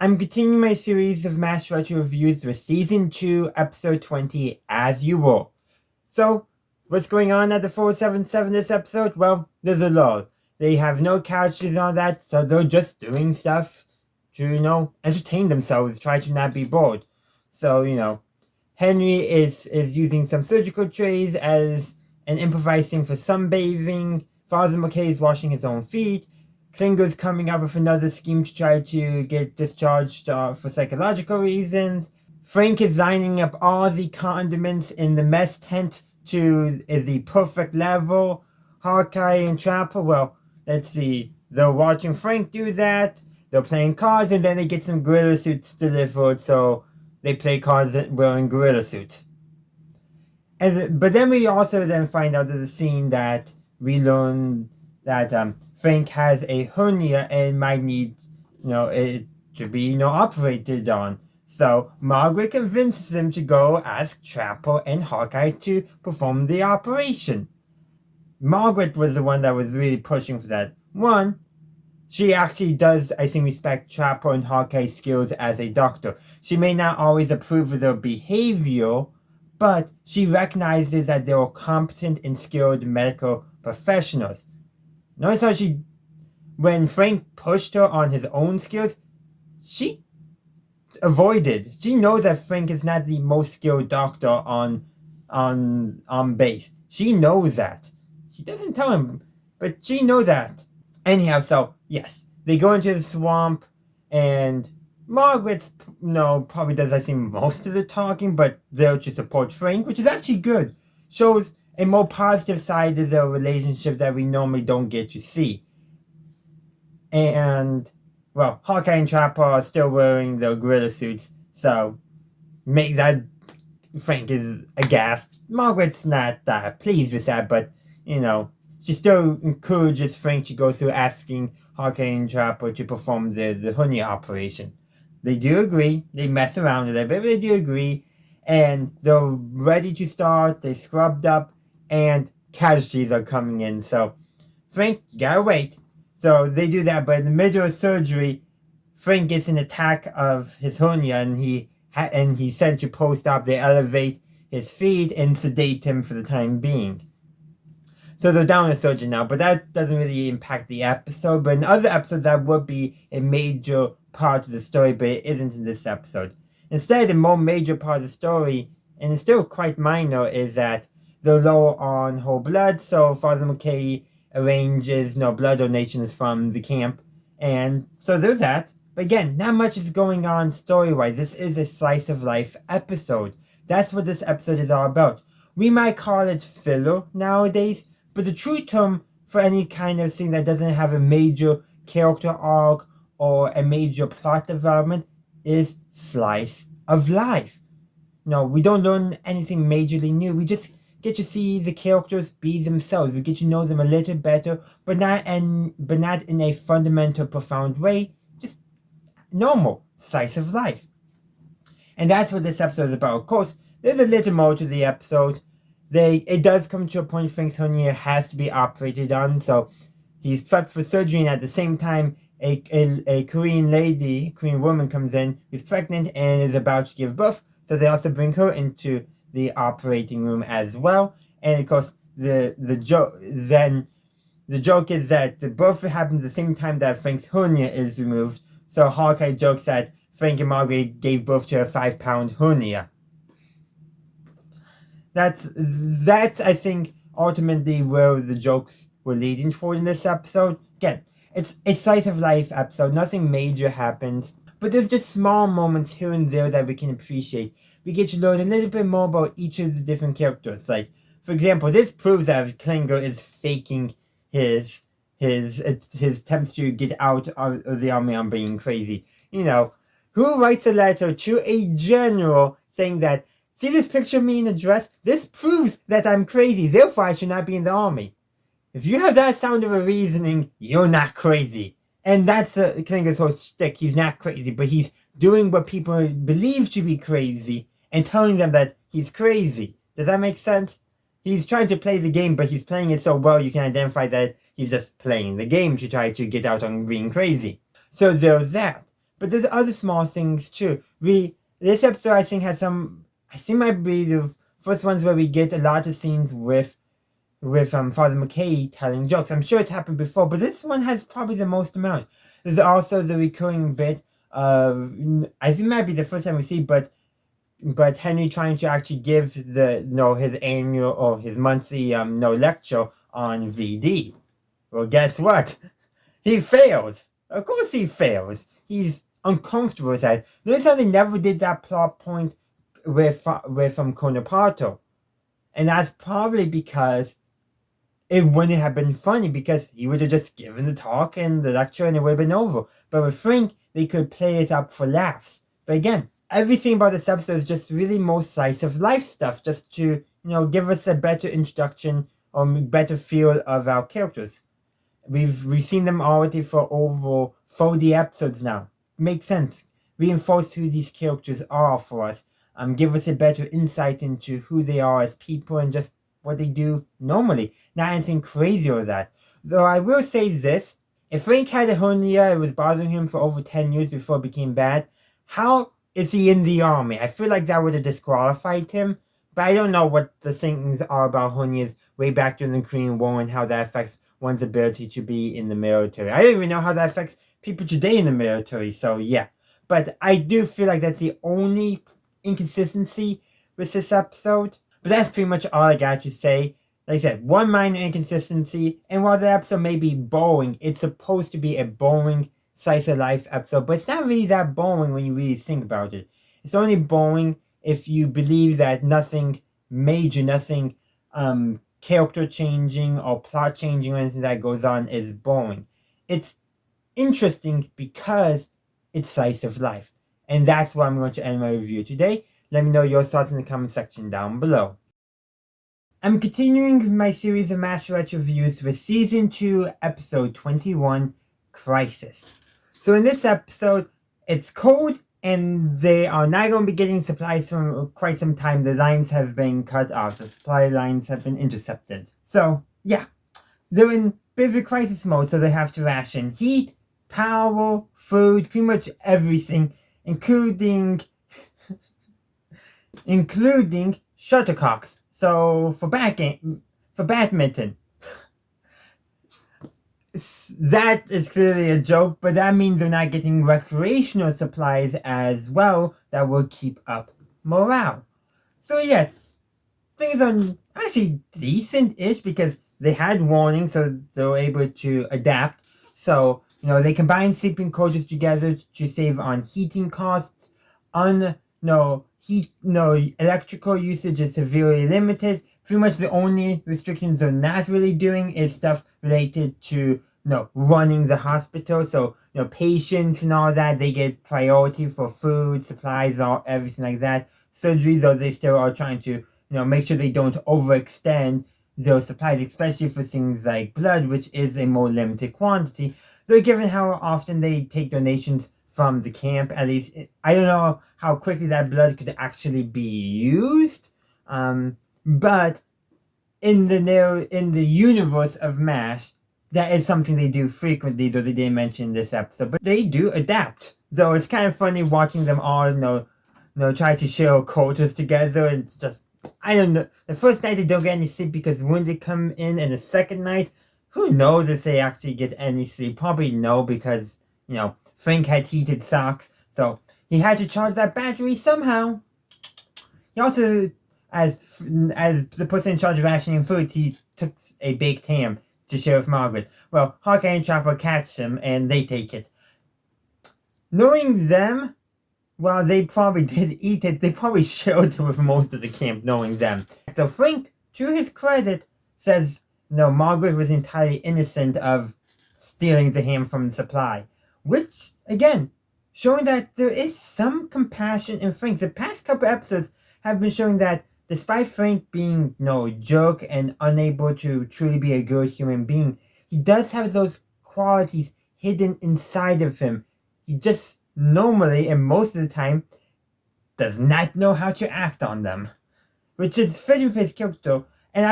I'm continuing my series of Mass Retro reviews with Season 2, Episode 20, As You Were. So, what's going on at the 477 this episode? Well, there's a lull. They have no characters and all that, so they're just doing stuff to, entertain themselves, try to not be bored. So, Henry is using some surgical trays and improvising for sunbathing. Father McKay is washing his own feet. Klinger's coming up with another scheme to try to get discharged for psychological reasons. Frank is lining up all the condiments in the mess tent to the perfect level. Hawkeye and Trapper, well, let's see. They're watching Frank do that. They're playing cards, and then they get some gorilla suits delivered, so they play cards wearing gorilla suits. But then we also then find out there's a scene that we learn that Frank has a hernia and might need, it to be, operated on. So Margaret convinces him to go ask Trapper and Hawkeye to perform the operation. Margaret was the one that was really pushing for that. One, she actually does, I think, respect Trapper and Hawkeye's skills as a doctor. She may not always approve of their behavior, but she recognizes that they are competent and skilled medical professionals. Notice how when Frank pushed her on his own skills, she avoided. She knows that Frank is not the most skilled doctor on base. She knows that. She doesn't tell him, but she knows that. Anyhow, so yes, they go into the swamp, and Margaret's, probably does, I think, most of the talking, but there to support Frank, which is actually good. Shows a more positive side of their relationship that we normally don't get to see. And, well, Hawkeye and Trapper are still wearing their gorilla suits, so make that Frank is aghast. Margaret's not pleased with that, but, she still encourages Frank to go through asking Hawkeye and Trapper to perform the hernia operation. They do agree. They mess around a little bit, but they do agree. And they're ready to start. They scrubbed up, and casualties are coming in. So, Frank, you gotta wait. So they do that, but in the middle of surgery, Frank gets an attack of his hernia, and he's sent to post-op. They elevate his feet and sedate him for the time being. So they're down a surgeon now, but that doesn't really impact the episode. But in other episodes, that would be a major part of the story, but it isn't in this episode. Instead, a more major part of the story, and it's still quite minor, is that they're low on whole blood, so Father McKay arranges blood donations from the camp. And so there's that. But again, not much is going on story-wise. This is a slice of life episode. That's what this episode is all about. We might call it filler nowadays, but the true term for any kind of thing that doesn't have a major character arc or a major plot development is slice of life. No, we don't learn anything majorly new. We just get to see the characters be themselves. We get to know them a little better, but not in a fundamental, profound way. Just normal slice of life. And that's what this episode is about. Of course, there's a little more to the episode. It does come to a point Frank's hernia has to be operated on, so he's prepped for surgery, and at the same time, a Korean woman comes in who's pregnant and is about to give birth, so they also bring her into the operating room as well. And of course, the joke is that the birth happens at the same time that Frank's hernia is removed, so Hawkeye jokes that Frank and Margaret gave birth to a 5-pound hernia. That's I think ultimately where the jokes were leading toward in this episode. Again, it's a slice of life episode. Nothing major happens, but there's just small moments here and there that we can appreciate. We get to learn a little bit more about each of the different characters. Like, for example, this proves that Klinger is faking his attempts to get out of the army on being crazy. Who writes a letter to a general saying that, see this picture of me in a dress? This proves that I'm crazy, therefore I should not be in the army. If you have that sound of a reasoning, you're not crazy. And that's Klinger's whole shtick. He's not crazy, but he's doing what people believe to be crazy and telling them that he's crazy. Does that make sense? He's trying to play the game, but he's playing it so well you can identify that he's just playing the game to try to get out on being crazy. So there's that. But there's other small things too. This episode I think might be the first ones where we get a lot of scenes with Father McKay telling jokes. I'm sure it's happened before, but this one has probably the most amount. There's also the recurring bit of, I think it might be the first time we see, but Henry trying to actually give his annual or his monthly lecture on VD. Well, guess what? He fails. Of course he fails. He's uncomfortable with that. Notice how they never did that plot point with Conaparto. And that's probably because it wouldn't have been funny, because he would have just given the talk and the lecture and it would have been over. But with Frank, they could play it up for laughs. But again, everything about this episode is just really more slice of life stuff, just to, give us a better introduction or better feel of our characters. We've seen them already for over 40 episodes now. Makes sense. Reinforce who these characters are for us. Give us a better insight into who they are as people and just what they do normally. Not anything crazy or that. Though I will say this, if Frank had a hernia, it was bothering him for over 10 years before it became bad, how is he in the army? I feel like that would have disqualified him, but I don't know what the things are about hernias way back during the Korean War and how that affects one's ability to be in the military. I don't even know how that affects people today in the military, so yeah. But I do feel like that's the only inconsistency with this episode. But that's pretty much all I got to say. Like I said, one minor inconsistency, and while the episode may be boring, it's supposed to be a boring slice of life episode, but it's not really that boring when you really think about it. It's only boring if you believe that nothing major, nothing character changing or plot changing or anything that goes on is boring. It's interesting because it's slice of life. And that's where I'm going to end my review today. Let me know your thoughts in the comment section down below. I'm continuing my series of MASH reviews with Season 2, Episode 21, Crisis. So in this episode, it's cold and they are not going to be getting supplies for quite some time. The lines have been cut off. The supply lines have been intercepted. So, yeah. They're in bit of a crisis mode, so they have to ration heat, power, food, pretty much everything, including shuttlecocks. So for badminton. That is clearly a joke, but that means they're not getting recreational supplies as well that will keep up morale. So yes, things are actually decent-ish because they had warning, so they were able to adapt. So, they combine sleeping quarters together to save on heating costs. Electrical usage is severely limited. Pretty much the only restrictions they're not really doing is stuff related to running the hospital. So patients and all that, they get priority for food, supplies, everything like that. Surgeries, though, they still are trying to make sure they don't overextend those supplies, especially for things like blood, which is a more limited quantity. So given how often they take donations from the camp, at least, I don't know how quickly that blood could actually be used. But in the universe of MASH, that is something they do frequently, though they didn't mention in this episode. But they do adapt. So it's kind of funny watching them all, try to share quarters together and just, I don't know. The first night they don't get any sleep because wounded come in, and the second night, who knows if they actually get any sleep? Probably no, because, Frank had heated socks, so he had to charge that battery somehow. He also, as the person in charge of rationing food, he took a baked ham to share with Margaret. Well, Hawkeye and Chopper catch him, and they take it. Knowing them, well, they probably did eat it. They probably shared it with most of the camp, knowing them. So Frank, to his credit, says, Margaret was entirely innocent of stealing the ham from the supply. Which, again, showing that there is some compassion in Frank. The past couple episodes have been showing that despite Frank being, a jerk and unable to truly be a good human being, he does have those qualities hidden inside of him. He just normally, and most of the time, does not know how to act on them. Which is fitting for his character. And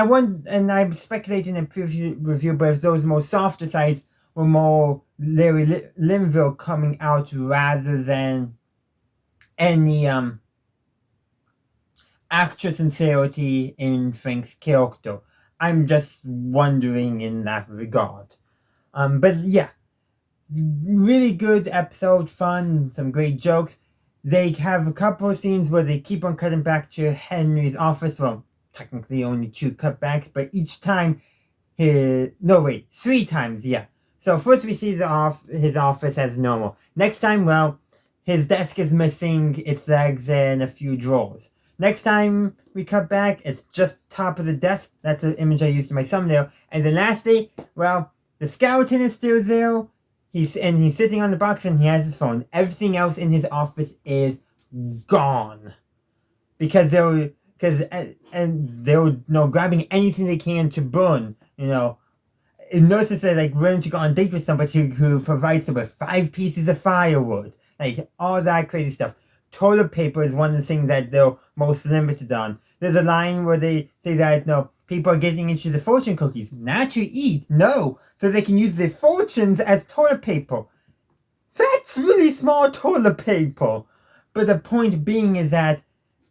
I'm speculating in a previous review, but if those more softer sides were more Larry Linville coming out rather than any actual sincerity in Frank's character. I'm just wondering in that regard. But yeah, really good episode, fun, some great jokes. They have a couple of scenes where they keep on cutting back to Henry's office. Well, technically only 2 cutbacks, but each time 3 times, yeah. So first we see his office as normal. Next time, well, his desk is missing its legs and a few drawers. Next time we cut back, it's just top of the desk. That's the image I used in my thumbnail. And then lastly, well, the skeleton is still there. He's sitting on the box and he has his phone. Everything else in his office is gone. Because they were grabbing anything they can to burn, Notice that, willing to go on a date with somebody who provides them with 5 pieces of firewood. All that crazy stuff. Toilet paper is one of the things that they're most limited on. There's a line where they say that, people are getting into the fortune cookies. Not to eat, no. So they can use their fortunes as toilet paper. That's really small toilet paper. But the point being is that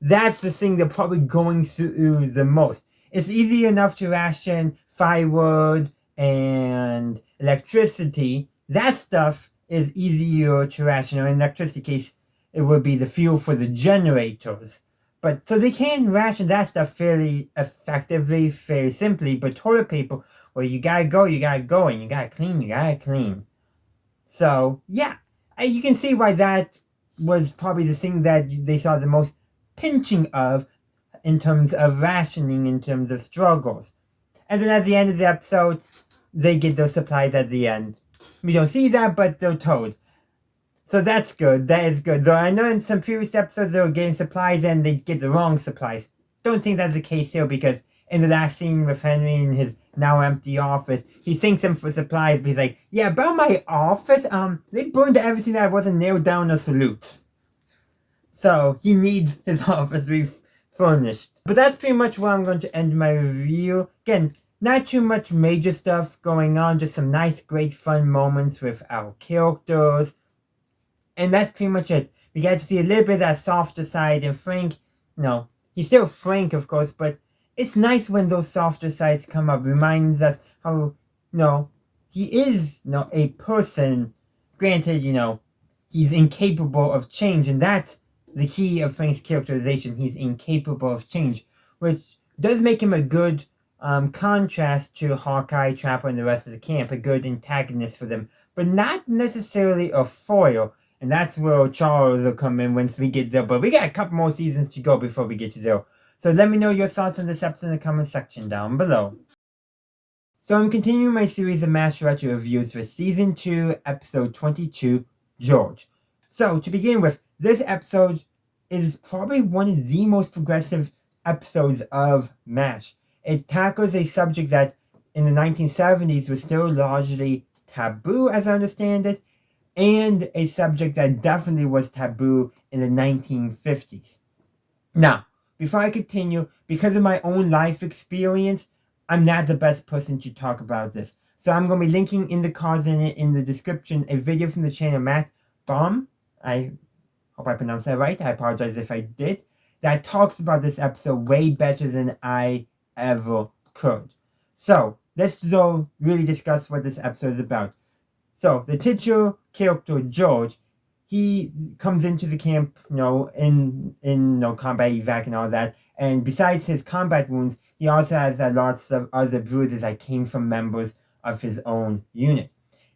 that's the thing they're probably going through the most. It's easy enough to ration firewood and electricity. That stuff is easier to ration. In electricity case, it would be the fuel for the generators. But so they can ration that stuff fairly effectively, fairly simply. But toilet paper, well, you gotta go, and you gotta clean. So, yeah, you can see why that was probably the thing that they saw the most pinching of in terms of rationing, in terms of struggles. And then at the end of the episode, they get those supplies at the end. We don't see that, but they're told. So that's good. That is good. Though I know in some previous episodes they were getting supplies and they get the wrong supplies. Don't think that's the case here because in the last scene with Henry in his now empty office, he thanks them for supplies, but he's like, yeah, about my office, they burned everything that wasn't nailed down or salute. So he needs his office refurnished. But that's pretty much where I'm going to end my review. Again, not too much major stuff going on, just some nice, great, fun moments with our characters. And that's pretty much it. We get to see a little bit of that softer side, and Frank, he's still Frank, of course, but it's nice when those softer sides come up. Reminds us how, he is, a person. Granted, he's incapable of change, and that's the key of Frank's characterization. He's incapable of change, which does make him a good contrast to Hawkeye, Trapper, and the rest of the camp, a good antagonist for them, but not necessarily a foil. And that's where Charles will come in once we get there. But we got a couple more seasons to go before we get to there. So let me know your thoughts on this episode in the comment section down below. So I'm continuing my series of Master Retro reviews with Season 2, Episode 22, George. So to begin with, this episode is probably one of the most progressive episodes of MASH. It tackles a subject that in the 1970s was still largely taboo, as I understand it, and a subject that definitely was taboo in the 1950s. Now, before I continue, because of my own life experience, I'm not the best person to talk about this. So I'm going to be linking in the cards and in the description a video from the channel Matt Baum, I hope I pronounced that right, I apologize if I did, that talks about this episode way better than I ever could. So, let's go really discuss what this episode is about. So, the titular character, George, he comes into the camp, in combat evac and all that. And besides his combat wounds, he also has lots of other bruises that came from members of his own unit.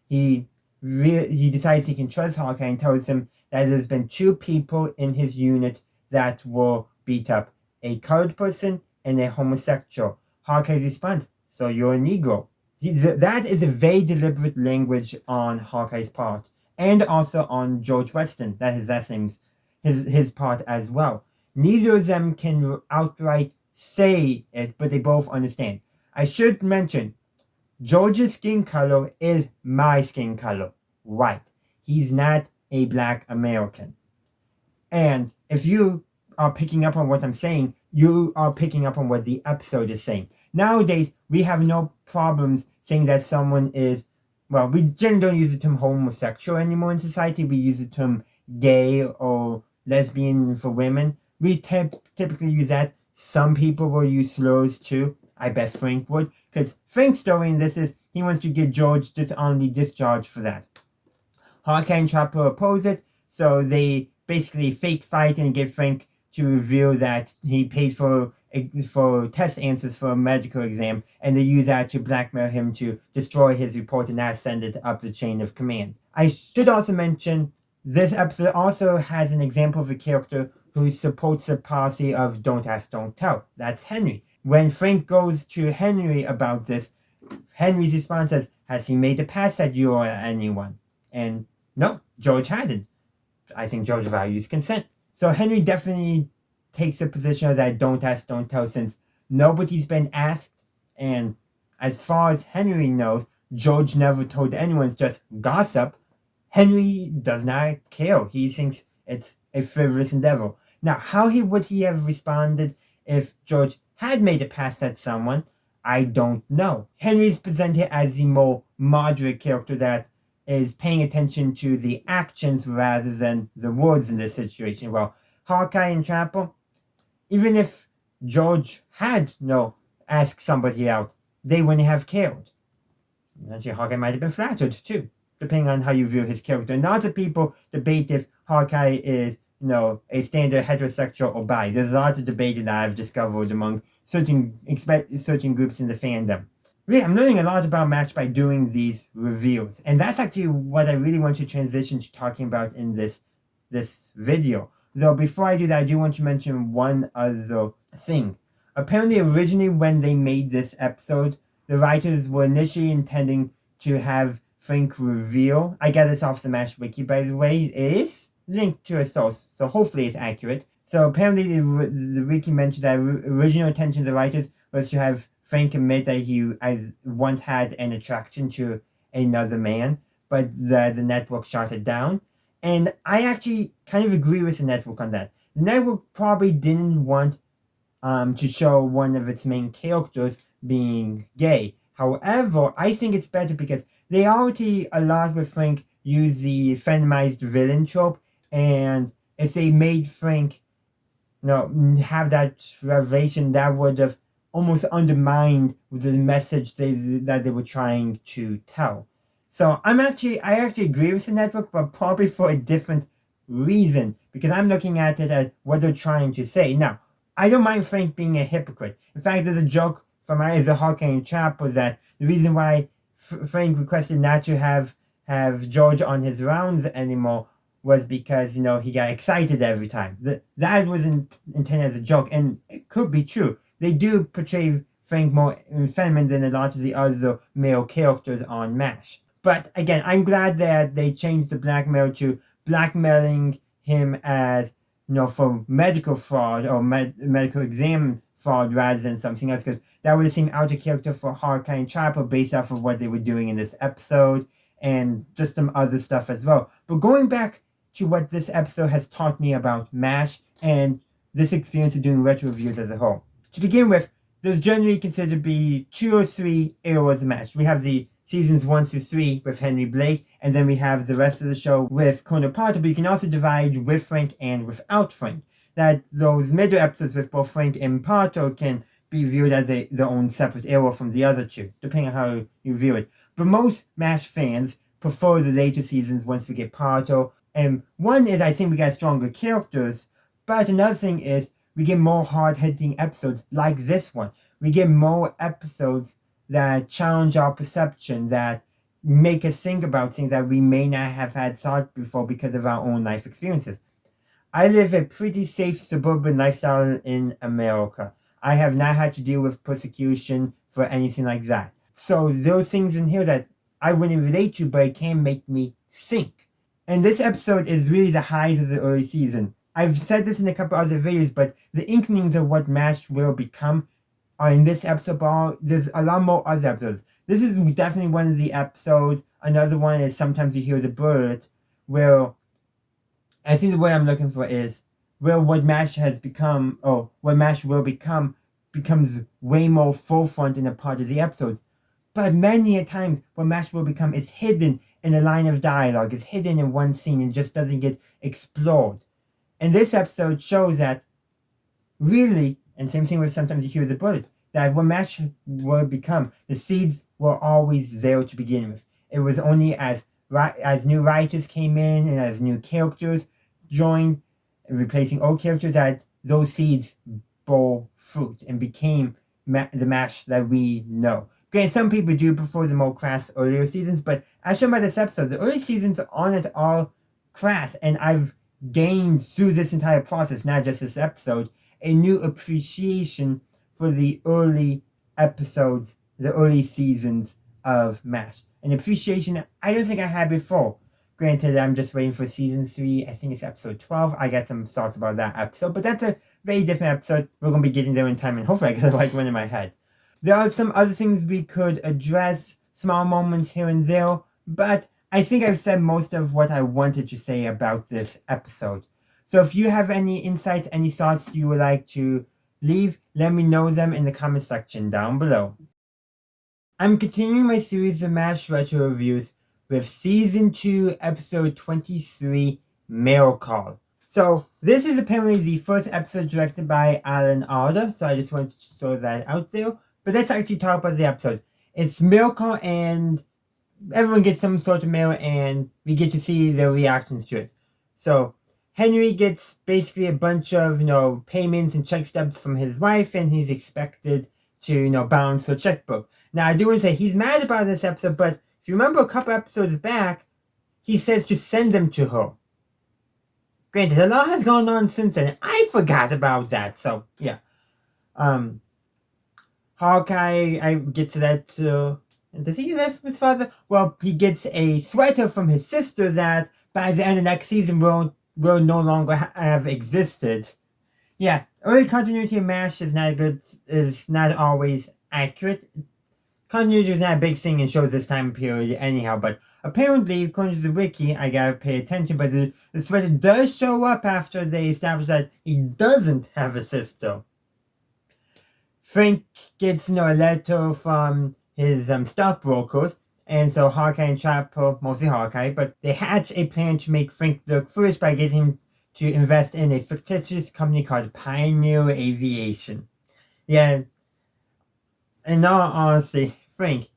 He decides he can trust Hawkeye and tells him that there's been 2 people in his unit that were beat up. A colored person and a homosexual. Hawkeye's response, so you're a Negro. That is a very deliberate language on Hawkeye's part, and also on George Weston, that his last name's his part as well. Neither of them can outright say it, but they both understand. I should mention, George's skin color is my skin color, white. He's not a black American. And if you are picking up on what I'm saying, you are picking up on what the episode is saying. Nowadays, we have no problems saying that someone is, well, we generally don't use the term homosexual anymore in society. We use the term gay or lesbian for women. We typically use that. Some people will use slurs too. I bet Frank would. Because Frank's story in this is he wants to get George dishonorably discharged for that. Hawkeye and Trapper oppose it, so they basically fake fight and get Frank to reveal that he paid for test answers for a medical exam, and they use that to blackmail him to destroy his report and not send it up the chain of command. I should also mention, this episode also has an example of a character who supports the policy of don't ask, don't tell. That's Henry. When Frank goes to Henry about this, Henry's response is, has he made a pass at you or anyone? And no, George hadn't. I think George values consent. So Henry definitely takes a position of that don't ask, don't tell, since nobody's been asked, and as far as Henry knows, George never told anyone. It's just gossip. Henry does not care. He thinks it's a frivolous endeavor. Now, how would he have responded if George had made a pass at someone? I don't know. Henry's presented as the more moderate character that is paying attention to the actions rather than the words in this situation. Well, Hawkeye and Trapper, even if George had asked somebody out, they wouldn't have cared. Actually, Hawkeye might have been flattered too, depending on how you view his character. And lots of people debate if Hawkeye is, a standard heterosexual or bi. There's a lot of debate that I've discovered among certain groups in the fandom. really, I'm learning a lot about MASH by doing these reviews. And that's actually what I really want to transition to talking about in this video. Though before I do that, I do want to mention one other thing. Apparently, originally when they made this episode, the writers were initially intending to have Frank reveal. I got this off the MASH wiki, by the way. It is linked to a source, so hopefully it's accurate. So apparently the wiki mentioned that original intention of the writers was to have Frank admit that he once had an attraction to another man, but the network shot it down. And I actually kind of agree with the network on that. The network probably didn't want to show one of its main characters being gay. However, I think it's better because they already, a lot with Frank, use the feminized villain trope, and if they made Frank, have that revelation, that would have almost undermined the message that they were trying to tell. So I actually agree with the network, but probably for a different reason, because I'm looking at it as what they're trying to say. Now, I don't mind Frank being a hypocrite. In fact, there's a joke from the Hawkeye chapter that the reason why Frank requested not to have George on his rounds anymore was because, he got excited every time. That wasn't intended as a joke, and it could be true. They do portray Frank more feminine than a lot of the other male characters on MASH. But again, I'm glad that they changed the blackmail to blackmailing him as, for medical fraud or medical exam fraud rather than something else, because that would have seemed out of character for Hawkeye and Chopper based off of what they were doing in this episode and just some other stuff as well. But going back to what this episode has taught me about MASH and this experience of doing retro reviews as a whole. To begin with, there's generally considered to be 2 or 3 eras of MASH. We have the seasons 1 through 3 with Henry Blake, and then we have the rest of the show with Colonel Potter, but you can also divide with Frank and without Frank. That those middle episodes with both Frank and Potter can be viewed as their own separate era from the other two, depending on how you view it. But most MASH fans prefer the later seasons once we get Potter. And one is, I think we got stronger characters, but another thing is we get more hard-hitting episodes like this one. We get more episodes that challenge our perception, that make us think about things that we may not have had thought before because of our own life experiences. I live a pretty safe suburban lifestyle in America. I have not had to deal with persecution for anything like that. So those things in here that I wouldn't relate to, but it can make me think. And this episode is really the highs of the early season. I've said this in a couple other videos, but the inklings of what MASH will become are in this episode, but there's a lot more other episodes. This is definitely one of the episodes. Another one is Sometimes You Hear the Bullet, where I think the word I'm looking for is where what MASH has become, or what MASH will become, becomes way more forefront in a part of the episodes. But many a times, what MASH will become is hidden in a line of dialogue, is hidden in one scene and just doesn't get explored. And this episode shows that really, and same thing with Sometimes You Hear the Bullet, that what MASH will become, the seeds were always there to begin with. It was only as new writers came in and as new characters joined, replacing old characters, that those seeds bore fruit and became the MASH that we know. Granted, some people do prefer the more crass earlier seasons, but as shown by this episode, the early seasons aren't at all crass, and I've gained through this entire process, not just this episode, a new appreciation for the early episodes, the early seasons of MASH. An appreciation I don't think I had before. Granted, I'm just waiting for season 3. I think it's episode 12. I got some thoughts about that episode, but that's a very different episode. We're going to be getting there in time, and hopefully I get the right one in my head. There are some other things we could address, small moments here and there, but I think I've said most of what I wanted to say about this episode. So if you have any insights, any thoughts you would like to leave, let me know them in the comment section down below. I'm continuing my series of MASH retro reviews with Season 2, Episode 23, Mail Call. So this is apparently the first episode directed by Alda, so I just wanted to throw that out there. But let's actually talk about the episode. It's Mail Call, and everyone gets some sort of mail, and we get to see their reactions to it. So Henry gets basically a bunch of, payments and check stubs from his wife, and he's expected to, balance her checkbook. Now, I do want to say he's mad about this episode, but if you remember a couple episodes back, he says to send them to her. Granted, a lot has gone on since then. I forgot about that, so yeah. Hawkeye, I get to that too. And does he get that from his father? Well, he gets a sweater from his sister that by the end of next season will no longer have existed. Yeah, early continuity of MASH is not always accurate. Continuity is not a big thing in shows this time period anyhow, but apparently, according to the wiki, I gotta pay attention, but the sweater does show up after they establish that he doesn't have a sister. Frank gets a letter from his stockbrokers, and so Hawkeye and Trapper, mostly Hawkeye, but they hatch a plan to make Frank look foolish by getting him to invest in a fictitious company called Pioneer Aviation. Yeah, in all honesty, Frank,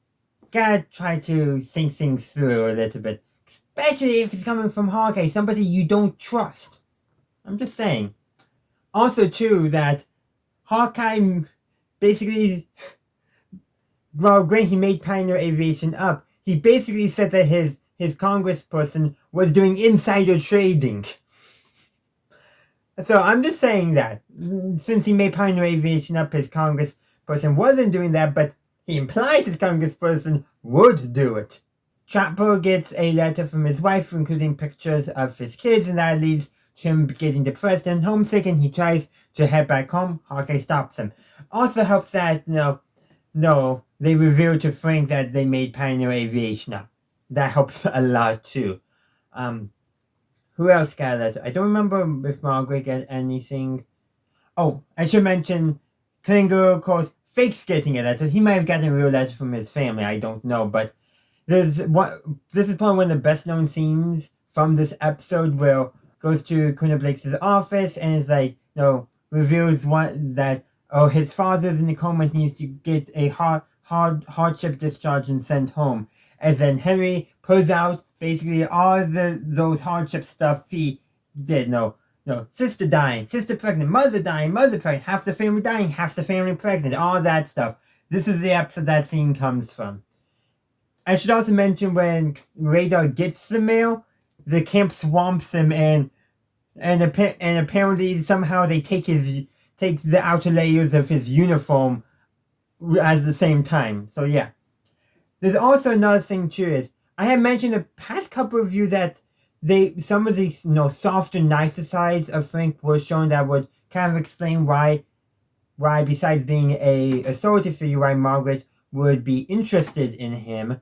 gotta try to think things through a little bit, especially if it's coming from Hawkeye, somebody you don't trust. I'm just saying. Also, too, that Hawkeye basically, well, when he made Pioneer Aviation up, he basically said that his congressperson was doing insider trading. So I'm just saying that, since he made Pioneer Aviation up, his congressperson wasn't doing that, but he implied his congressperson would do it. Trapper gets a letter from his wife, including pictures of his kids, and that leads to him getting depressed and homesick, and he tries to head back home. Hawkeye stops him. Also helps that, they reveal to Frank that they made Pioneer Aviation up. That helps a lot, too. Who else got a letter? I don't remember if Margaret got anything. Oh, I should mention, Klinger, of course, fakes getting a letter. He might have gotten a real letter from his family, I don't know, but this is probably one of the best known scenes from this episode, where goes to Kuna Blake's office and is like, reveals that his father's in a coma and needs to get a hardship discharge and sent home. And then Henry pulls out basically all those hardship stuff he did. Sister dying, sister pregnant, mother dying, mother pregnant, half the family dying, half the family pregnant, all that stuff. This is the episode that scene comes from. I should also mention when Radar gets the mail, the camp swamps him and apparently somehow they take the outer layers of his uniform at the same time. So yeah. There's also another thing too, is I had mentioned the past couple of you that some of these softer, nicer sides of Frank were shown that would kind of explain why besides being a authority figure, why Margaret would be interested in him.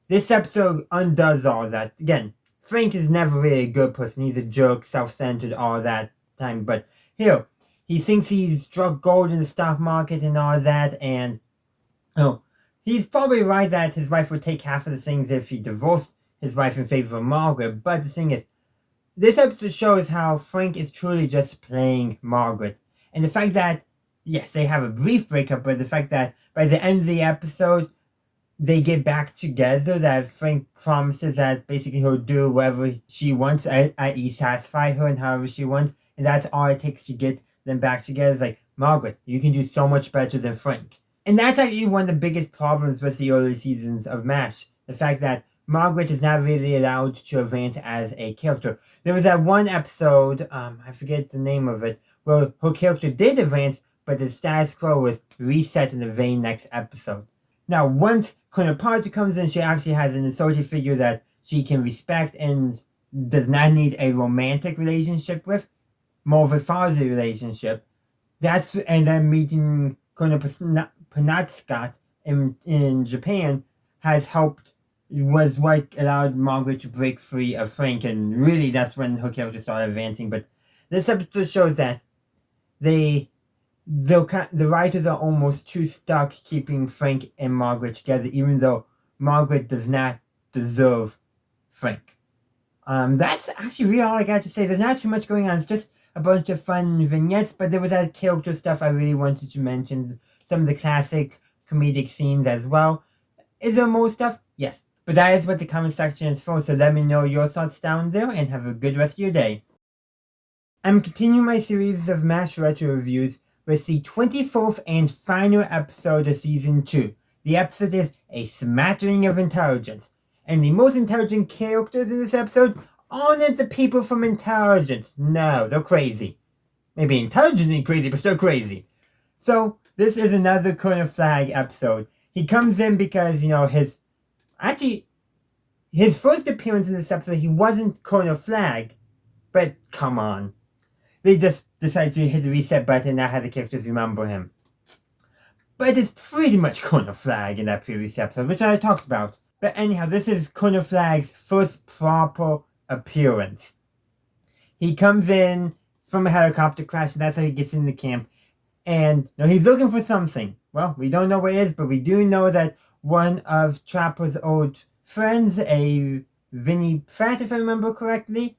This episode undoes all that. Again, Frank is never really a good person. He's a jerk, self-centered, all that time. But here, he thinks he's struck gold in the stock market and all that, and he's probably right that his wife would take half of the things if he divorced his wife in favor of Margaret. But the thing is, this episode shows how Frank is truly just playing Margaret. And the fact that, yes, they have a brief breakup, but the fact that by the end of the episode, they get back together, that Frank promises that basically he'll do whatever she wants, i.e. satisfy her and however she wants, and that's all it takes to get them back together. It's like, Margaret, you can do so much better than Frank. And that's actually one of the biggest problems with the early seasons of MASH. The fact that Margaret is not really allowed to advance as a character. There was that one episode, I forget the name of it, where her character did advance, but the status quo was reset in the very next episode. Now, once Connor Parker comes in, she actually has an authority figure that she can respect and does not need a romantic relationship with, more of a fatherly relationship. And then meeting Connor Penobscot in Japan was what allowed Margaret to break free of Frank, and really that's when her character started advancing. But this episode shows that the writers are almost too stuck keeping Frank and Margaret together, even though Margaret does not deserve Frank. That's actually really all I got to say. There's not too much going on. It's just a bunch of fun vignettes, but there was that character stuff I really wanted to mention. Some of the classic comedic scenes as well. Is there more stuff? Yes. But that is what the comment section is for, so let me know your thoughts down there, and have a good rest of your day. I'm continuing my series of MASH retro reviews with the 24th and final episode of Season 2, The episode is A Smattering of Intelligence. And the most intelligent characters in this episode aren't the people from intelligence. No, they're crazy. Maybe intelligently crazy, but still crazy. So, this is another Colonel Flag episode. He comes in because, his first appearance in this episode, he wasn't Colonel Flag. But, come on. They just decided to hit the reset button and now have the characters remember him. But it's pretty much Colonel Flag in that previous episode, which I talked about. But anyhow, this is Colonel Flag's first proper appearance. He comes in from a helicopter crash, and that's how he gets in the camp. And he's looking for something. Well, we don't know what it is, but we do know that one of Trapper's old friends, a Vinnie Pratt, if I remember correctly.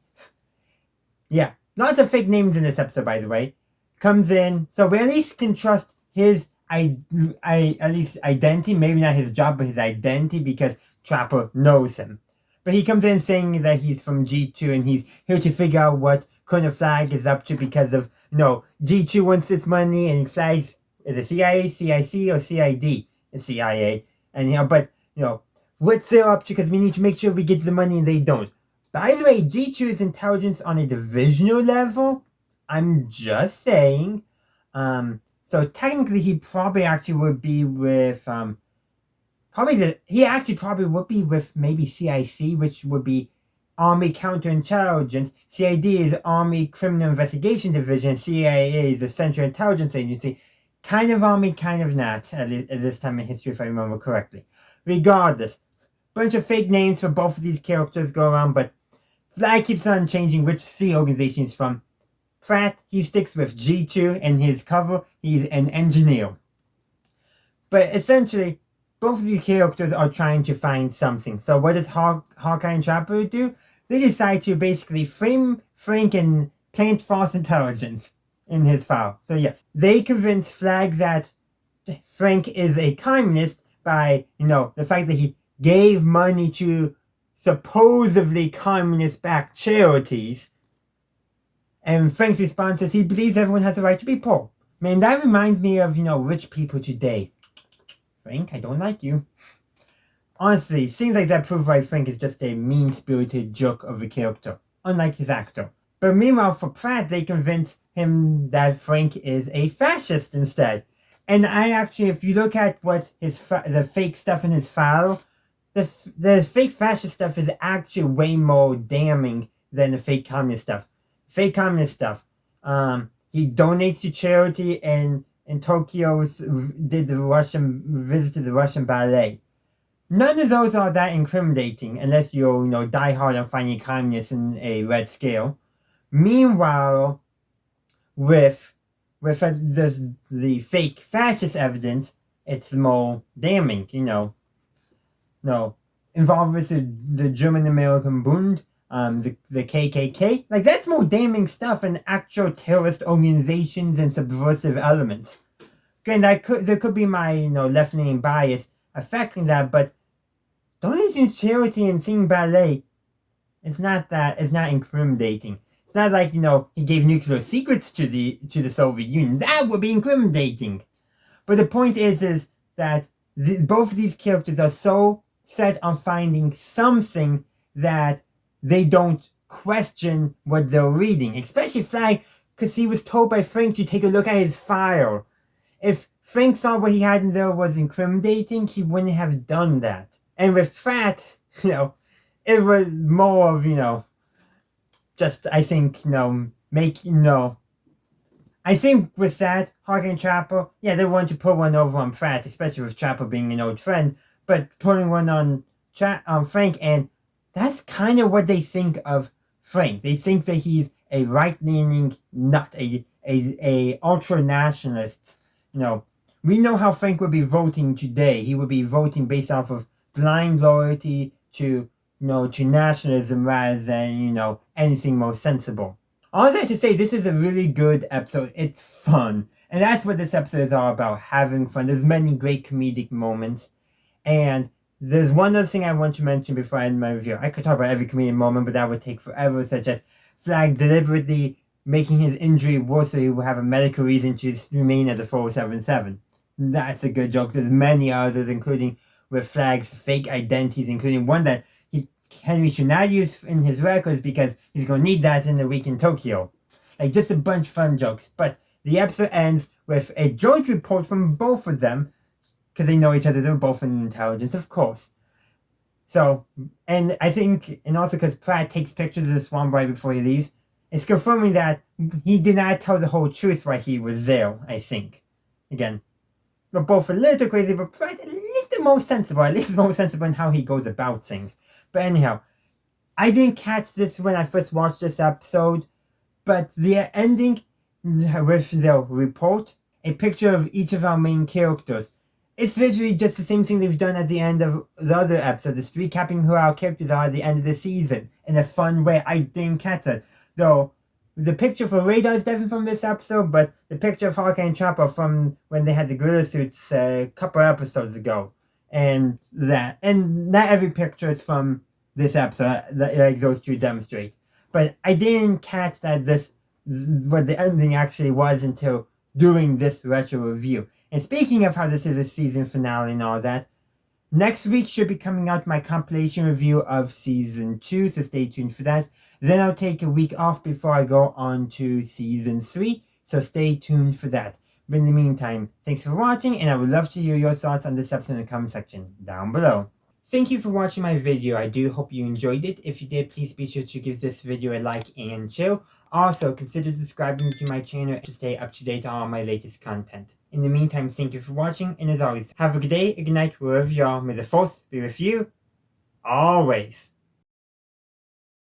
Yeah, lots of fake names in this episode, by the way. Comes in, so we at least can trust his at least identity, maybe not his job, but his identity, because Trapper knows him. But he comes in saying that he's from G2 and he's here to figure out what Colonel Flag is up to because of, G2 wants its money and Flag's, is it CIA, CIC, or CID? It's CIA. And, what they're up to because we need to make sure we get the money and they don't. By the way, G2's intelligence on a divisional level, I'm just saying, so technically he probably actually would be with, probably would be with maybe CIC, which would be Army Counterintelligence. CID is Army Criminal Investigation Division. CIA is the Central Intelligence Agency. Kind of Army, kind of not, at this time in history, if I remember correctly. Regardless, bunch of fake names for both of these characters go around, but Flag keeps on changing which C organization he's from. Pratt, he sticks with G2, and his cover, he's an engineer. But essentially, both of these characters are trying to find something. So what does Hawkeye and Trapper do? They decide to basically frame Frank and plant false intelligence in his file. So yes, they convince Flag that Frank is a communist by, the fact that he gave money to supposedly communist-backed charities. And Frank's response is he believes everyone has a right to be poor. Man, that reminds me of, rich people today. Frank, I don't like you. Honestly, seems like that proves why Frank is just a mean-spirited jerk of a character, unlike his actor. But meanwhile, for Pratt, they convince him that Frank is a fascist instead. And I actually, if you look at what the fake stuff in his file, the fake fascist stuff is actually way more damning than the fake communist stuff. Fake communist stuff. He donates to charity and in Tokyo visited the Russian ballet. None of those are that incriminating unless you die hard on finding communists in a red scale. Meanwhile, with the fake fascist evidence, it's more damning. Involved with the German-American Bund, the KKK. Like, that's more damning stuff than actual terrorist organizations and subversive elements. Again, there could be my, left-leaning bias affecting that, but donating charity and seeing ballet, it's not incriminating. It's not like, he gave nuclear secrets to the Soviet Union. That would be incriminating. But the point is that both of these characters are so set on finding something that they don't question what they're reading. Especially Flag, because he was told by Frank to take a look at his file. If Frank saw what he had in there was incriminating, he wouldn't have done that. And with Pratt, it was more of, just, I think, I think with that, Hawkeye and Trapper, yeah, they want to put one over on Pratt, especially with Trapper being an old friend, but putting one on Frank, and that's kind of what they think of Frank. They think that he's a right-leaning nut, a ultra-nationalist. We know how Frank would be voting today. He would be voting based off of blind loyalty to, to nationalism rather than, anything more sensible. All that to say, this is a really good episode. It's fun. And that's what this episode is all about, having fun. There's many great comedic moments. And there's one other thing I want to mention before I end my review. I could talk about every comedic moment, but that would take forever, such as Flag deliberately making his injury worse so he will have a medical reason to remain at the 477. That's a good joke. There's many others, including with Flag's fake identities, including one that Henry should not use in his records because he's going to need that in the week in Tokyo. Like, just a bunch of fun jokes. But the episode ends with a joint report from both of them, because they know each other. They're both in intelligence, of course. So, and I think, and also because Pratt takes pictures of the swan right before he leaves, it's confirming that he did not tell the whole truth why he was there, I think. Again, we're both a little crazy, but Pratt at least the most sensible. At least the most sensible in how he goes about things. But anyhow, I didn't catch this when I first watched this episode, but the ending with the report, a picture of each of our main characters. It's literally just the same thing they've done at the end of the other episode, just recapping who our characters are at the end of the season in a fun way. I didn't catch that. Though, the picture for Radar is definitely from this episode, but the picture of Hawkeye and Chopper from when they had the gorilla suits a couple episodes ago. And not every picture is from this episode, like those two demonstrate. But I didn't catch that what the ending actually was until doing this retro review. And speaking of how this is a season finale and all that, next week should be coming out my compilation review of season 2, so stay tuned for that. Then I'll take a week off before I go on to season 3, so stay tuned for that. But in the meantime, thanks for watching, and I would love to hear your thoughts on this episode in the comment section down below. Thank you for watching my video. I do hope you enjoyed it. If you did, please be sure to give this video a like and share. Also, consider subscribing to my channel to stay up to date on all my latest content. In the meantime, thank you for watching, and as always, have a good day, a good night, wherever you are. May the force be with you, always.